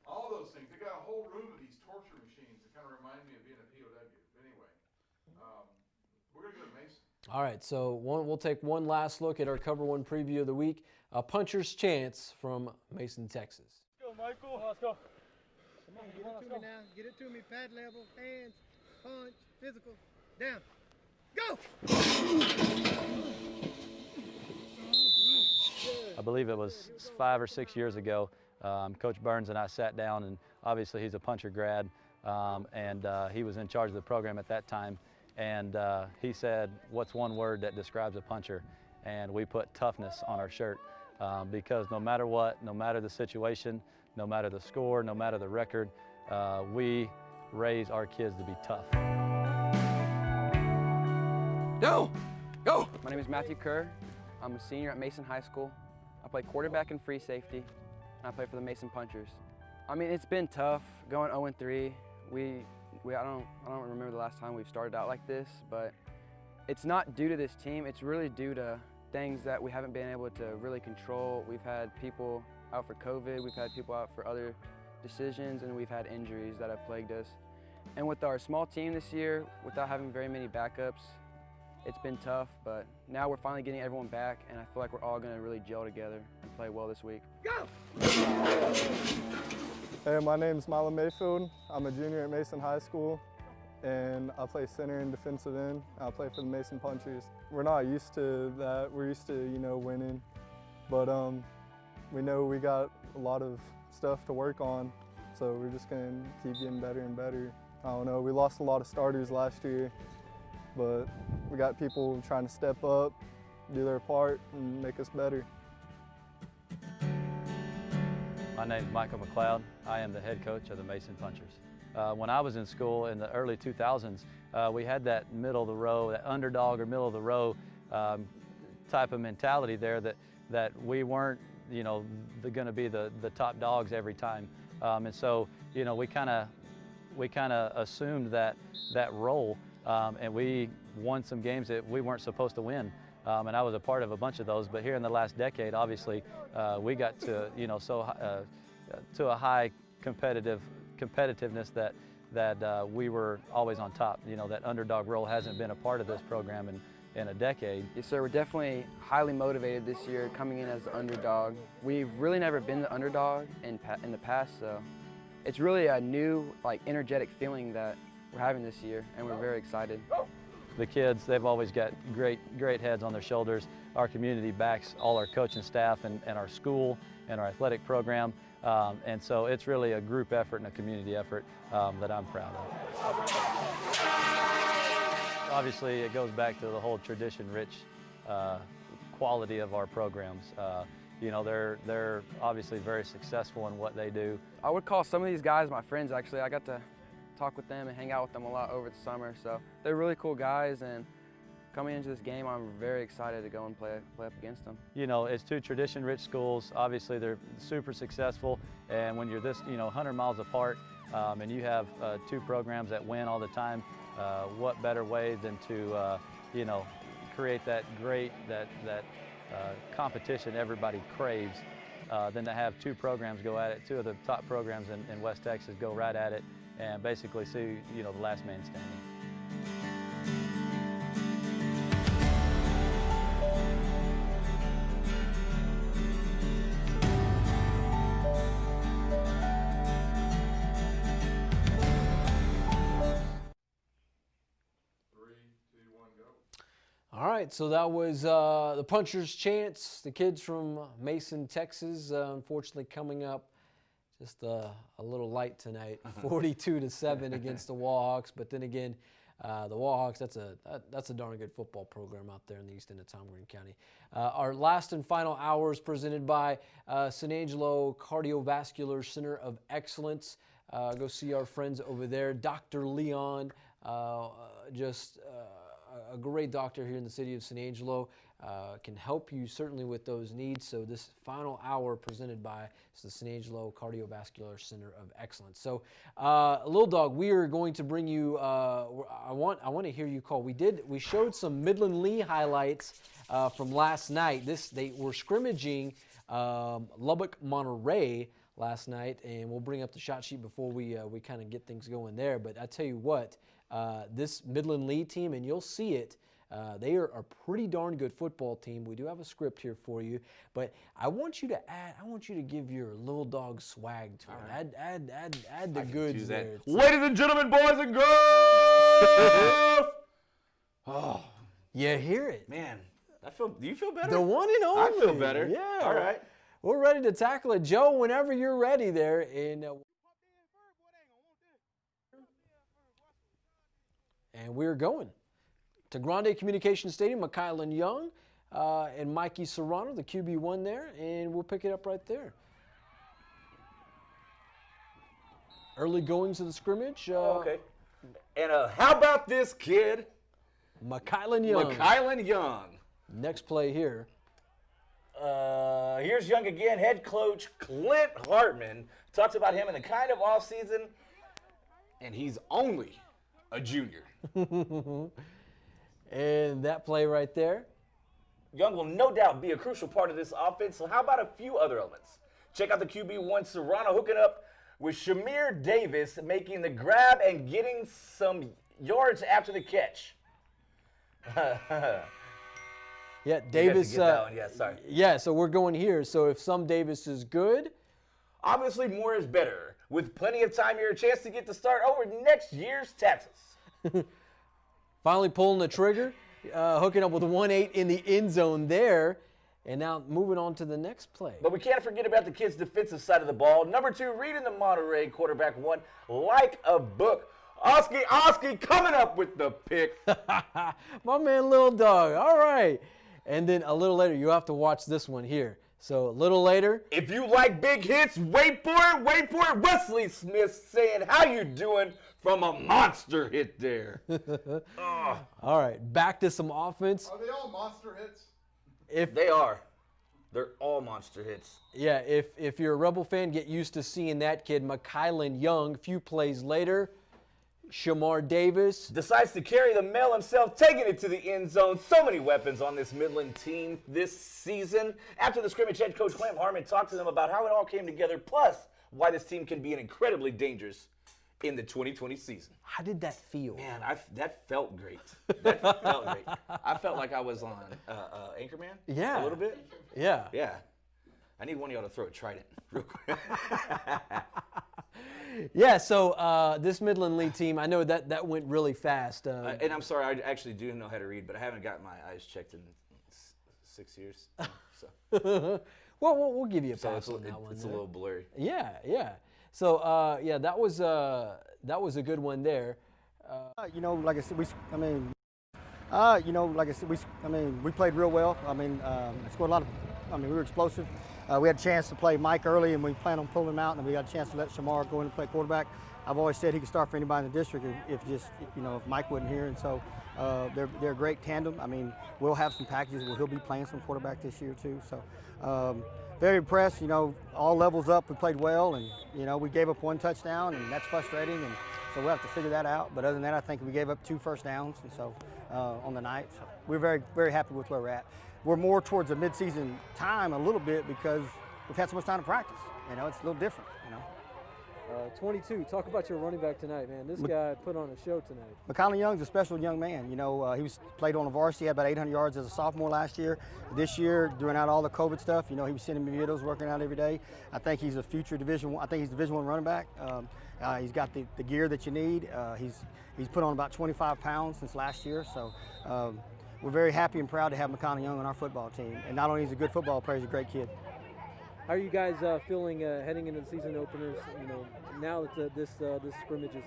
All those things. They got a whole room of these torture machines that kind of remind me of being a POW. But anyway, we're gonna go to Mason. All right, so we'll take one last look at our Cover 1 preview of the week. A puncher's chance from Mason, Texas. Let's go, Michael. Let's go. Come on, get it to me now. Get it to me. Pad level, hands, punch, physical, down. Go! I believe it was 5 or 6 years ago. Coach Burns and I sat down, and obviously he's a puncher grad, and he was in charge of the program at that time. And he said, "What's one word that describes a puncher?" And we put toughness on our shirt because no matter what, no matter the situation, no matter the score, no matter the record, we raise our kids to be tough. No! Go! My name is Matthew Kerr. I'm a senior at Mason High School. I play quarterback and free safety, and I play for the Mason Punchers. I mean, it's been tough going 0-3. I don't remember the last time we've started out like this, but it's not due to this team. It's really due to things that we haven't been able to really control. We've had people out for COVID, we've had people out for other decisions, and we've had injuries that have plagued us. And with our small team this year, without having very many backups, it's been tough, but now we're finally getting everyone back, and I feel like we're all gonna really gel together and play well this week. Go! Hey, my name's Milo Mayfield. I'm a junior at Mason High School, and I play center and defensive end. I play for the Mason Punchers. We're not used to that. We're used to, winning, but we know we got a lot of stuff to work on, so we're just gonna keep getting better and better. I don't know, we lost a lot of starters last year, but we got people trying to step up, do their part, and make us better. My name is Michael McLeod. I am the head coach of the Mason Punchers. When I was in school in the early 2000s, we had that middle of the row, that underdog or middle of the row type of mentality there that we weren't, going to be the top dogs every time. And so, we kind of assumed that role, and we won some games that we weren't supposed to win. And I was a part of a bunch of those, but here in the last decade, obviously, we got to, to a high competitiveness that we were always on top. That underdog role hasn't been a part of this program in a decade. Yes, sir. We're definitely highly motivated this year, coming in as the underdog. We've really never been the underdog in the past, so it's really a new, like, energetic feeling that we're having this year, and we're very excited. The kids, they've always got great heads on their shoulders. Our community backs all our coaching staff and our school and our athletic program. And so it's really a group effort and a community effort that I'm proud of. Obviously, it goes back to the whole tradition-rich quality of our programs. You know, they're obviously very successful in what they do. I would call some of these guys my friends, actually. I got to talk with them and hang out with them a lot over the summer. So they're really cool guys, and coming into this game, I'm very excited to go and play up against them. You know, it's two tradition-rich schools. Obviously, they're super successful, and when you're this, 100 miles apart, and you have two programs that win all the time, what better way than to, create that great, competition everybody craves, than to have two programs go at it, two of the top programs in West Texas go right at it, and basically see, the last man standing. All right, so that was the puncher's chance. The kids from Mason, Texas, unfortunately coming up just a little light tonight, 42-7 against the Wallhawks. But then again, the Wallhawks, that's a darn good football program out there in the east end of Tom Green County. Our last and final hour is presented by San Angelo Cardiovascular Center of Excellence. Go see our friends over there. Dr. Leon, a great doctor here in the city of San Angelo, can help you certainly with those needs. So this final hour presented by the San Angelo Cardiovascular Center of Excellence. So Little Dog, we are going to bring you, I want to hear you call. We showed some Midland Lee highlights from last night. They were scrimmaging Lubbock Monterey last night, and we'll bring up the shot sheet before we kind of get things going there. But I tell you what, this Midland Lee team, and you'll see it, they are a pretty darn good football team. We do have a script here for you, but I want you to give your Little Dog swag to it. Add the goods there. Ladies and gentlemen, boys and girls! Oh, you hear it. Man, do you feel better? The one and only. I feel better. Yeah. All right. We're ready to tackle it. Joe, whenever you're ready there. And we're going to Grande Communications Stadium, McKylan Young and Mikey Serrano, the QB1 there, and we'll pick it up right there. Early goings of the scrimmage. Okay. And how about this kid? McKylan Young. McKylan Young. Next play here. Here's Young again. Head coach Clint Hartman talks about him in the kind of offseason, and he's only a junior. And that play right there. Young will no doubt be a crucial part of this offense, so how about a few other elements? Check out the QB1 Serrano hooking up with Shamir Davis, making the grab and getting some yards after the catch. Yeah, Davis. Yeah, sorry. Yeah, so we're going here. So if some Davis is good. Obviously, more is better. With plenty of time here, a chance to get to start over next year's taxes. Finally pulling the trigger, hooking up with 1-8 in the end zone there. And now moving on to the next play. But we can't forget about the kids' defensive side of the ball. Number 2, reading the Monterey quarterback 1 like a book. Oski coming up with the pick. My man, Little Dog. All right. And then a little later, you have to watch this one here. So a little later. If you like big hits, wait for it. Wesley Smith saying, how you doing from a monster hit there. All right, back to some offense. Are they all monster hits? If they are. They're all monster hits. Yeah, if you're a Rebel fan, get used to seeing that kid, McKylan Young. A few plays later, Shamar Davis decides to carry the mail himself, taking it to the end zone. So many weapons on this Midland team this season. After the scrimmage, head coach Clint Hartman talked to them about how it all came together, plus why this team can be an incredibly dangerous in the 2020 season. How did that feel? Man, that felt great. That felt great. I felt like I was on Anchorman. Yeah. A little bit. Yeah. Yeah. I need one of y'all to throw a trident real quick. Yeah, so this Midland Lee team, I know that went really fast. And I'm sorry, I actually do know how to read, but I haven't got my eyes checked in 6 years. So. Well, we'll give you a pass on that one. It's a little blurry. Yeah. So yeah, that was a good one there. Like I said, we played real well. Scored a lot of. We were explosive. We had a chance to play Mike early, and we planned on pulling him out, and we got a chance to let Shamar go in and play quarterback. I've always said he could start for anybody in the district if Mike wasn't here, and so they're a great tandem. We'll have some packages where he'll be playing some quarterback this year too. So very impressed. All levels up. We played well, and we gave up 1 touchdown, and that's frustrating, and so we'll have to figure that out. But other than that, I think we gave up 2 first downs, and so on the night. So we're very, very happy with where we're at. We're more towards a midseason time a little bit because we've had so much time to practice. It's a little different. 22. Talk about your running back tonight, man. This guy put on a show tonight. McConnell Young's a special young man. He played on the varsity, had about 800 yards as a sophomore last year. This year, during out all the COVID stuff, he was sending me videos, working out every day. I think he's a future Division I. I think he's Division I running back. He's got the gear that you need. He's put on about 25 pounds since last year. So we're very happy and proud to have McConnell Young on our football team. And not only is he a good football player, he's a great kid. How are you guys feeling heading into the season openers? Now that this scrimmage is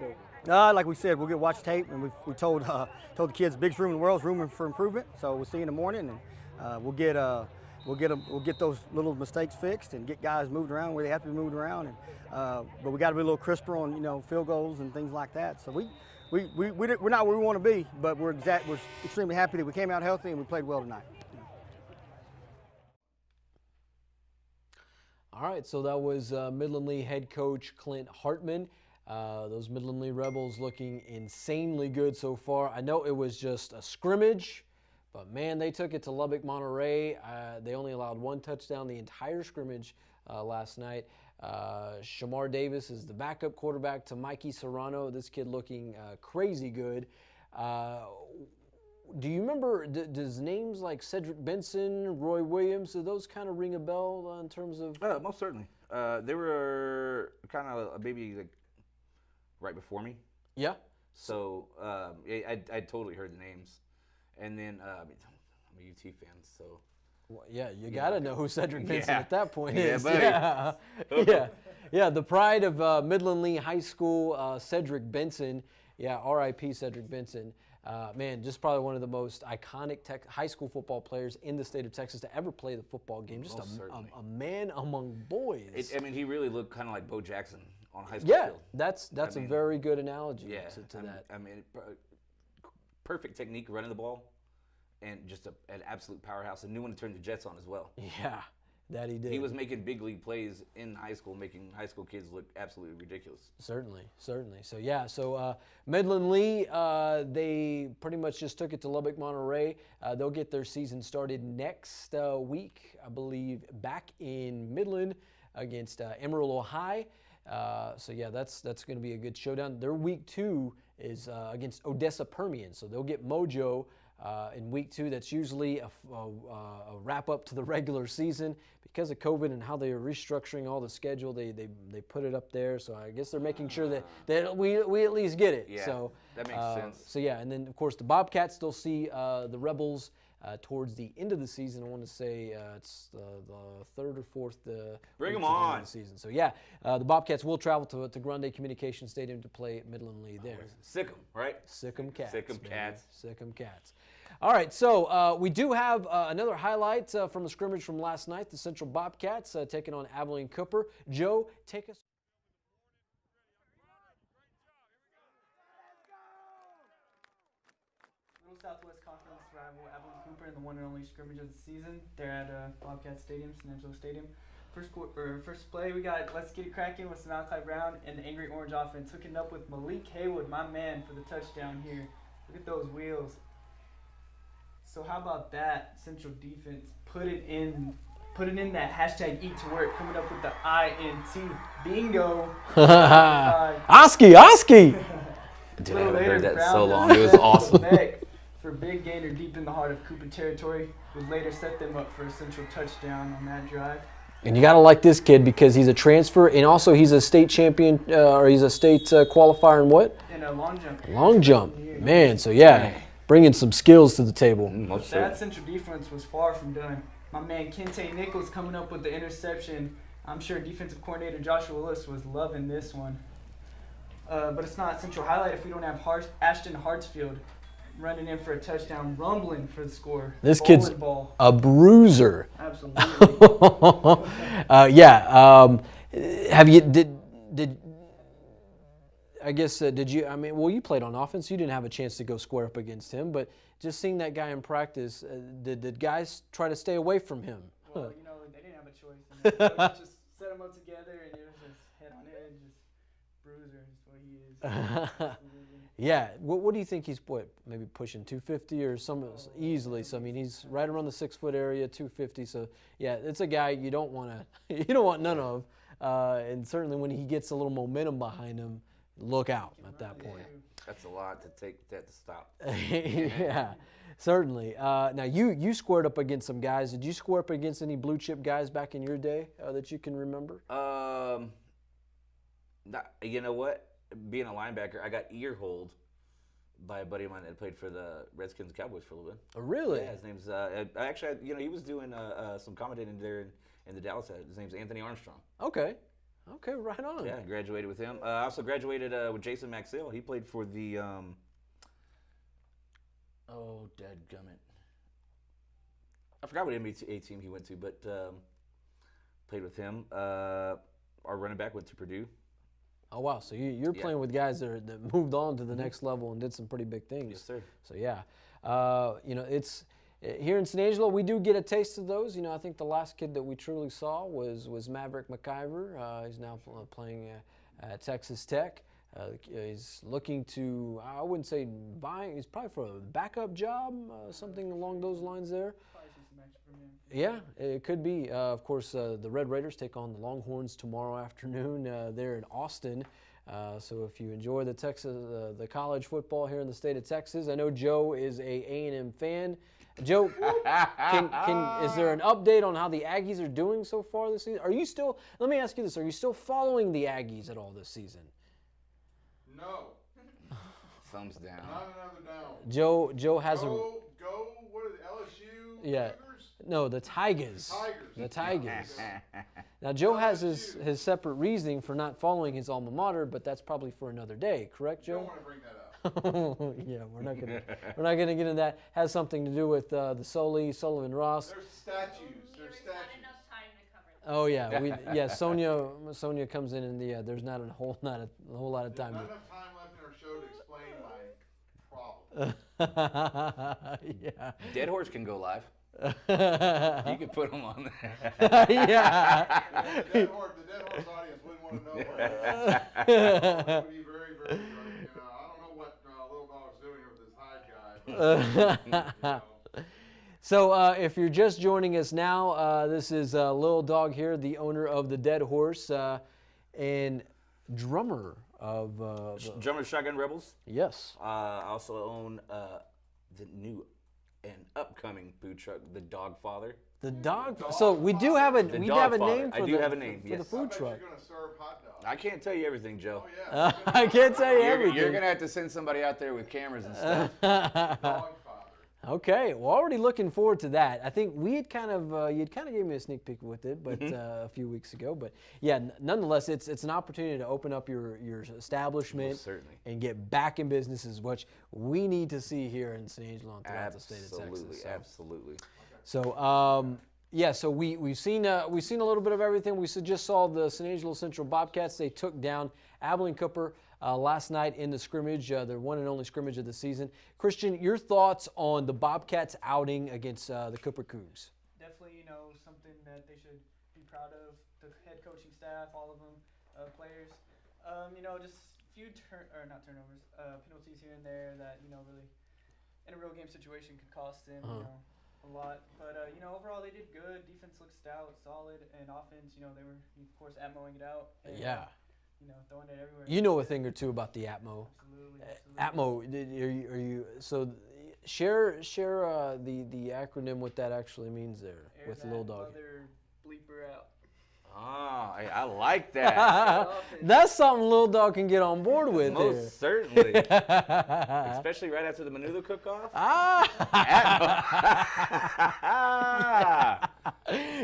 over. Like we said, we'll watch tape, and we told the kids, biggest room in the world is room for improvement. So we'll see you in the morning, and we'll get those little mistakes fixed and get guys moved around where they have to be moved around. And but we got to be a little crisper on field goals and things like that. So we're not where we want to be, but we're extremely happy that we came out healthy and we played well tonight. All right, so that was Midland Lee head coach Clint Hartman. Those Midland Lee Rebels looking insanely good so far. I know it was just a scrimmage, but man, they took it to Lubbock, Monterey. They only allowed 1 touchdown the entire scrimmage last night. Shamar Davis is the backup quarterback to Mikey Serrano. This kid looking crazy good. Do you remember, does names like Cedric Benson, Roy Williams, do those kind of ring a bell in terms of? Most certainly. They were kind of maybe like right before me. Yeah. So I totally heard the names. And then I'm a UT fan, so. Well, yeah, you got to know who Cedric Benson at that point is. Buddy. Yeah, the pride of Midland Lee High School, Cedric Benson. Yeah, R.I.P. Cedric Benson. Man, just probably one of the most iconic high school football players in the state of Texas to ever play the football game. Just a man among boys. He really looked kind of like Bo Jackson on high school field. That's a very good analogy to that. Perfect technique running the ball, and just an absolute powerhouse. And knew when to turn the jets on as well. Yeah, that he did. He was making big league plays in high school, making high school kids look absolutely ridiculous. Certainly. So Midland Lee, they pretty much just took it to Lubbock, Monterey. They'll get their season started next week, I believe, back in Midland against Amarillo High. That's going to be a good showdown. Their week 2 is against Odessa Permian, so they'll get Mojo in week 2. That's usually a wrap up to the regular season. Because of COVID and how they are restructuring all the schedule, they put it up there. So I guess they're making sure that we at least get it. Yeah, so that makes sense. So yeah, and then of course the Bobcats, they'll see the Rebels towards the end of the season. I want to say it's the 3rd or 4th. Bring them on. The season. So yeah, the Bobcats will travel to Grande Communication Stadium to play at Midland Lee there. Sick 'em, right? Sick 'em Cats. Sick 'em Cats. Sick 'em Cats. All right, so we do have another highlight from the scrimmage from last night. The Central Bobcats taking on Abilene Cooper. Joe, take us. Little Southwest Conference rival Abilene Cooper in the one and only scrimmage of the season. They're at Bobcat Stadium, San Angelo Stadium. First play, we got Let's Get It Cracking with Malachi Brown and the Angry Orange offense hooking up with Malik Haywood, my man, for the touchdown here. Look at those wheels. So how about that Central defense? Put it in that hashtag eat to work, coming up with the INT. Bingo. Oski. Dude, I haven't heard that so long. It was awesome. For big gainer deep in the heart of Cooper territory, would later set them up for a Central touchdown on that drive. And you got to like this kid because he's a transfer, and also he's a state champion, or he's a state qualifier in what? In a long jump. Long jump. Man, so yeah, bringing some skills to the table. That central defense was far from done. My man Kente Nichols coming up with the interception. I'm sure defensive coordinator Joshua Willis was loving this one. But it's not a central highlight if we don't have Ashton Hartsfield running in for a touchdown, rumbling for the score. This kid's ball. a bruiser. Absolutely. Have you did I guess did you? I mean, well, you played on offense. You didn't have a chance to go square up against him, but just seeing that guy in practice, did guys try to stay away from him? Well, you know, they didn't have a choice. And the coach just set them up together, and it was just head on head, just bruiser is what he is. Yeah. What do you think he's maybe pushing 250 or some easily? So I mean, he's right around the 6 foot area, 250. So yeah, it's a guy you don't want none of, and certainly when he gets a little momentum behind him, look out at that point. That's a lot to take that to stop. Yeah, certainly. Now you squared up against some guys. Did you square up against any blue chip guys back in your day that you can remember? You know what? Being a linebacker, I got ear-holed by a buddy of mine that played for the Redskins Cowboys for a little bit. Oh, really? Yeah, his name's actually, you know, he was doing some commentating there in the Dallas. His name's Anthony Armstrong. Okay. Okay, right on. Yeah, I graduated with him. I also graduated with Jason Maxill. He played for the dadgummit. I forgot what NBA team he went to, but played with him. Our running back went to Purdue. Oh, wow. So you're playing with guys that moved on to the next level and did some pretty big things. Yes, sir. So, yeah. You know, it's here in San Angelo, we do get a taste of those. You know, I think the last kid that we truly saw was Maverick McIver. He's now playing at Texas Tech. He's looking to, I wouldn't say vying, he's probably for a backup job, something along those lines there. Yeah, it could be. Of course, the Red Raiders take on the Longhorns tomorrow afternoon there in Austin. So if you enjoy the college football here in the state of Texas, I know Joe is a A&M fan. Joe, is there an update on how the Aggies are doing so far this season? Are you still? Let me ask you this: are you still following the Aggies at all this season? No. Thumbs down. Not another down. Joe has Go. What is it, LSU? Yeah. Cougars? No, the Tigers. The Tigers. Now, Joe has his separate reasoning for not following his alma mater, but that's probably for another day. Correct, Joe? Don't want to bring that up. Yeah, we're not gonna get into that. Has something to do with the Soli, Sullivan Ross. There's statues. There's statues. Oh yeah, Sonia comes in and there's not a whole lot of time. There's not enough time left in our show to explain my problem. Yeah. Dead Horse can go live. You can put them on there. Yeah. The Dead Horse audience wouldn't want to know. It would be very, very, I don't know what Little Dog's doing with this high guy. But, So if you're just joining us now, this is Little Dog here, the owner of the Dead Horse and drummer of drummer of Shotgun Rebels. Yes. I also own the new and upcoming food truck, the Dogfather. The Dog. So we do have a name for the food truck. You're gonna serve hot dogs. I can't tell you everything, Joe. Oh, yeah. I can't tell you everything. You're gonna have to send somebody out there with cameras and stuff. Okay, well, already looking forward to that. I think we had you'd kind of gave me a sneak peek with it, but a few weeks ago. But yeah, nonetheless, it's an opportunity to open up your establishment and get back in business, is what we need to see here in San Angelo and throughout the state of Texas. Absolutely. So yeah, so we've seen a little bit of everything. We just saw the San Angelo Central Bobcats. They took down Abilene Cooper last night in the scrimmage, their one and only scrimmage of the season. Christian, your thoughts on the Bobcats outing against the Cooper Cougs? Definitely, something that they should be proud of. The head coaching staff, all of them, players. Just a few penalties here and there that really, in a real game situation, could cost them a lot. But overall they did good. Defense looked stout, solid, and offense, they were of course ammoing it out. And, yeah. Throwing it everywhere. You know a thing or two about the Atmo. Absolutely. Atmo. Are you so? Share the acronym what that actually means there with Little Dog. Mother bleeper out. Oh, I like that. That's something Little Dog can get on board with. Most certainly. Especially right after the menudo cook-off.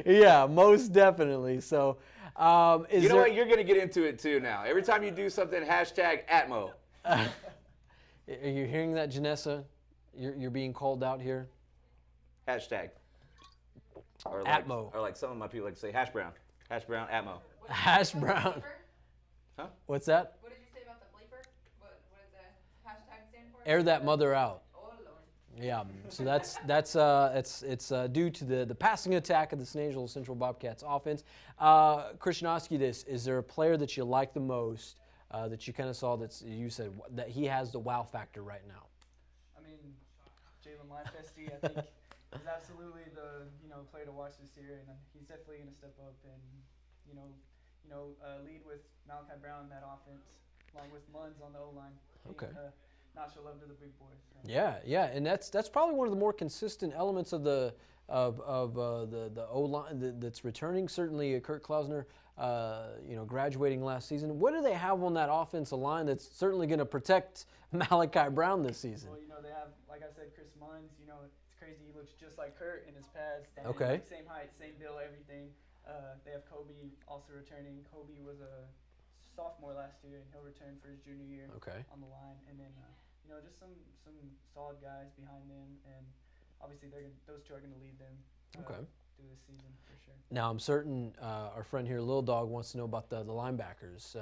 Yeah, most definitely. So, you know what? You're going to get into it too now. Every time you do something, #Atmo. Are you hearing that, Janessa? You're being called out here. Hashtag. Or Atmo. Or like some of my people like to say hash brown. Hash brown, Atmo. Hash brown. Huh? What's that? What did you say about the bleeper? What does the hashtag stand for? Air that mother out. Oh, Lord. Yeah, so it's due to the passing attack of the San Angelo Central Bobcats offense. Christian, I'll ask you this: is there a player that you like the most that you kind of saw you said that he has the wow factor right now? I mean, Jalen Lifesty, I think, is absolutely the player to watch this year, and he's definitely going to step up and lead with Malachi Brown in that offense, along with Munns on the O-line. Okay. Not show love to the big boys. So. Yeah, and that's probably one of the more consistent elements of the O-line that's returning. Certainly, Kurt Klausner, graduating last season. What do they have on that offensive line that's certainly going to protect Malachi Brown this season? Well, they have, like I said, Chris Munns. It's crazy. He looks just like Kurt in his pads. Okay. Same height, same build, everything. They have Kobe also returning. Kobe was a sophomore last year, and he'll return for his junior year. Okay. On the line, and then just some solid guys behind them, and obviously those two are going to lead them. Through this season for sure. Now I'm certain our friend here, Lil Dog, wants to know about the linebackers.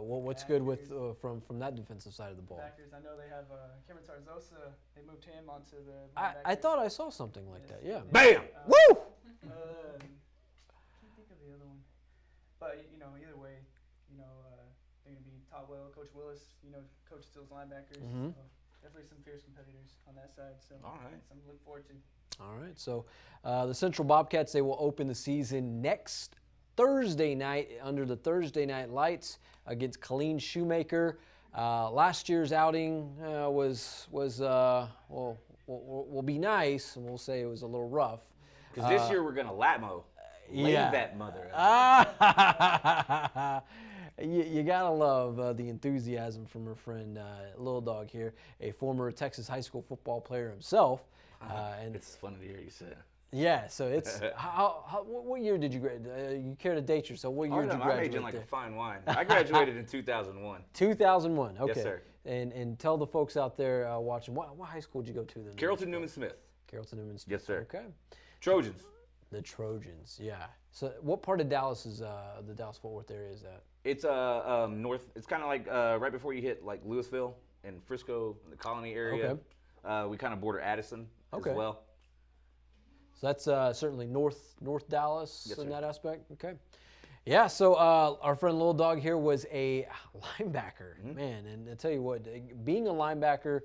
What's good with from that defensive side of the ball? Backers, I know they have Cameron Tarzosa. They moved him onto the. I thought I saw something like that. Yeah. Bam! Woo! Can't think of the other one, but either way, they're gonna be Totwell, Coach Willis. Coach Steele's linebackers. Mm-hmm. So definitely some fierce competitors on that side. So all right, something to look forward to. All right, so the Central Bobcats, they will open the season next Thursday night under the Thursday night lights against Colleen Shoemaker. Last year's outing will be nice, and we'll say it was a little rough. Because this year we're going to Latmo. Lay that mother. You gotta love the enthusiasm from her friend Lil Dog here, a former Texas high school football player himself. And it's funny to hear you say it. Yeah, so it's what year did you graduate? You care to date yourself? What year did you graduate? I'm aging like a fine wine. I graduated in 2001. 2001. Okay. Yes, sir. And tell the folks out there watching, what high school did you go to then? Carrollton Newman Smith. Carrollton Newman Smith. Yes, sir. Okay. Trojans. The Trojans. Yeah. So what part of Dallas is the Dallas-Fort Worth area is that? It's north. It's kind of like right before you hit like Louisville and Frisco, the Colony area. Okay. We kind of border Addison as well. So that's certainly North Dallas yes, in sir. that aspect. Okay. Yeah, so our friend Lil Dog here was a linebacker, man, and I tell you what, being a linebacker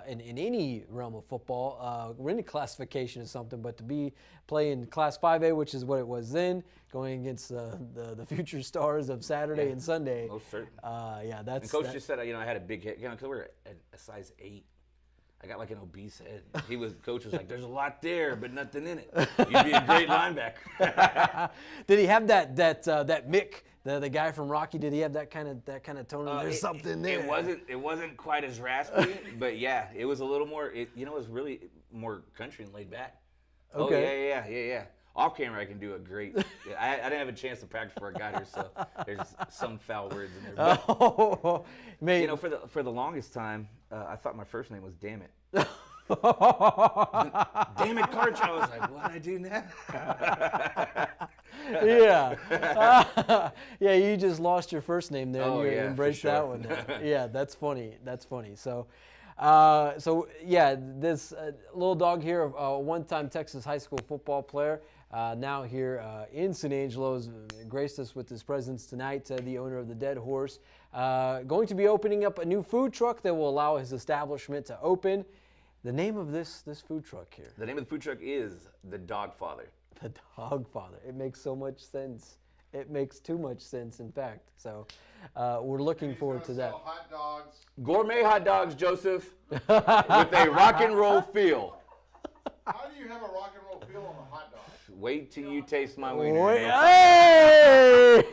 in any realm of football, we're in classification is something, but to be playing Class 5A, which is what it was then, going against the future stars of Saturday and Sunday. Most certainly. Yeah, that's. And Coach just said, I had a big head, because we were a size 8. I got like an obese head. Coach was like, "There's a lot there, but nothing in it. You'd be a great linebacker." Did he have that Mick, the guy from Rocky? Did he have that kind of tone? There's something there. It wasn't quite as raspy, but yeah, it was a little more. It was really more country and laid back. Okay. Oh yeah. Off camera, I can do a great. I didn't have a chance to practice before I got here, so there's some foul words in there. But, for the longest time, I thought my first name was Damn It. Damn it, Karch. I was like, what do I do now? Yeah. Yeah, you just lost your first name there. Oh, and you yeah, embraced for sure. that one. Yeah, that's funny. So, yeah, this Lil Dog here, a one-time Texas high school football player, now here in San Angelo, graced us with his presence tonight, the owner of the Dead Horse. Going to be opening up a new food truck that will allow his establishment to open. The name of this food truck here? The name of the food truck is The Dogfather. The Dogfather. It makes so much sense. It makes too much sense, in fact. So we're looking forward to that. Hot dogs. Gourmet hot dogs, Joseph, with a rock and roll feel. How do you have a rock and roll feel on a hot dog? Wait till you taste my wiener. Wait, hey!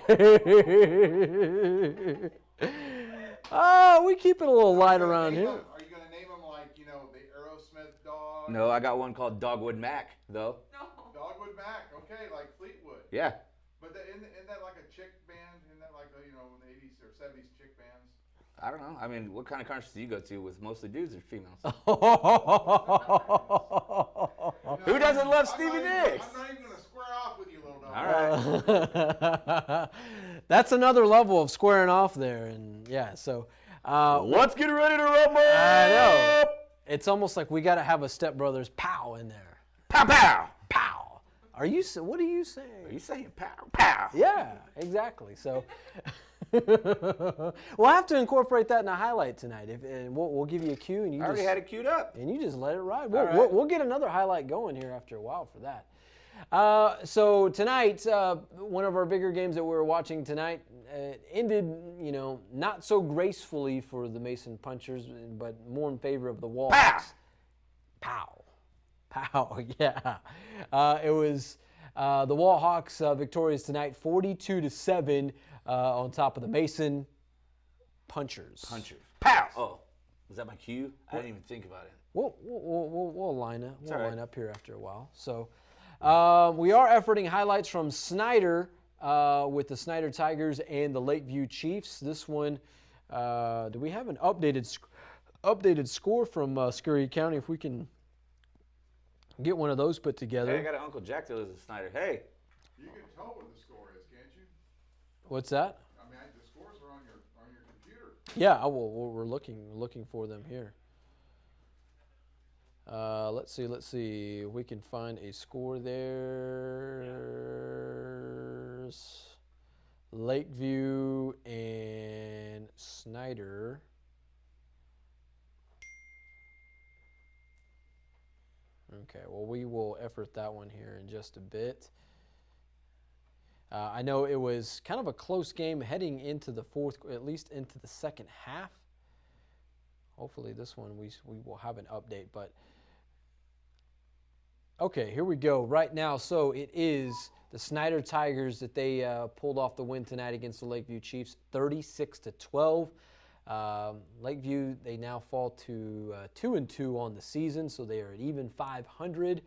Oh, we keep it a little light around here. Are you going to name them like, the Aerosmith dog? No, I got one called Dogwood Mac, though. No. Dogwood Mac, okay, like Fleetwood. Yeah. But isn't that like a chick band? Isn't that like, in the 80s or 70s chick bands? I don't know. I mean, what kind of concerts do you go to with mostly dudes or females? Who doesn't love Stevie Nicks? I'm not even going to square off with you, little dog. All right. That's another level of squaring off there, and yeah. So let's get ready to rumble. I know. It's almost like we got to have a Step Brothers pow in there. Pow pow pow. What are you saying? Are you saying pow pow? Yeah, exactly. So we'll have to incorporate that in a highlight tonight. And we'll give you a cue, and you I already had it queued up, and you just let it ride. Right. We'll get another highlight going here after a while for that. So tonight, one of our bigger games that we were watching tonight ended, not so gracefully for the Mason Punchers, but more in favor of the Wall Hawks. Pow. Pow, yeah. It was the Wall Hawks victorious tonight, 42-7 on top of the Mason Punchers. Pow! Oh, was that my cue? I didn't even think about it. We'll line up. We'll right. line up here after a while. So we are efforting highlights from Snyder with the Snyder Tigers and the Lakeview Chiefs. This one, do we have an updated score from Scurry County? If we can get one of those put together. Hey, I got an Uncle Jack that lives in Snyder. Hey. You can tell what the score is, can't you? What's that? I mean, the scores are on your computer. Yeah, we're looking for them here. Let's see. We can find a score there. There's Lakeview and Snyder. Okay, well, we will effort that one here in just a bit. I know it was kind of a close game heading into the fourth, at least into the second half. Hopefully this one we will have an update, but okay, here we go. Right now, so it is the Snyder Tigers that they pulled off the win tonight against the Lakeview Chiefs, 36-12. Lakeview, they now fall to 2-2 on the season, so they are at even 500.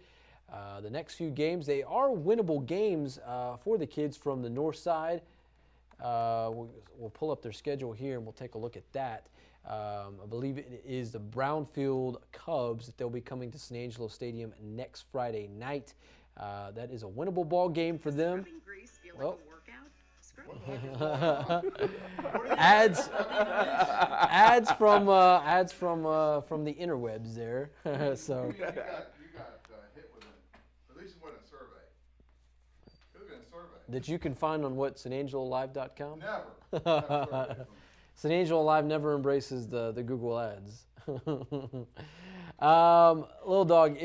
The next few games, they are winnable games for the kids from the north side. We'll pull up their schedule here and we'll take a look at that. I believe it is the Brownfield Cubs that they'll be coming to San Angelo Stadium next Friday night. That is a winnable ball game for them. Well, ads from the interwebs there. So. You got hit with at least with a survey. Could have been a survey. That you can find on what, SanAngeloLive.com? Never. San Angelo Live never embraces the Google ads. Little Dog,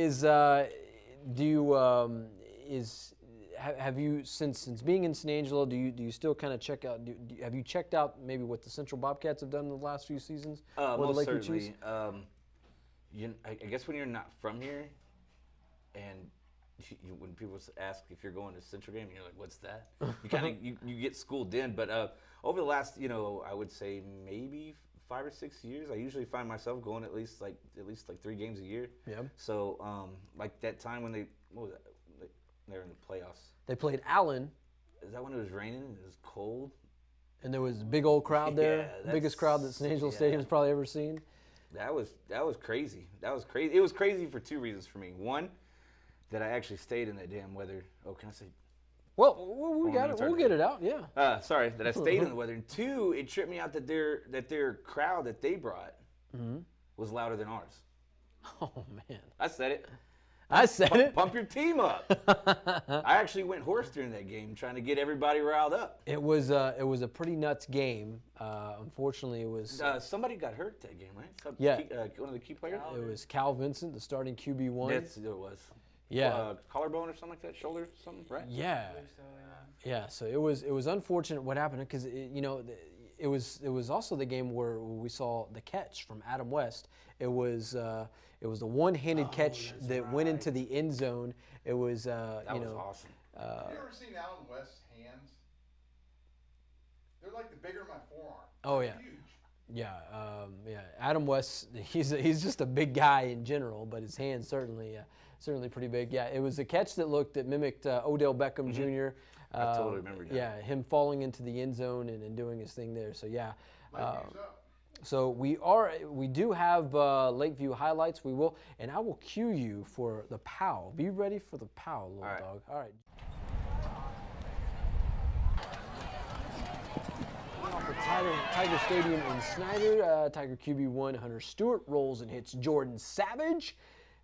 have you since being in San Angelo, do you still kind of check out? Have you checked out maybe what the Central Bobcats have done in the last few seasons? Most certainly. I guess when you're not from here, and when people ask if you're going to Central game, you're like, "What's that?" You kind of you get schooled in. But over the last, I would say maybe 5 or 6 years, I usually find myself going at least like 3 games a year. Yeah. So like that time when they were in the playoffs. They played Allen. Is that when it was raining? It was cold. And there was a big old crowd there. Yeah, biggest crowd that San Angelo Stadium's probably ever seen. That was crazy. That was crazy. It was crazy for 2 reasons for me. One, that I actually stayed in that damn weather. Oh, can I say? Well, we got it. We'll get it out. Yeah. Sorry, that I stayed in the weather. And 2, it tripped me out that their crowd that they brought was louder than ours. Oh man. I said it. Pump your team up. I actually went hoarse during that game, trying to get everybody riled up. It was a pretty nuts game. Unfortunately, it was somebody got hurt that game, right? One of the key players. It was Cal Vincent, the starting QB1. That's it was. Yeah. Collarbone or something like that, shoulder, something, right? Yeah. Yeah. So it was unfortunate what happened because it it was also the game where we saw the catch from Adam West. It was the one-handed catch that went into the end zone. It was That was awesome. Have you ever seen Alan West's hands? They're like the bigger of my forearm. Oh They're yeah. huge. Yeah, Adam West, he's just a big guy in general, but his hands certainly pretty big. Yeah, it was a catch that mimicked Odell Beckham Jr. I totally remember that. Yeah, him falling into the end zone and doing his thing there. So yeah. So we do have Lakeview highlights. We will, and I will cue you for the POW. Be ready for the POW, little dog. All right. Off the Tiger Stadium in Snyder, Tiger QB1 Hunter Stewart rolls and hits Jordan Savage,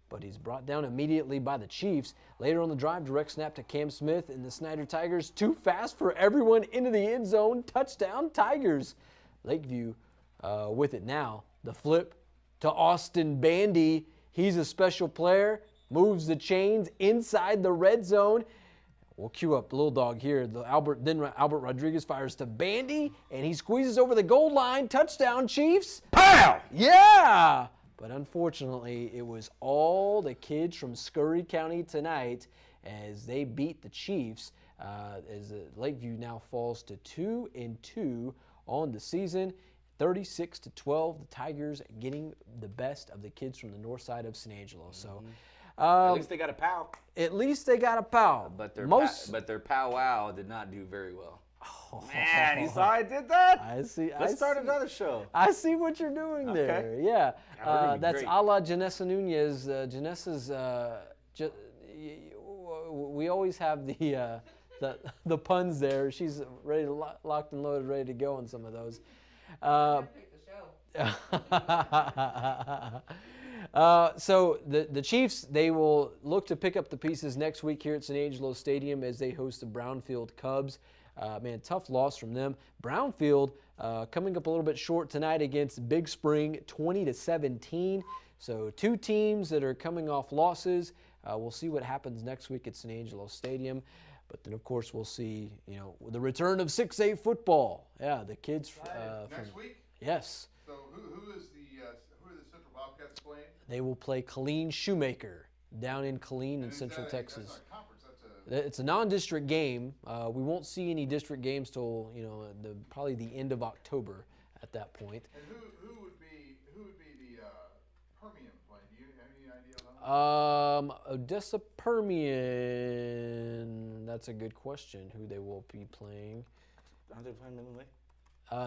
but he's brought down immediately by the Chiefs. Later on the drive, direct snap to Cam Smith and the Snyder Tigers. Too fast for everyone into the end zone. Touchdown Tigers. Lakeview with it now. The flip to Austin Bandy. He's a special player. Moves the chains inside the red zone. We'll cue up Little Dog here. Albert Rodriguez fires to Bandy, and he squeezes over the goal line. Touchdown, Chiefs. Pow! Yeah! But unfortunately, it was all the kids from Scurry County tonight as they beat the Chiefs. As Lakeview now falls to 2-2 on the season. 36-12, the Tigers getting the best of the kids from the north side of San Angelo. So. At least they got a POW. At least they got a POW. But their powwow did not do very well. Oh, man, you saw I did that? I see. Let's start another show. I see what you're doing there. Okay. Yeah. That's great. a la Janessa Nunez. Janessa's, we always have the puns there. She's ready to locked and loaded, ready to go on some of those. So the Chiefs, they will look to pick up the pieces next week here at San Angelo Stadium as they host the Brownfield Cubs. Man, tough loss from them. Brownfield coming up a little bit short tonight against Big Spring, 20-17. So two teams that are coming off losses. We'll see what happens next week at San Angelo Stadium. But then, of course, we'll see, the return of 6A football. Yeah, the kids. Next week? Yes. So who are the Central Bobcats playing? They will play Killeen Shoemaker down in Killeen in Central Texas. That's not conference. That's It's a non-district game. We won't see any district games till probably the end of October at that point. And who would be the Permian play? Do you have any idea about that? Odessa Permian. That's a good question. Who they will be playing? Aren't they playing Midland Lee?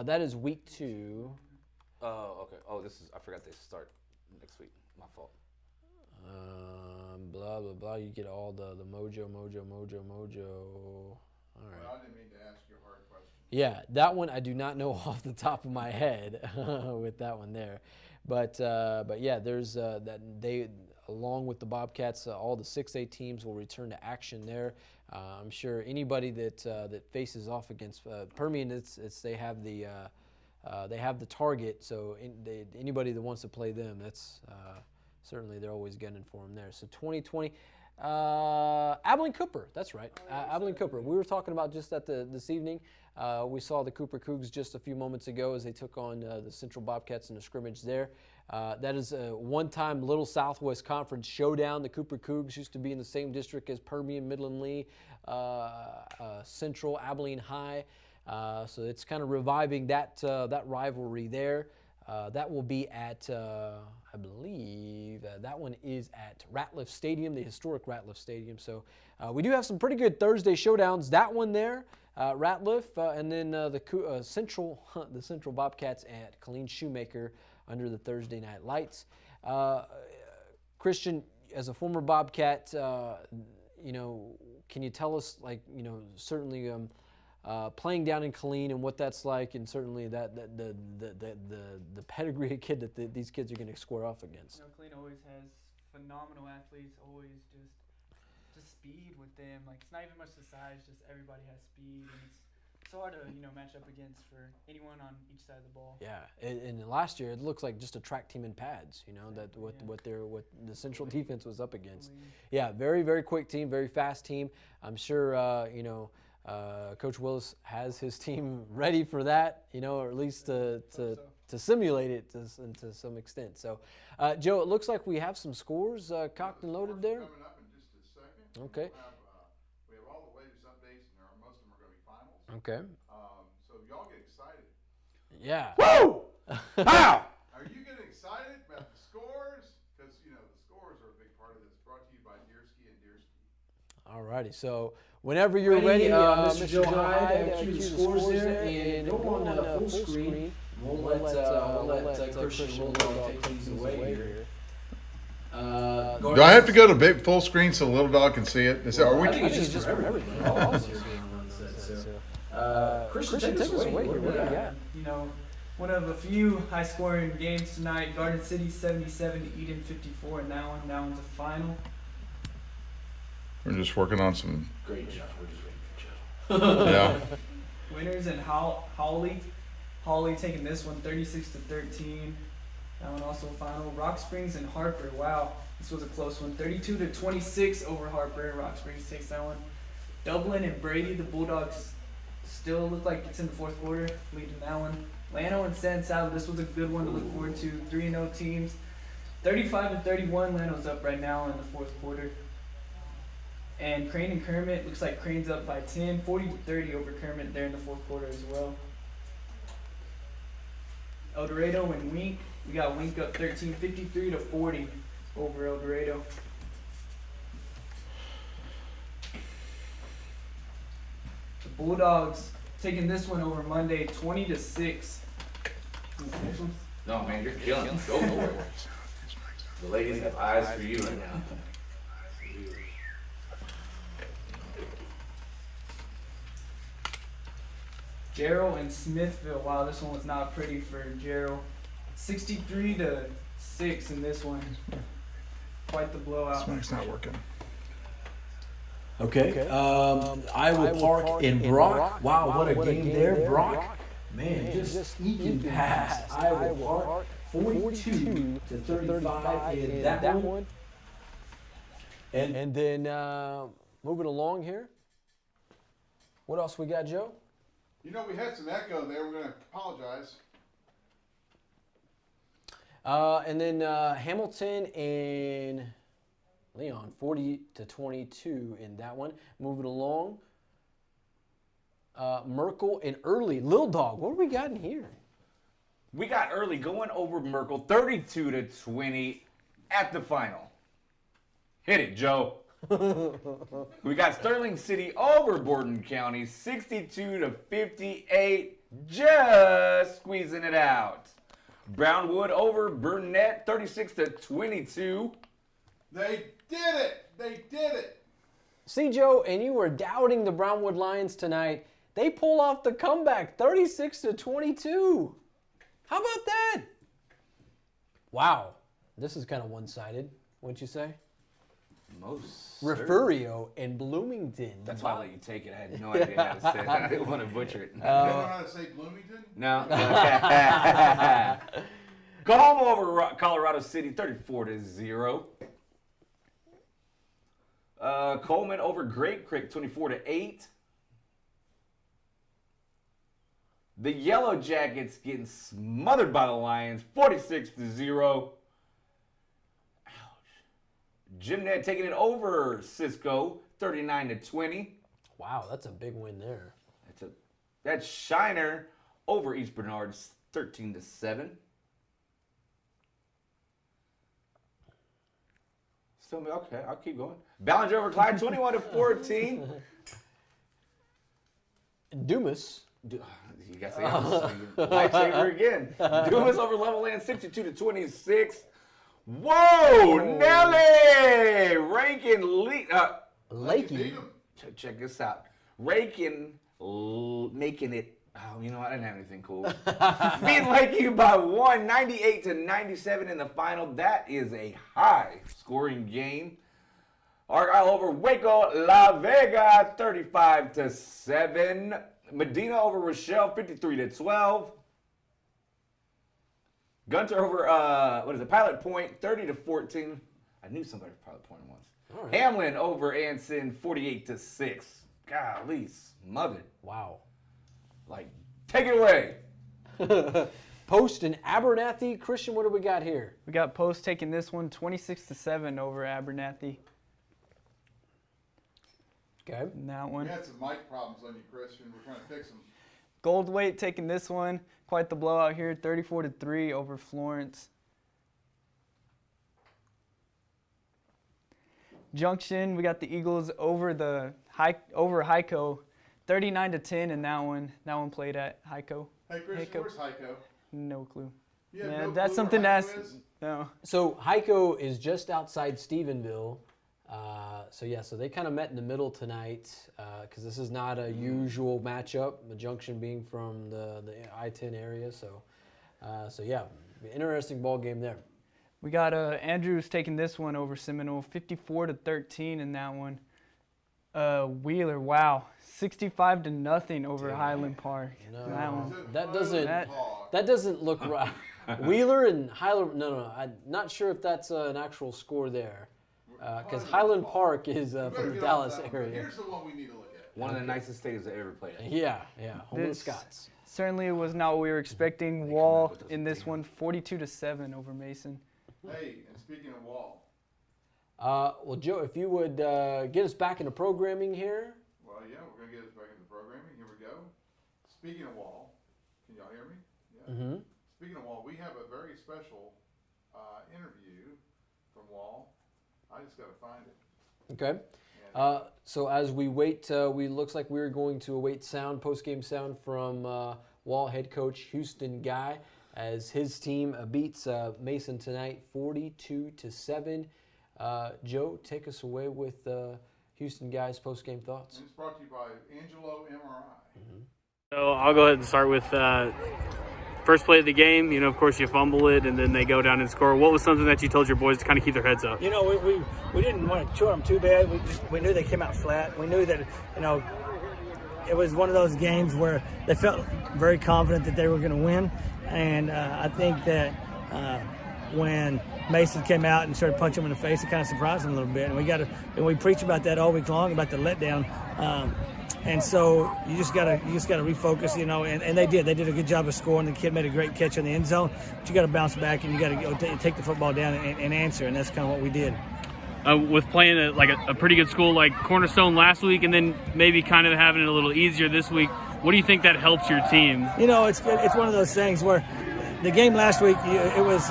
That is week 2. Oh, okay. Oh, I forgot they start next week. My fault. Blah, blah, blah. You get all the mojo. All right. Well, I didn't mean to ask you a hard question. Yeah, that one I do not know off the top of my head with that one there. But yeah, there's that they, along with the Bobcats, all the 6A teams will return to action there. I'm sure anybody that faces off against Permian, they have the target. So anybody that wants to play them, that's certainly they're always gunning for them there. So 2020, Abilene Cooper, that's right, Abilene Cooper. We were talking about just that this evening. We saw the Cooper Cougs just a few moments ago as they took on the Central Bobcats in a scrimmage there. That is a one-time Little Southwest Conference showdown. The Cooper Cougs used to be in the same district as Permian, Midland Lee, Central, Abilene High. So it's kind of reviving that rivalry there. That will be at, I believe, that one is at Ratliff Stadium, the historic Ratliff Stadium. So we do have some pretty good Thursday showdowns. That one there, Ratliff, and then the Central Bobcats at Killeen Shoemaker under the Thursday night lights. Christian, as a former Bobcat, can you tell us, certainly playing down in Killeen and what that's like, and certainly the pedigree of kid that these kids are going to square off against. Killeen always has phenomenal athletes, always just speed with them. Like, it's not even much the size, just everybody has speed, and it's hard to match up against for anyone on each side of the ball. Yeah, and last year it looks like just a track team in pads. That what the Central defense was up against. Yeah, very very quick team, very fast team. I'm sure Coach Willis has his team ready for that, or at least to simulate it to some extent. So, Joe, it looks like we have some scores cocked and loaded there. Coming up in just a second. Okay. We have all the latest updates, and most of them are going to be finals. Okay. So y'all get excited. Yeah. Woo! Wow! Are you getting excited about the scores? Because, the scores are a big part of this. Brought to you by Deerski and Deerski. All righty. So whenever you're ready, Mr. Joe Hyde, cue the scores there, and go on full screen. We'll let Christian Bulldog take these away here. Do I have to go to big full screen so the little dog can see it? I think it's just for everybody. Christian, take us away. What do we got? One of a few high-scoring games tonight. Garden City 77 to Eden 54 in that one. That one's a final. We're just working on some. Great job. Yeah. Winners and Hawley. Hawley taking this one 36 to 13. That one also a final. Rock Springs and Harper. Wow, this was a close one. 32 to 26 over Harper. Rock Springs takes that one. Dublin and Brady, the Bulldogs still look like it's in the fourth quarter, leading that one. Llano and San Sal, this was a good one to look forward to. 3-0 teams. 35 and 31. Llano's up right now in the fourth quarter. And Crane and Kermit, looks like Crane's up by 10, 40 to 30 over Kermit there in the fourth quarter as well. El Dorado and Wink, we got Wink up 13, 53 to 40 over El Dorado. The Bulldogs taking this one over Monday, 20 to 6. No, man, you're killing it. Go nowhere. The ladies have eyes for you right now. Jarrell and Smithville. Wow, this one was not pretty for Jarrell. 63 to 6 in this one. Quite the blowout. This mic's not working. Okay. Iowa Park and Brock. Wow, what a game there. Brock, man, just eking past Iowa Park. 42 to 35 in that one. And then moving along here. What else we got, Joe? We had some echo there. We're going to apologize. And then Hamilton and Leon, 40 to 22 in that one. Moving along. Merkel and Early. Lil Dog, what do we got in here? We got Early going over Merkel, 32 to 20 at the final. Hit it, Joe. We got Sterling City over Borden County, 62 to 58, just squeezing it out. Brownwood over Burnett, 36 to 22. They did it! They did it! See, Joe, and you were doubting the Brownwood Lions tonight. They pull off the comeback, 36 to 22. How about that? Wow, this is kind of one-sided, wouldn't you say? Most Refugio and Bloomington. That's why I let you take it. I had no idea how to say it. I didn't want to butcher it. You don't know how to say Bloomington? No. Go home over Colorado City, 34 to 0. Coleman over Grape Creek, 24 to 8. The Yellow Jackets getting smothered by the Lions, 46 to 0. Gymnet taking it over Cisco, 39 to 20. Wow, that's a big win there. That's Shiner over East Bernard, 13 to 7. Still, okay, I'll keep going. Ballinger over Clyde, 21 to 14. Dumas. You got to say lifesaver again. Dumas over Levelland, 62 to 26. Whoa, Nelly! Rankin Lakey. Check this out. Rankin making it. Oh, I didn't have anything cool. Beating Lakey by 1, 98 to 97 in the final. That is a high scoring game. Argyle over Waco La Vega, 35 to 7. Medina over Rochelle, 53 to 12. Gunter over, Pilot Point, 30 to 14. I knew somebody was Pilot Point once. Right. Hamlin over Anson, 48 to 6. golly, smothered. Wow. Like, take it away. Post and Abernathy. Christian, what do we got here? We got Post taking this one 26-7 over Abernathy. Okay. And that one. We had some mic problems on you, Christian. We're trying to fix them. Goldweight taking this one. Quite the blowout here, 34-3 over Florence. Junction, we got the Eagles over Heiko, 39-10 in that one. That one played at Heiko. Hey, Christian, where's Heiko? No clue. You have Yeah, no that's clue something where that's Heiko is? no. So Heiko is just outside Stephenville. So they kind of met in the middle tonight because this is not a usual matchup. The Junction being from the I-10 area, so yeah, interesting ball game there. We got Andrews taking this one over Seminole, 54-13 in that one. Wheeler, wow, 65-0 over Highland Park. No, that one. That doesn't look right. Wheeler and Highland. No, I'm not sure if that's an actual score there, because Highland Park is from the Dallas area. Here's the one we need to look at. One of the nicest stadiums I ever played at. Yeah, home of the Scots. Certainly was not what we were expecting. Wall in this one, 42-7 over Mason. Hey, and speaking of Wall. Well, Joe, if you would get us back into programming here. Well, yeah, we're going to get us back into programming. Here we go. Speaking of Wall, can y'all hear me? Yeah. Mm-hmm. Speaking of Wall, we have a very special interview from Wall. I just got to find it. Okay. So as we wait, looks like we're going to await post-game sound from Wall head coach Houston Guy, as his team beats Mason tonight 42-7. Joe, take us away with Houston Guy's post-game thoughts. And it's brought to you by Angelo MRI. Mm-hmm. So I'll go ahead and start with first play of the game. Of course, you fumble it, and then they go down and score. What was something that you told your boys to kind of keep their heads up? We didn't want to chew them too bad. We knew they came out flat. We knew that, it was one of those games where they felt very confident that they were going to win. And I think that when Mason came out and started punching them in the face, it kind of surprised them a little bit. And we preach about that all week long, about the letdown. And so you just gotta refocus, and they did. They did a good job of scoring. The kid made a great catch in the end zone, but you got to bounce back and you got to go take the football down and answer, and that's kind of what we did. With playing a pretty good school like Cornerstone last week, and then maybe kind of having it a little easier this week, what do you think that helps your team? It's one of those things where the game last week, it was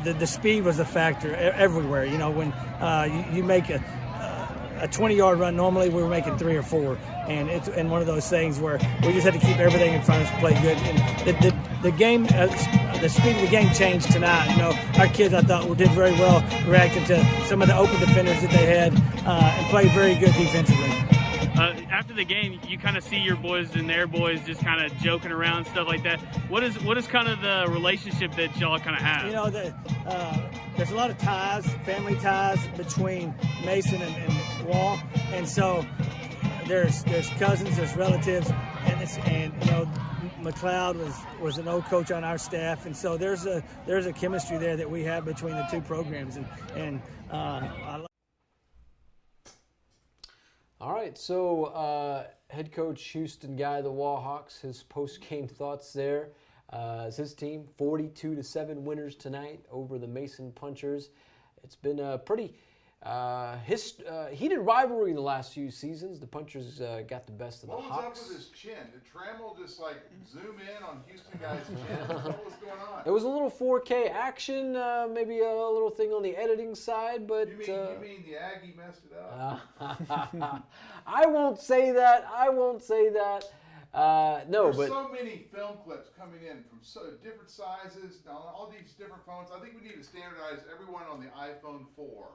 the speed was a factor everywhere. When you make a 20-yard run, normally we were making 3 or 4, and it's one of those things where we just had to keep everything in front of us to play good. And the game, the speed of the game changed tonight. Our kids, I thought, did very well reacting to some of the open defenders that they had and played very good defensively. After the game, you kind of see your boys and their boys just kind of joking around, stuff like that. What is kind of the relationship that y'all kind of have? There's a lot of ties, family ties between Mason and Wall, and so there's cousins, there's relatives, and McLeod was an old coach on our staff, and so there's a chemistry there that we have between the two programs, and All right, so head coach Houston Guy, the Wall Hawks, his post-game thoughts there. As his team, 42-7 winners tonight over the Mason Punchers. It's been a pretty heated rivalry the last few seasons. The Punchers got the best of the Hawks. What was up with his chin? Did Trammell just zoom in on Houston Guy's chin? What was going on? It was a little 4K action, maybe a little thing on the editing side, but You mean the Aggie messed it up? I won't say that. No, There's but so many film clips coming in from different sizes on all these different phones. I think we need to standardize everyone on the iPhone 4.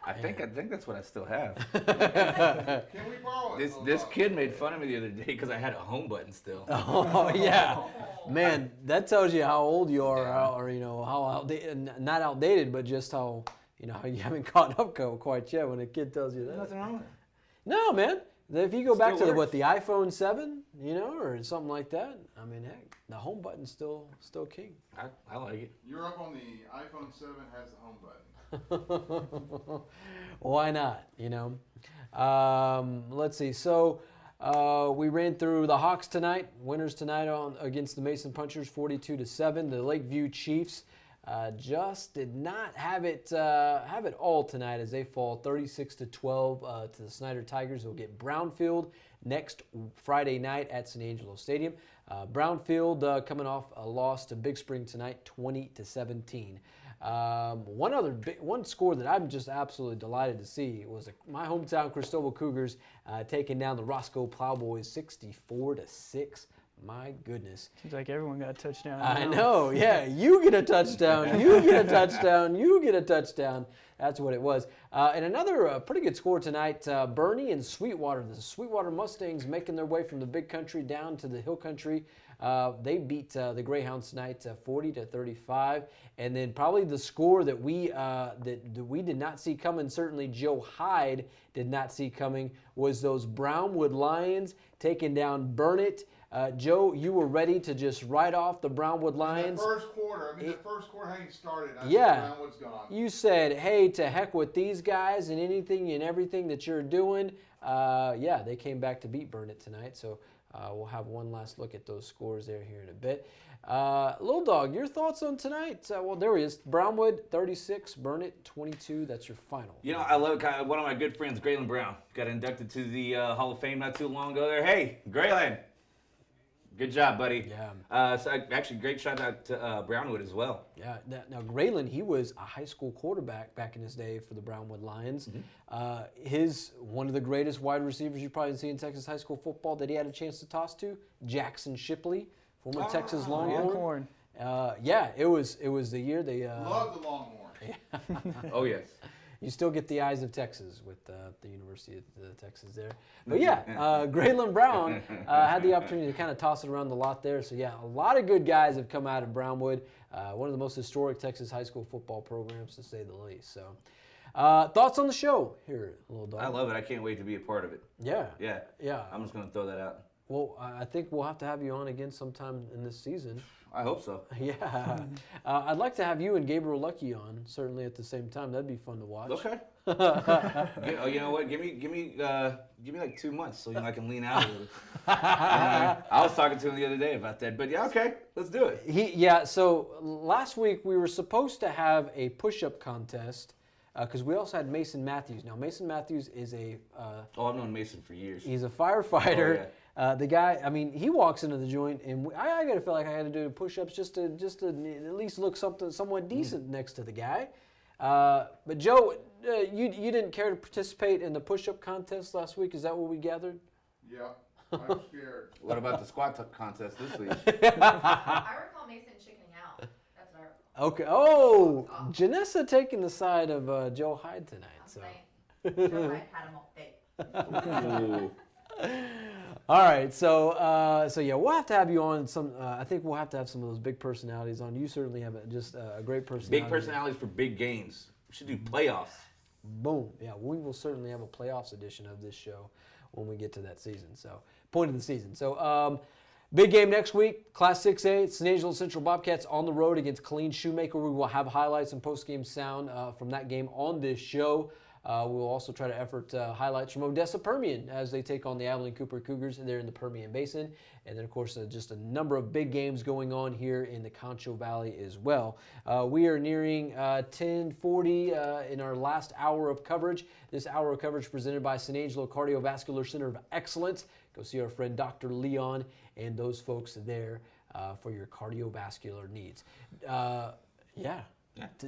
I think that's what I still have. Can we borrow it? This kid made fun of me the other day because I had a home button still. Oh yeah, man, that tells you how old you are, or how outdated, not outdated, but just how you haven't caught up quite yet when a kid tells you that. Nothing wrong with it. No, man. If you go back to works. the iPhone 7, or something like that, I mean, heck, the home button's still king. I like it. You're up on the iPhone 7 has the home button. Why not? Let's see. So we ran through the Hawks tonight. Winners tonight against the Mason Punchers, 42-7. The Lakeview Chiefs just did not have it all tonight as they fall 36-12 to the Snyder Tigers. They'll get Brownfield next Friday night at San Angelo Stadium. Brownfield coming off a loss to Big Spring tonight, 20-17. One score that I'm just absolutely delighted to see was my hometown Cristobal Cougars taking down the Roscoe Plowboys 64-6. My goodness. Seems like everyone got a touchdown. I know, yeah. You get a touchdown. You get a touchdown. You get a touchdown. That's what it was. And another pretty good score tonight, Bernie and Sweetwater. The Sweetwater Mustangs making their way from the big country down to the hill country. They beat the Greyhounds tonight 40-35. And then probably the score that we did not see coming, certainly Joe Hyde did not see coming, was those Brownwood Lions taking down Burnett. Joe, you were ready to just write off the Brownwood Lions. The first quarter hadn't started. I Yeah. said Brownwood's gone. You said, hey, to heck with these guys and anything and everything that you're doing. Yeah, they came back to beat Burnett tonight. So we'll have one last look at those scores there here in a bit. Little Dog, your thoughts on tonight? Well, there he is. Brownwood, 36. Burnett, 22. That's your final. I love one of my good friends, Graylin Brown, got inducted to the Hall of Fame not too long ago there. Hey, Graylin. Good job, buddy. Yeah. So actually, great shout out to Brownwood as well. Yeah. Now, Graylin, he was a high school quarterback back in his day for the Brownwood Lions. One of the greatest wide receivers you probably see in Texas high school football that he had a chance to toss to, Jackson Shipley, former Texas Longhorn. It was the year they Love the Longhorn. Oh yes. You still get the eyes of Texas with the University of Texas there. But yeah, Graylin Brown had the opportunity to kind of toss it around the lot there. So yeah, a lot of good guys have come out of Brownwood, one of the most historic Texas high school football programs to say the least. So thoughts on the show here, Little Dog? I love it. I can't wait to be a part of it. Yeah. Yeah. I'm just going to throw that out. Well, I think we'll have to have you on again sometime in this season. I hope so. Yeah. I'd like to have you and Gabriel Lucky on, certainly at the same time. That'd be fun to watch. Okay. You know what? Give me like 2 months so I can lean out a little. I was talking to him the other day about that, but yeah, okay, let's do it. So last week we were supposed to have a push-up contest because we also had Mason Matthews. Now, Mason Matthews is I've known Mason for years. He's a firefighter. Oh, yeah. The guy, I mean, he walks into the joint, and I gotta feel like I had to do push-ups just to at least look somewhat decent next to the guy. But Joe, you didn't care to participate in the push-up contest last week. Is that what we gathered? Yeah, I'm scared. What about the squat contest this week? I recall Mason chickening out. That's what I recall. Okay. Oh, Janessa taking the side of Joe Hyde tonight. Joe Hyde had him all day. All right, so yeah, we'll have to have you on some. I think we'll have to have some of those big personalities on. You certainly have just a great personality. Big personalities for big games. We should do playoffs. Boom. Yeah, we will certainly have a playoffs edition of this show when we get to that season. So, point of the season. So, big game next week, Class 6A, San Angelo Central Bobcats on the road against Colleen Shoemaker. We will have highlights and post-game sound from that game on this show. We'll also try to effort highlights from Odessa Permian as they take on the Abilene Cooper Cougars there in the Permian Basin. And then, of course, just a number of big games going on here in the Concho Valley as well. We are nearing 10:40 in our last hour of coverage. This hour of coverage presented by San Angelo Cardiovascular Center of Excellence. Go see our friend Dr. Leon and those folks there for your cardiovascular needs. Yeah.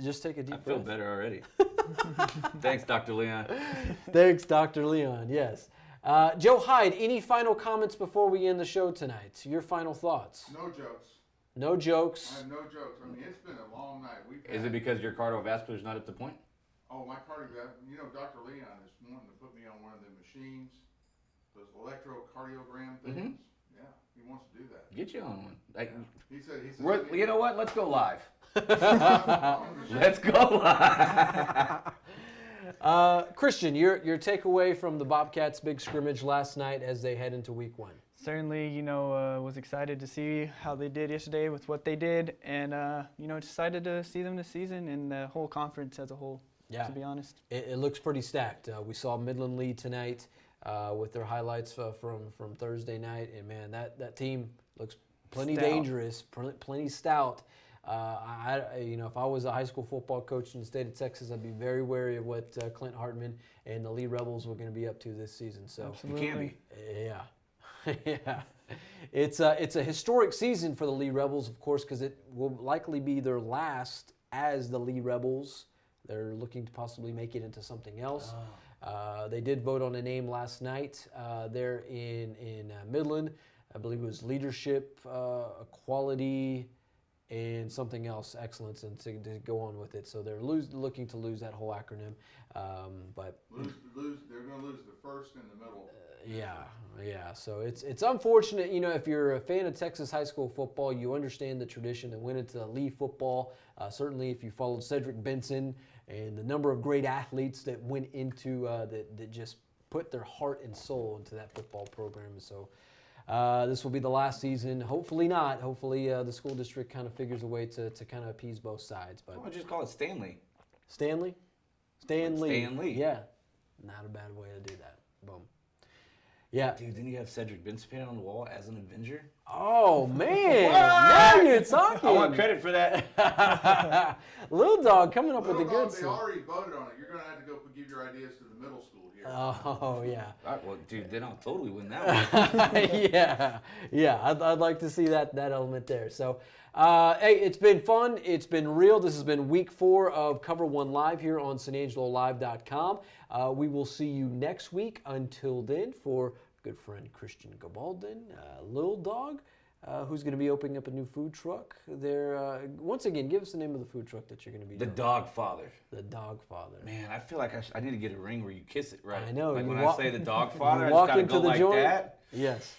Just take a deep breath. I feel better already. Thanks, Dr. Leon. Thanks, Dr. Leon, yes. Joe Hyde, any final comments before we end the show tonight? Your final thoughts? No jokes. No jokes? I have no jokes. I mean, it's been a long night. Is it because your cardiovascular is not at the point? Oh, my cardiovascular. Dr. Leon is wanting to put me on one of the machines, those electrocardiogram things. Mm-hmm. Yeah, he wants to do that. Get you on one. He said, you know what? Let's go live. Let's go live. Christian, your takeaway from the Bobcats' big scrimmage last night as they head into week 1. Certainly, was excited to see how they did yesterday with what they did, and excited to see them this season and the whole conference as a whole. Yeah. To be honest, it looks pretty stacked. We saw Midland Lee tonight with their highlights from Thursday night, and man, that team looks plenty dangerous, plenty stout. If I was a high school football coach in the state of Texas, I'd be very wary of what Clint Hartman and the Lee Rebels were going to be up to this season. So absolutely. You can be. Yeah. Yeah. It's a historic season for the Lee Rebels, of course, because it will likely be their last as the Lee Rebels. They're looking to possibly make it into something else. They did vote on a name last night there in Midland. I believe it was leadership, equality, and something else, excellence, and to go on with it. So they're looking to lose that whole acronym. But they're going to lose the first and the middle. Yeah. So it's unfortunate. If you're a fan of Texas high school football, you understand the tradition that went into Lee football. Certainly, if you followed Cedric Benson and the number of great athletes that went into that just put their heart and soul into that football program. So this will be the last season. Hopefully not. Hopefully the school district kind of figures a way to kind of appease both sides. But Why don't you just call it Stanley? Stanley? Stanley. Yeah. Not a bad way to do that. Boom. Yeah. Dude, didn't you have Cedric Benson painted on the wall as an Avenger? Oh, man. Now you're talking. I want credit for that. Little Dog coming up with the good They stuff. already voted on it. You're going to have to go give your ideas to the middle school here. Oh, yeah. All right, well, dude, then I'll totally win that one. Yeah. I'd like to see that element there. So, hey, it's been fun. It's been real. This has been week 4 of Cover 1 Live here on SanAngeloLive.com. We will see you next week. Until then, for good friend Christian Gabaldon, Lil Dog, who's going to be opening up a new food truck there. Once again, give us the name of the food truck that you're going to be doing. The Dog Father. The Dog Father. Man, I feel like I need to get a ring where you kiss it, right? I know. Like when I say the Dog Father, I walk just got to into go the like joint. that. Yes.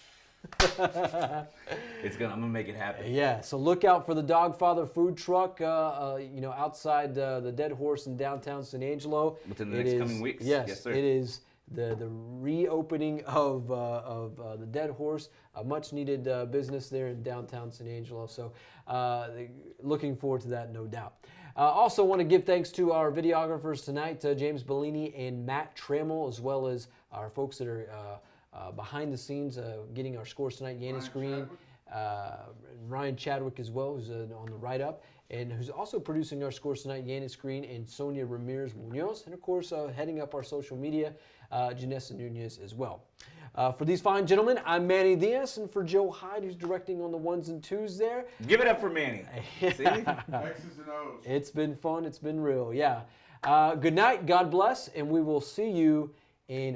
I'm gonna make it happen. Yeah, so look out for the Dog Father food truck, outside the Dead Horse in downtown San Angelo. Within the next coming weeks. Yes, sir. it is the reopening of the Dead Horse, a much needed business there in downtown San Angelo. So looking forward to that, no doubt. Also want to give thanks to our videographers tonight, James Bellini and Matt Trammell, as well as our folks that are behind the scenes getting our scores tonight, Yannis Green, Ryan Chadwick as well, who's on the write-up, and who's also producing our scores tonight, Yannis Green and Sonia Ramirez-Munoz, and of course heading up our social media, Janessa Nunez as well. For these fine gentlemen, I'm Manny Diaz, and for Joe Hyde, who's directing on the 1s and 2s there. Give it up for Manny. See? X's and O's. It's been fun. It's been real. Yeah. Good night. God bless, and we will see you in